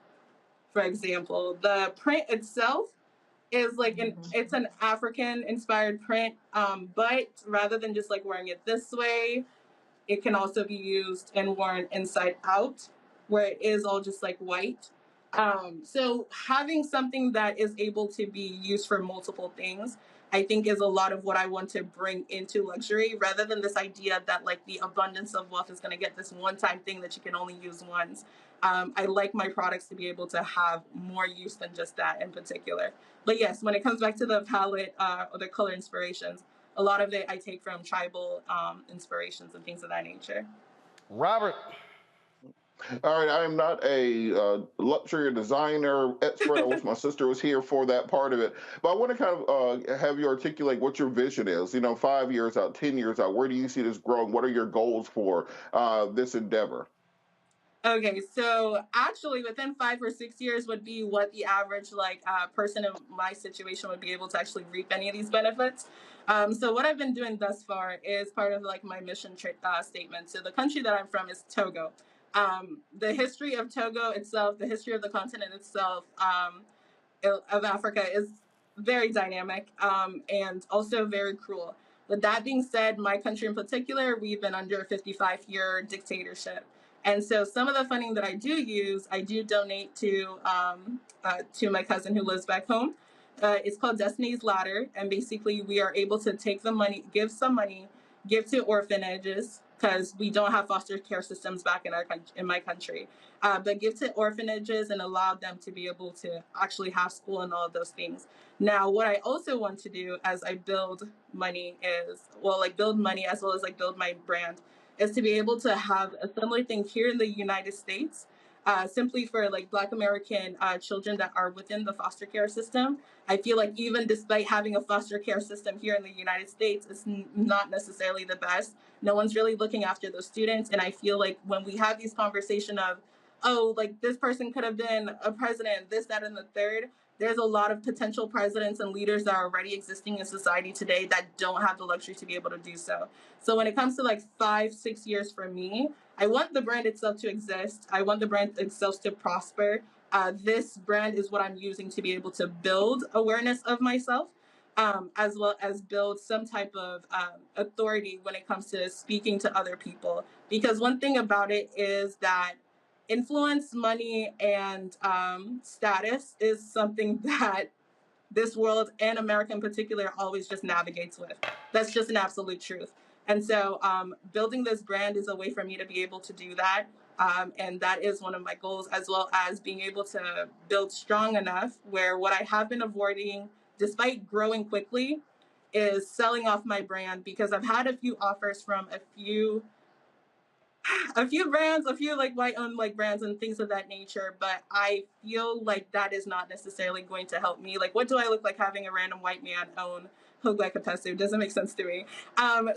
for example, the print itself is like it's an African inspired print. But rather than just like wearing it this way, it can also be used and worn inside out, where it is all just like white. So having something that is able to be used for multiple things, I think is a lot of what I want to bring into luxury, rather than this idea that like the abundance of wealth is going to get this one-time thing that you can only use once. I like my products to be able to have more use than just that in particular. But yes, when it comes back to the palette or the color inspirations, a lot of it I take from tribal inspirations and things of that nature. Robert. All right, I am not a luxury designer expert. I wish my sister was here for that part of it. But I want to kind of have you articulate what your vision is. 5 years out, 10 years out, where do you see this growing? What are your goals for this endeavor? Okay, so actually within 5 or 6 years would be what the average person in my situation would be able to actually reap any of these benefits. So what I've been doing thus far is part of like my mission statement. So the country that I'm from is Togo. The history of Togo itself, the history of the continent itself of Africa is very dynamic and also very cruel. With that being said, my country in particular, we've been under a 55-year dictatorship. And so some of the funding that I do use, I do donate to my cousin who lives back home. It's called Destiny's Ladder. And basically we are able to take the money, give some money, give to orphanages, because we don't have foster care systems back in my country. But give to orphanages and allow them to be able to actually have school and all of those things. Now, what I also want to do as I build money build money as well as build my brand, is to be able to have a similar thing here in the United States, simply for Black American children that are within the foster care system. I feel like even despite having a foster care system here in the United States, it's not necessarily the best. No one's really looking after those students. And I feel like when we have these conversations of, this person could have been a president, this, that, and the third, there's a lot of potential presidents and leaders that are already existing in society today that don't have the luxury to be able to do so. So when it comes to 5-6 years for me, I want the brand itself to exist. I want the brand itself to prosper. this brand is what I'm using to be able to build awareness of myself, as well as build some type of authority when it comes to speaking to other people. Because one thing about it is that influence, money, and status is something that this world, and America in particular, always just navigates with. That's just an absolute truth. And so building this brand is a way for me to be able to do that. And that is one of my goals, as well as being able to build strong enough where what I have been avoiding, despite growing quickly, is selling off my brand, because I've had a few offers from a few brands, a few like white-owned like brands and things of that nature, but I feel like that is not necessarily going to help me. Like, what do I look like having a random white man own Hogue Like a Pesto? Doesn't make sense to me.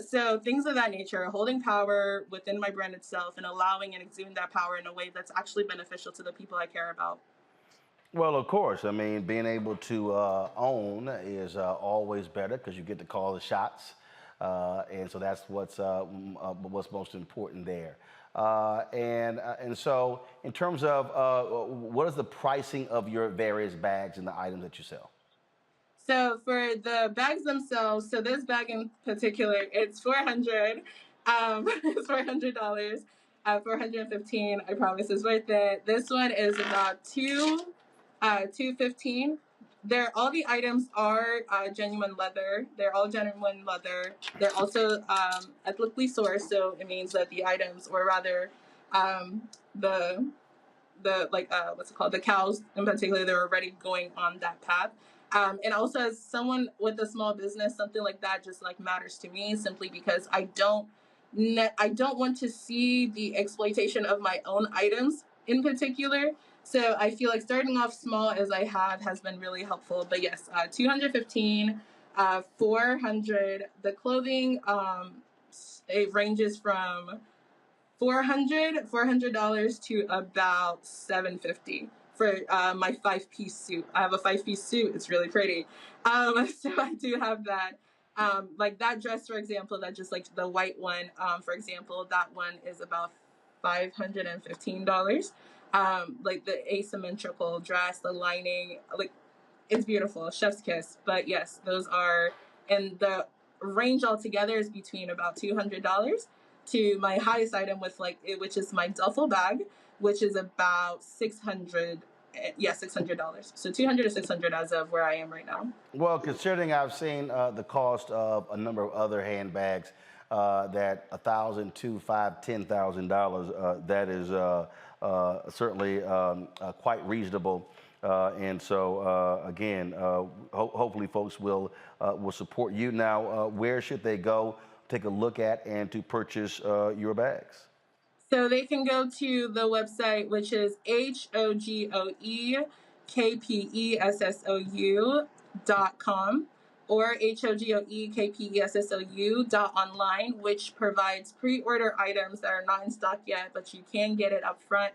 So things of that nature, holding power within my brand itself and allowing and exuding that power in a way that's actually beneficial to the people I care about. Well, of course. I mean, being able to own is always better because you get to call the shots. And so that's what's most important there. And so in terms of what is the pricing of your various bags and the items that you sell? So for the bags themselves, so this bag in particular, it's $400. It's $400. $415, I promise, is worth it. This one is about $215. All the items are genuine leather. They're all genuine leather. They're also ethically sourced, so it means that the items, or rather, what's it called? The cows in particular, they're already going on that path. And also, as someone with a small business, something like that just like matters to me, simply because I don't want to see the exploitation of my own items in particular. So I feel like starting off small as I have has been really helpful. But yes, $215, $400. The clothing, it ranges from $400 to about $750 for my 5-piece suit. I have a 5-piece suit. It's really pretty. So I do have that. Like that dress, for example, that just like the white one, for example, that one is about $515. Like the asymmetrical dress, the lining, like it's beautiful, chef's kiss. But yes, those are, and the range altogether is between about $200 to my highest item which is my duffel bag, which is about $600. $600. So $200 to $600 as of where I am right now. Well, considering I've seen the cost of a number of other handbags that $1,000 to $5,000, $10,000, that is certainly quite reasonable. And so again, hopefully folks will support you. Now, where should they go, take a look at, and to purchase your bags? So they can go to the website, which is HOGOEKPESSOU.com or HOGOEKPESSOU.online, which provides pre-order items that are not in stock yet, but you can get it up front.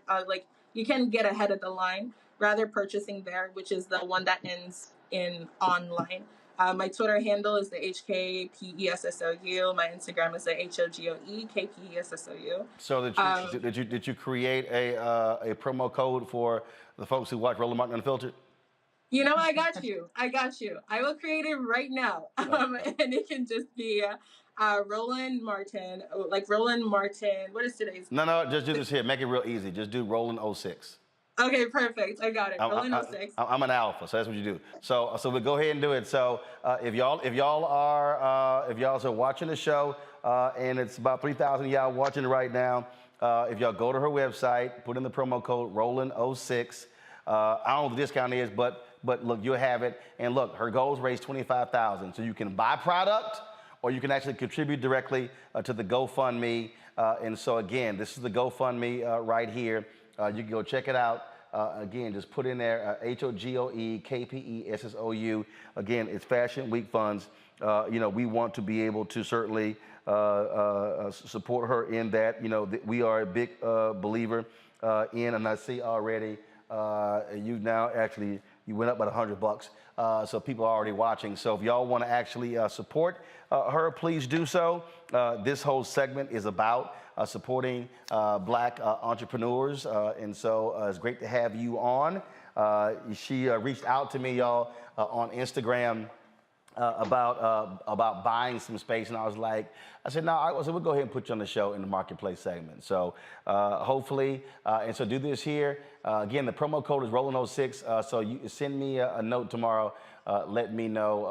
You can get ahead of the line, rather purchasing there, which is the one that ends in online. My Twitter handle is the HKPESSOU. My Instagram is the HOGOEKPESSOU. So did you create a promo code for the folks who watch Roland Martin Unfiltered? You know, I got you. I will create it right now. And it can just be Roland Martin, like Roland Martin. What is today's? No, just do this here. Make it real easy. Just do Roland 06. Okay, perfect. I got it. Roland 06. I'm an alpha, so that's what you do. So we'll go ahead and do it. So if y'all are watching the show, and it's about 3,000 of y'all watching it right now, if y'all go to her website, put in the promo code Roland 06. I don't know what the discount is, but look, you'll have it. And look, her goal is raise $25,000, so you can buy product, or you can actually contribute directly to the GoFundMe. And so again, this is the GoFundMe right here. You can go check it out. Again, just put in there HOGOEKPESSOU. Again, it's Fashion Week funds. We want to be able to certainly support her in that. We are a big believer in, and I see already you now actually, you went up by $100. So people are already watching. So if y'all want to actually support her, please do so. This whole segment is about supporting black entrepreneurs. And so it's great to have you on. She reached out to me, y'all, on Instagram about buying some space, and I said, no, we'll go ahead and put you on the show in the marketplace segment. So hopefully, and so do this here. Again, the promo code is Rollin06. So you send me a note tomorrow. Let me know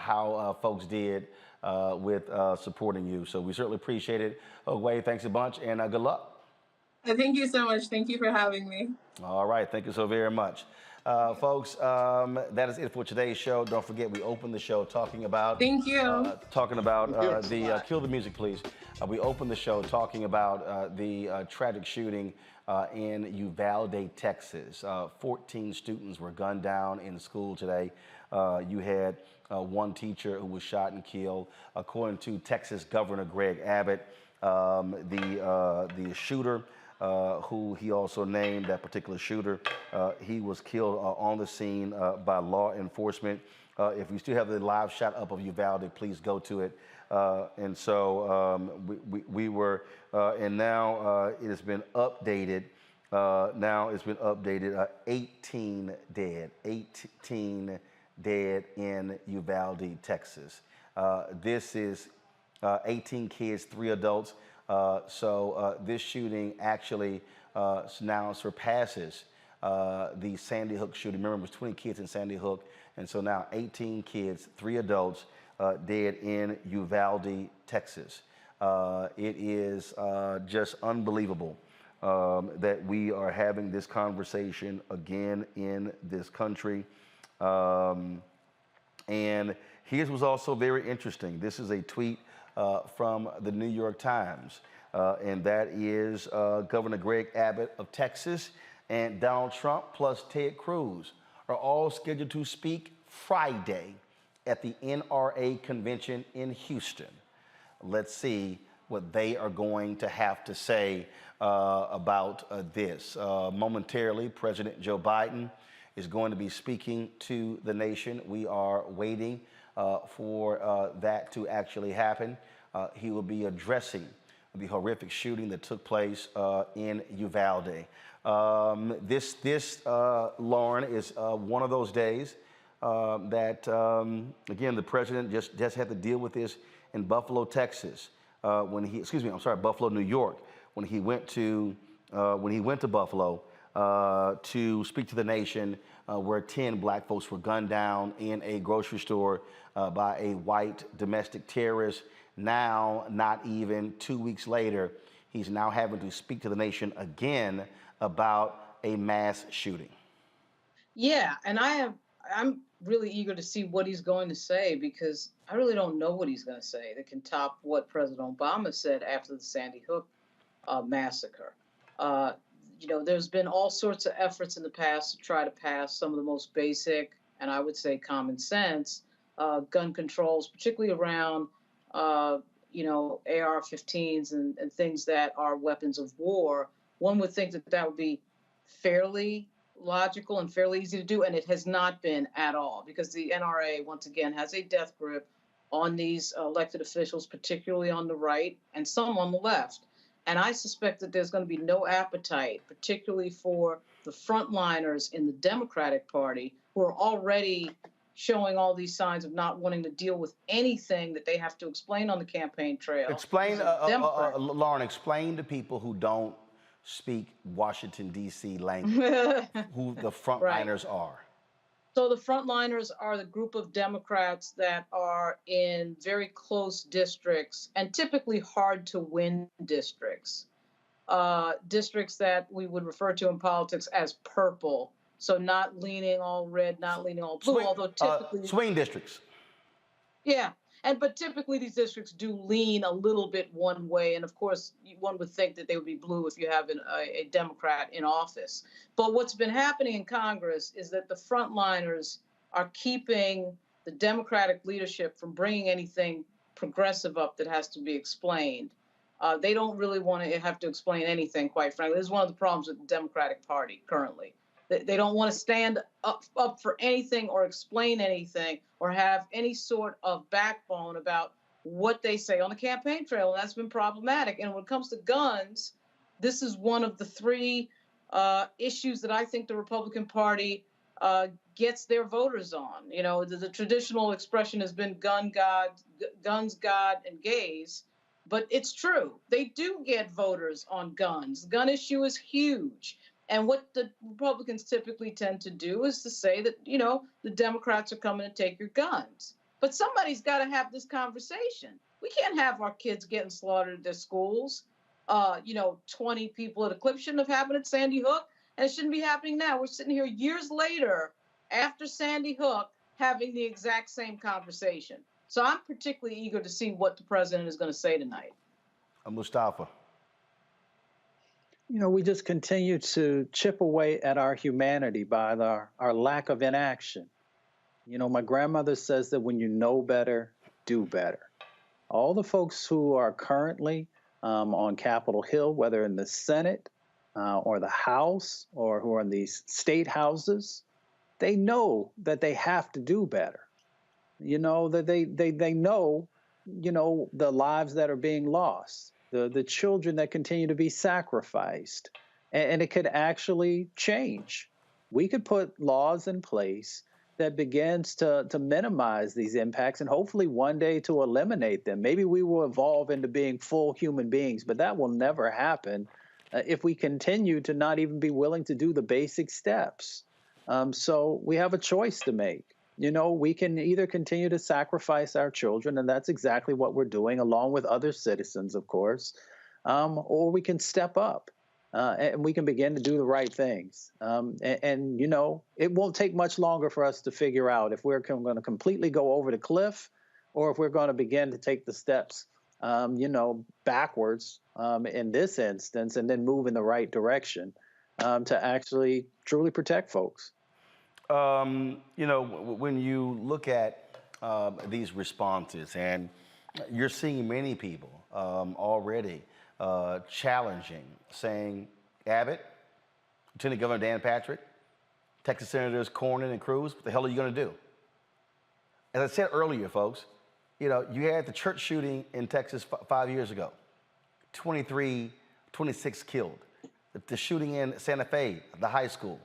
how folks did with supporting you. So we certainly appreciate it. Wade, thanks a bunch, and good luck. Thank you so much. Thank you for having me. All right, thank you so very much. Folks, that is it for today's show. Don't forget, we opened the show talking about... Thank you. Kill the music, please. We opened the show talking about the tragic shooting in Uvalde, Texas. 14 students were gunned down in school today. You had one teacher who was shot and killed. According to Texas Governor Greg Abbott, the shooter, who he also named, that particular shooter, he was killed on the scene by law enforcement. If you still have the live shot up of Uvalde, please go to it. And so we were, and now it has been updated. 18 dead. 18 dead in Uvalde, Texas. This is 18 kids, 3 adults. So this shooting actually now surpasses the Sandy Hook shooting. Remember, it was 20 kids in Sandy Hook, and so now 18 kids, 3 adults dead in Uvalde, Texas. It is just unbelievable that we are having this conversation again in this country. And his was also very interesting. This is a tweet from the New York Times, and that is Governor Greg Abbott of Texas and Donald Trump plus Ted Cruz are all scheduled to speak Friday at the NRA convention in Houston. Let's see what they are going to have to say about this. Momentarily, President Joe Biden is going to be speaking to the nation. We are waiting for that to actually happen. He will be addressing the horrific shooting that took place in Uvalde. This Lauren, is one of those days that, again, the president just had to deal with this in Buffalo, Texas, Buffalo, New York, when he went to Buffalo to speak to the nation, where 10 black folks were gunned down in a grocery store by a white domestic terrorist. Now, not even 2 weeks later, he's now having to speak to the nation again about a mass shooting. Yeah, and I'm really eager to see what he's going to say, because I really don't know what he's going to say that can top what President Obama said after the Sandy Hook massacre. There's been all sorts of efforts in the past to try to pass some of the most basic, and I would say common sense, gun controls, particularly around, AR-15s and things that are weapons of war. One would think that would be fairly logical and fairly easy to do, and it has not been at all, because the NRA, once again, has a death grip on these elected officials, particularly on the right and some on the left. And I suspect that there's going to be no appetite, particularly for the frontliners in the Democratic Party, who are already showing all these signs of not wanting to deal with anything that they have to explain on the campaiign trail. Lauren, explain to people who don't speak Washington, D.C. language, who the frontliners are. So the frontliners are the group of Democrats that are in very close districts and typically hard to win districts. Districts that we would refer to in politics as purple. So not leaning all red, not leaning all blue, although typically... swing districts. Yeah. But typically these districts do lean a little bit one way. And of course, one would think that they would be blue if you have a Democrat in office. But what's been happening in Congress is that the frontliners are keeping the Democratic leadership from bringing anything progressive up that has to be explained. They don't really want to have to explain anything, quite frankly. This is one of the problems with the Democratic Party currently. They don't want to stand up for anything or explain anything or have any sort of backbone about what they say on the campaign trail, and that's been problematic. And when it comes to guns, this is one of the three issues that I think the Republican Party gets their voters on. You know, the traditional expression has been guns, God, and gays. But it's true. They do get voters on guns. The gun issue is huge. And what the Republicans typically tend to do is to say that, you know, the Democrats are coming to take your guns. But somebody's got to have this conversation. We can't have our kids getting slaughtered at their schools. 20 people at a clip shouldn't have happened at Sandy Hook, and it shouldn't be happening now. We're sitting here years later, after Sandy Hook, having the exact same conversation. So I'm particularly eager to see what the president is going to say tonight. Mustafa. You know, we just continue to chip away at our humanity by our lack of inaction. You know, my grandmother says that when you know better, do better. All the folks who are currently on Capitol Hill, whether in the Senate or the House or who are in these state houses, they know that they have to do better. You know, that they know, you know, the lives that are being lost, the children that continue to be sacrificed, and it could actually change. We could put laws in place that begins to minimize these impacts and hopefully one day to eliminate them. Maybe we will evolve into being full human beings, but that will never happen if we continue to not even be willing to do the basic steps. So we have a choice to make. You know, we can either continue to sacrifice our children, and that's exactly what we're doing, along with other citizens, of course, or we can step up and we can begin to do the right things. And, you know, it won't take much longer for us to figure out if we're going to completely go over the cliff or if we're going to begin to take the steps, backwards in this instance and then move in the right direction to actually truly protect folks. When you look at these responses, and you're seeing many people already challenging, saying, Abbott, Lieutenant Governor Dan Patrick, Texas Senators Cornyn and Cruz, what the hell are you going to do? As I said earlier, folks, you know, you had the church shooting in Texas 5 years ago, 26 killed. The shooting in Santa Fe, the high school,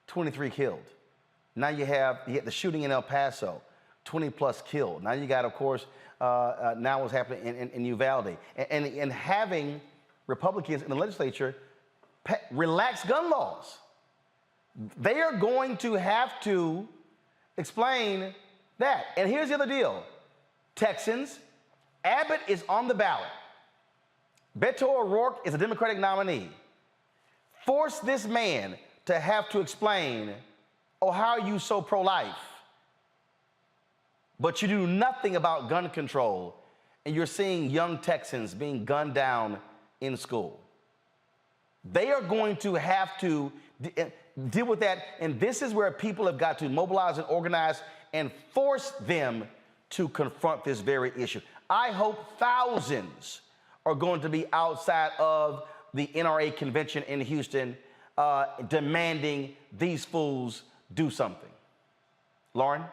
23 killed. Now you had the shooting in El Paso, 20 plus killed. Now you got, of course, now what's happening in Uvalde. And having Republicans in the legislature relax gun laws. They are going to have to explain that. And here's the other deal. Texans, Abbott is on the ballot. Beto O'Rourke is a Democratic nominee. Force this man to have to explain, oh, how are you so pro-life? But you do nothing about gun control, and you're seeing young Texans being gunned down in school. They are going to have to deal with that, and this is where people have got to mobilize and organize and force them to confront this very issue. I hope thousands are going to be outside of the NRA convention in Houston demanding these fools do something. Lauren?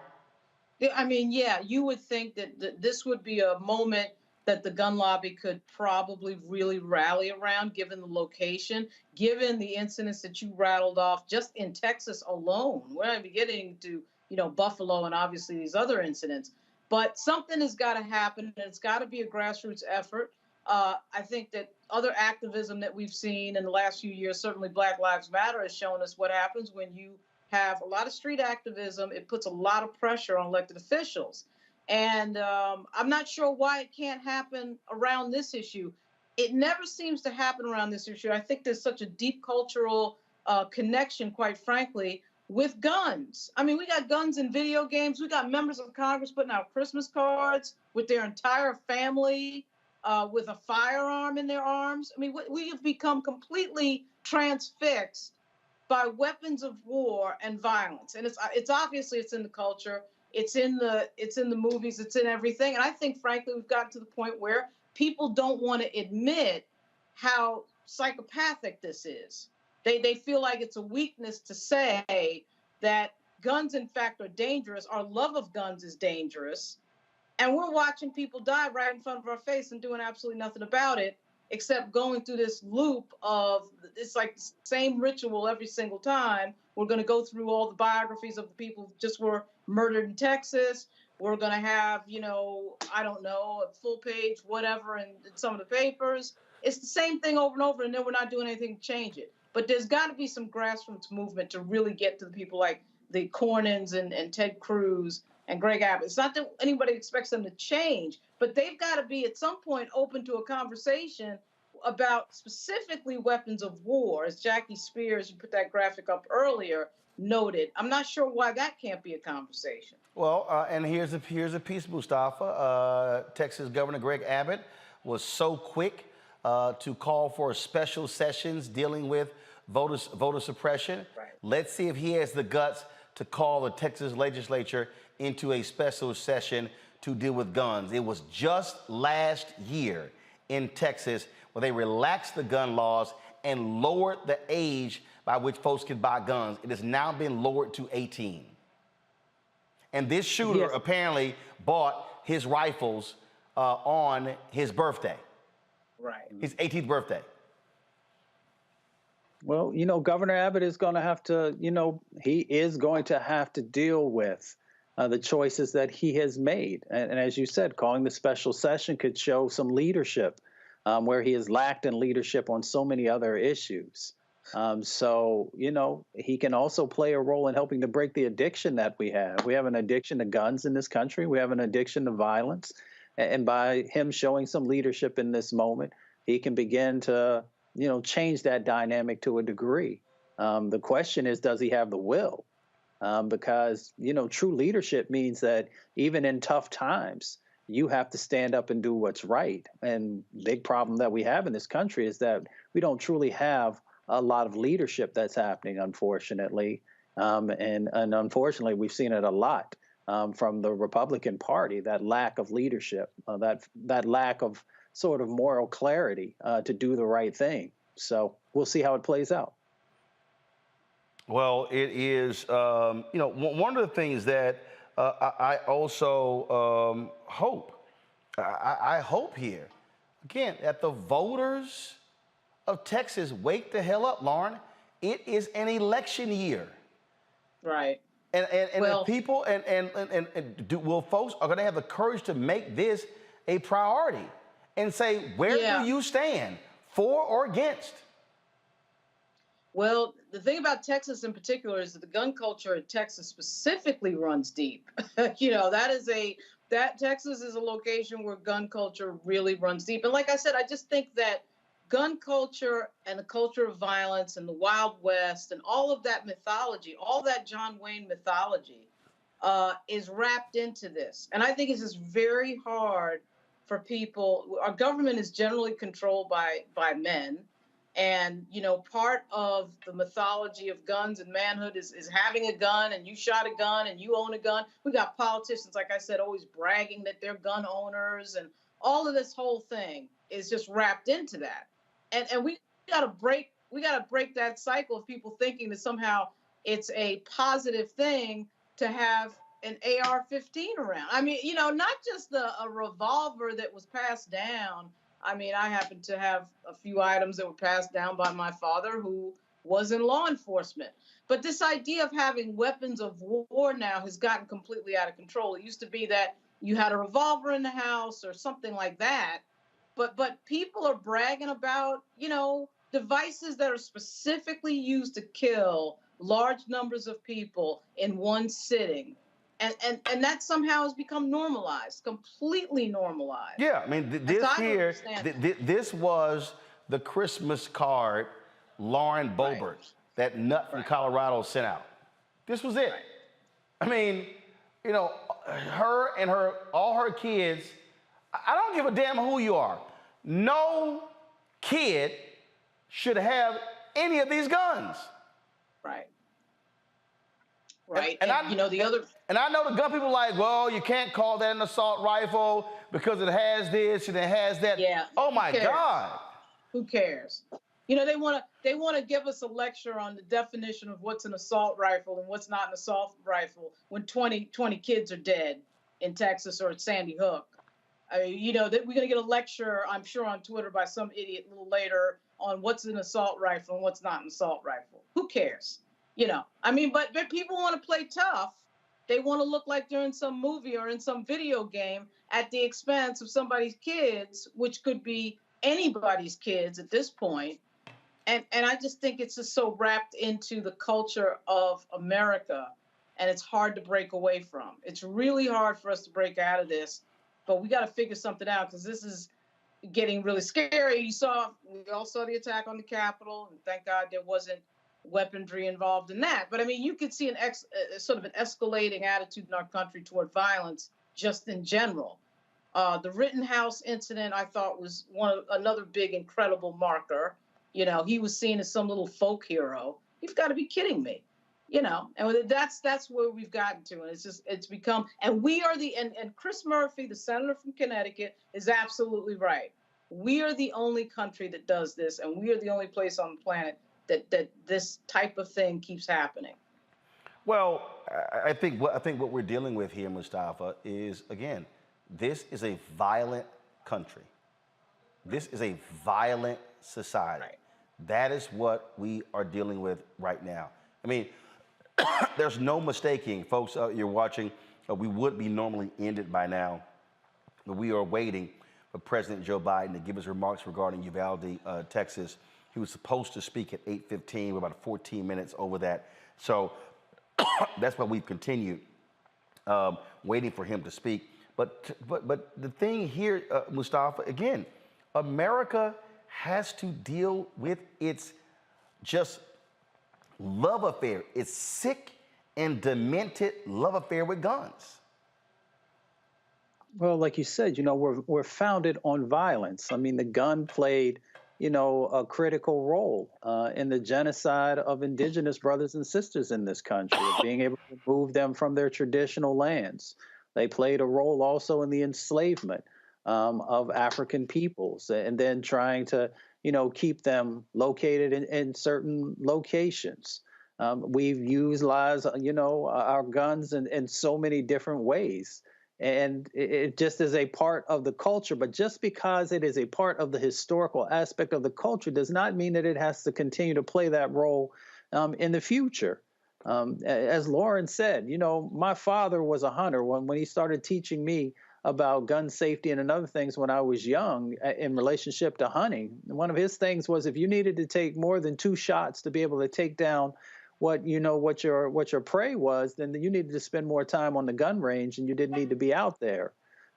I mean, yeah, you would think that this would be a moment that the gun lobby could probably really rally around, given the location, given the incidents that you rattled off just in Texas alone. We're not even getting to, Buffalo and obviously these other incidents. But something has got to happen, and it's got to be a grassroots effort. I think that other activism that we've seen in the last few years, certainly Black Lives Matter, has shown us what happens when you have a lot of street activism. It puts a lot of pressure on elected officials. And I'm not sure why it can't happen around this issue. It never seems to happen around this issue. I think there's such a deep cultural connection, quite frankly, with guns. I mean, we got guns in video games. We got members of Congress putting out Christmas cards with their entire family with a firearm in their arms. I mean, we have become completely transfixed by weapons of war and violence. And it's obviously it's in the culture. It's in the movies. It's in everything. And I think, frankly, we've gotten to the point where people don't want to admit how psychopathic this is. They feel like it's a weakness to say that guns, in fact, are dangerous. Our love of guns is dangerous. And we're watching people die right in front of our face and doing absolutely nothing about it, except going through this loop of, it's like the same ritual every single time. We're going to go through all the biographies of the people who just were murdered in Texas. We're going to have, I don't know, a full page, whatever, in some of the papers. It's the same thing over and over, and then we're not doing anything to change it. But there's got to be some grassroots movement to really get to the people like the Cornyn's and Ted Cruz and Greg Abbott. It's not that anybody expects them to change, but they've got to be at some point open to a conversation about specifically weapons of war, as Jackie Spears, who put that graphic up earlier, noted. I'm not sure why that can't be a conversation. Well, and here's a piece, Mustafa. Texas Governor Greg Abbott was so quick to call for special sessions dealing with voter suppression. Right. Let's see if he has the guts to call the Texas legislature into a special session to deal with guns. It was just last year in Texas where they relaxed the gun laws and lowered the age by which folks could buy guns. It has now been lowered to 18. And this shooter apparently bought his rifles on his birthday. Right. His 18th birthday. Well, Governor Abbott is going to have to, he is going to have to deal with the choices that he has made. And as you said, calling the special session could show some leadership where he has lacked in leadership on so many other issues. So, he can also play a role in helping to break the addiction that we have. We have an addiction to guns in this country. We have an addiction to violence. And by him showing some leadership in this moment, he can begin to, change that dynamic to a degree. The question is, does he have the will? Because, true leadership means that even in tough times, you have to stand up and do what's right. And the big problem that we have in this country is that we don't truly have a lot of leadership that's happening, unfortunately. And unfortunately, we've seen it a lot from the Republican Party, that lack of leadership, that lack of sort of moral clarity to do the right thing. So we'll see how it plays out. Well, it is, one of the things that I also hope, I hope here, again, that the voters of Texas wake the hell up, Lauren. It is an election year. Right. And the people, will folks are going to have the courage to make this a priority and say, where do you stand, for or against? Well, the thing about Texas in particular is that the gun culture in Texas specifically runs deep. That Texas is a location where gun culture really runs deep. And like I said, I just think that gun culture and the culture of violence and the Wild West and all of that mythology, all that John Wayne mythology is wrapped into this. And I think it's just very hard for people. Our government is generally controlled by men. And, part of the mythology of guns and manhood is having a gun, and you shot a gun and you own a gun. We got politicians, like I said, always bragging that they're gun owners, and all of this whole thing is just wrapped into that. And we gotta break that cycle of people thinking that somehow it's a positive thing to have an AR-15 around. I mean, not just a revolver that was passed down. I mean, I happen to have a few items that were passed down by my father, who was in law enforcement. But this idea of having weapons of war now has gotten completely out of control. It used to be that you had a revolver in the house or something like that. But people are bragging about, devices that are specifically used to kill large numbers of people in one sitting. And that somehow has become normalized, completely normalized. Yeah, I mean, this was the Christmas card Lauren Boebert, that nut from Colorado, sent out. This was it. Right. I mean, her and all her kids, I don't give a damn who you are. No kid should have any of these guns. Right. Right. And I know the gun people are like, well, you can't call that an assault rifle because it has this and it has that. Yeah. Oh my God. Who cares? They want to give us a lecture on the definition of what's an assault rifle and what's not an assault rifle when 20 kids are dead. in Texas or at Sandy Hook. I mean, you know, that we're going to get a lecture, I'm sure, on Twitter by some idiot a little later on what's an assault rifle and what's not an assault rifle. Who cares? You know, I mean, but people want to play tough. They want to look like they're in some movie or in some video game at the expense of somebody's kids, which could be anybody's kids at this point. And I just think it's just so wrapped into the culture of America, and it's hard to break away from. It's really hard for us to break out of this, but we got to figure something out because this is getting really scary. We all saw the attack on the Capitol, and thank God there wasn't weaponry involved in that. But I mean, you could see sort of an escalating attitude in our country toward violence just in general. The Rittenhouse incident, I thought, was another big, incredible marker. You know, he was seen as some little folk hero. You've got to be kidding me. You know, and that's where we've gotten to, and it's become. And we are and Chris Murphy, the senator from Connecticut, is absolutely right. We are the only country that does this, and we are the only place on the planet that this type of thing keeps happening. Well, I think what we're dealing with here, Mustafa, is, again, this is a violent country. This is a violent society. Right. That is what we are dealing with right now. I mean, there's no mistaking, folks. You're watching. We would be normally ended by now, but we are waiting for President Joe Biden to give his remarks regarding Uvalde, Texas. He was supposed to speak at 8:15. We're about 14 minutes over that. So that's why we've continued waiting for him to speak. But the thing here, Mustafa, again, America has to deal with its just love affair. It's sick and demented love affair with guns. Well, like you said, you know, we're founded on violence. I mean, the gun played, you know, a critical role in the genocide of indigenous brothers and sisters in this country, of being able to move them from their traditional lands. They played a role also in the enslavement of African peoples, and then trying to, you know, keep them located in certain locations. We've utilized, you know, our guns in so many different ways. And it just is a part of the culture. But just because it is a part of the historical aspect of the culture does not mean that it has to continue to play that role in the future. As Lauren said, you know, my father was a hunter. When he started teaching me about gun safety and other things when I was young in relationship to hunting, one of his things was if you needed to take more than 2 shots to be able to take down what your prey was, then you needed to spend more time on the gun range and you didn't need to be out there.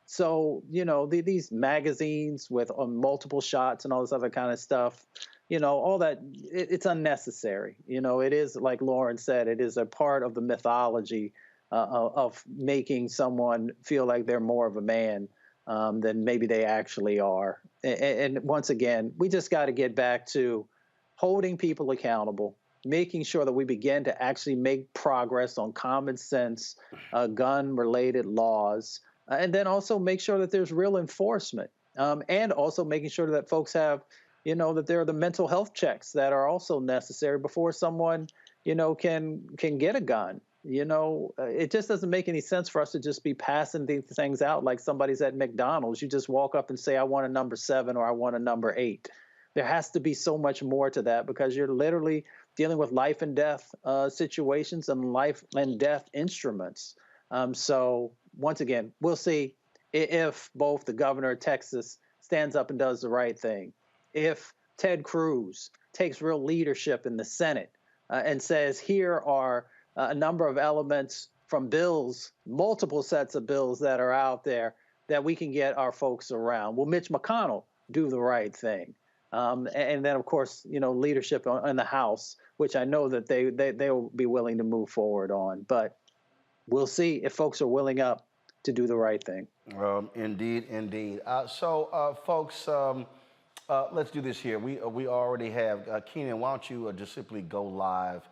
So, you know, these magazines with multiple shots and all this other kind of stuff, you know, all that, it's unnecessary. You know, it is, like Lauren said, it is a part of the mythology of making someone feel like they're more of a man than maybe they actually are. And once again, we just got to get back to holding people accountable, making sure that we begin to actually make progress on common sense gun-related laws, and then also make sure that there's real enforcement, and also making sure that folks have, you know, that there are the mental health checks that are also necessary before someone, you know, can get a gun. You know, it just doesn't make any sense for us to just be passing these things out like somebody's at McDonald's. You just walk up and say, I want a number 7 or I want a number 8. There has to be so much more to that because you're literally dealing with life and death situations and life and death instruments. So once again, we'll see if both the governor of Texas stands up and does the right thing. If Ted Cruz takes real leadership in the Senate and says, here are a number of elements from bills, multiple sets of bills that are out there that we can get our folks around. Will Mitch McConnell do the right thing? And then, of course, you know, leadership in the House, which I know that they will be willing to move forward on. But we'll see if folks are willing up to do the right thing. Indeed, indeed. So, folks, let's do this here. We already have Keenan. Why don't you just simply go live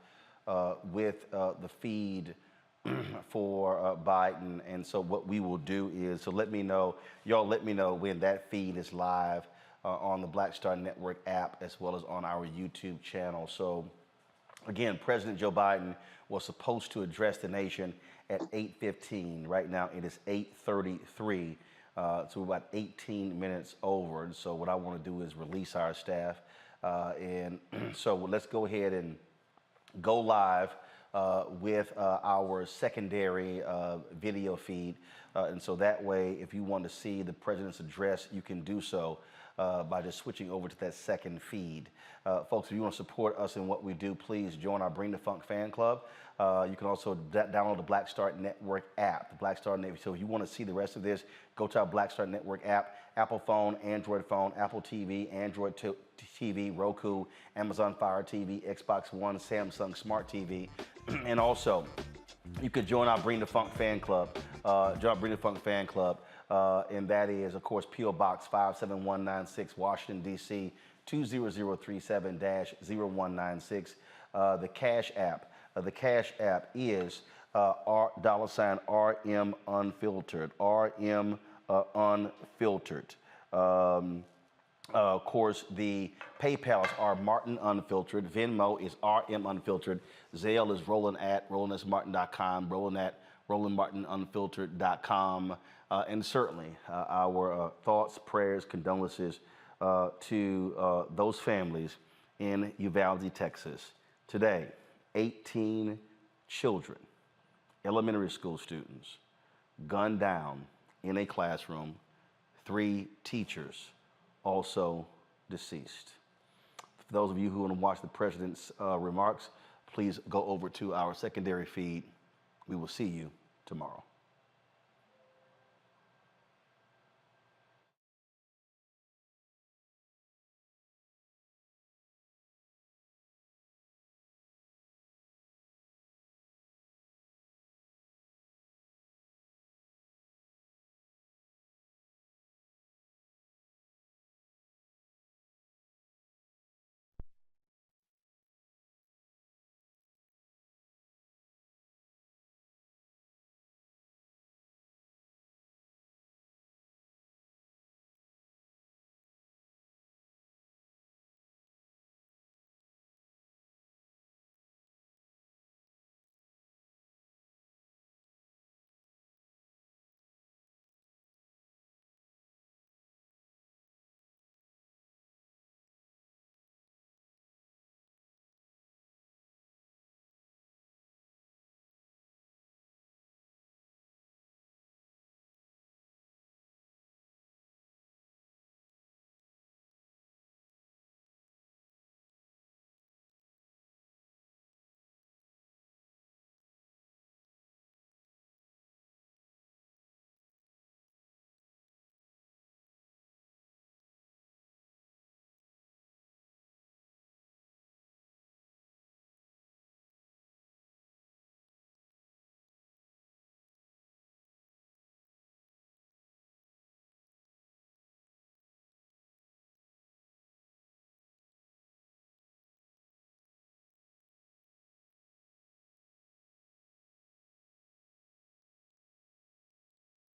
with the feed for Biden? And so what we will do is, so let me know, y'all let me know when that feed is live on the Black Star Network app as well as on our YouTube channel. So again, President Joe Biden was supposed to address the nation at 8:15. Right now it is 8:33, so we're about 18 minutes over. And so what I want to do is release our staff. And so let's go ahead and go live with our secondary video feed. And so that way, if you want to see the president's address, you can do so by just switching over to that second feed. Folks, if you want to support us in what we do, please join our Bring the Funk fan club. You can also download the Black Star Network app, the Black Star Network. So if you want to see the rest of this, go to our Black Star Network app, Apple phone, Android phone, Apple TV, Android TV, Roku, Amazon Fire TV, Xbox One, Samsung Smart TV. And also, you could join our Bring the Funk fan club, and that is, of course, P.O. Box 57196, Washington, D.C., 20037-0196. The Cash App. The Cash App is $RM Unfiltered. RM Unfiltered. Of course, the PayPals are Martin Unfiltered. Venmo is RM Unfiltered. Zelle is Roland@RolandSMartin.com. Roland@RolandMartinUnfiltered.com. And certainly our thoughts, prayers, condolences to those families in Uvalde, Texas. Today, 18 children, elementary school students, gunned down in a classroom, 3 teachers also deceased. For those of you who want to watch the president's remarks, please go over to our secondary feed. We will see you tomorrow.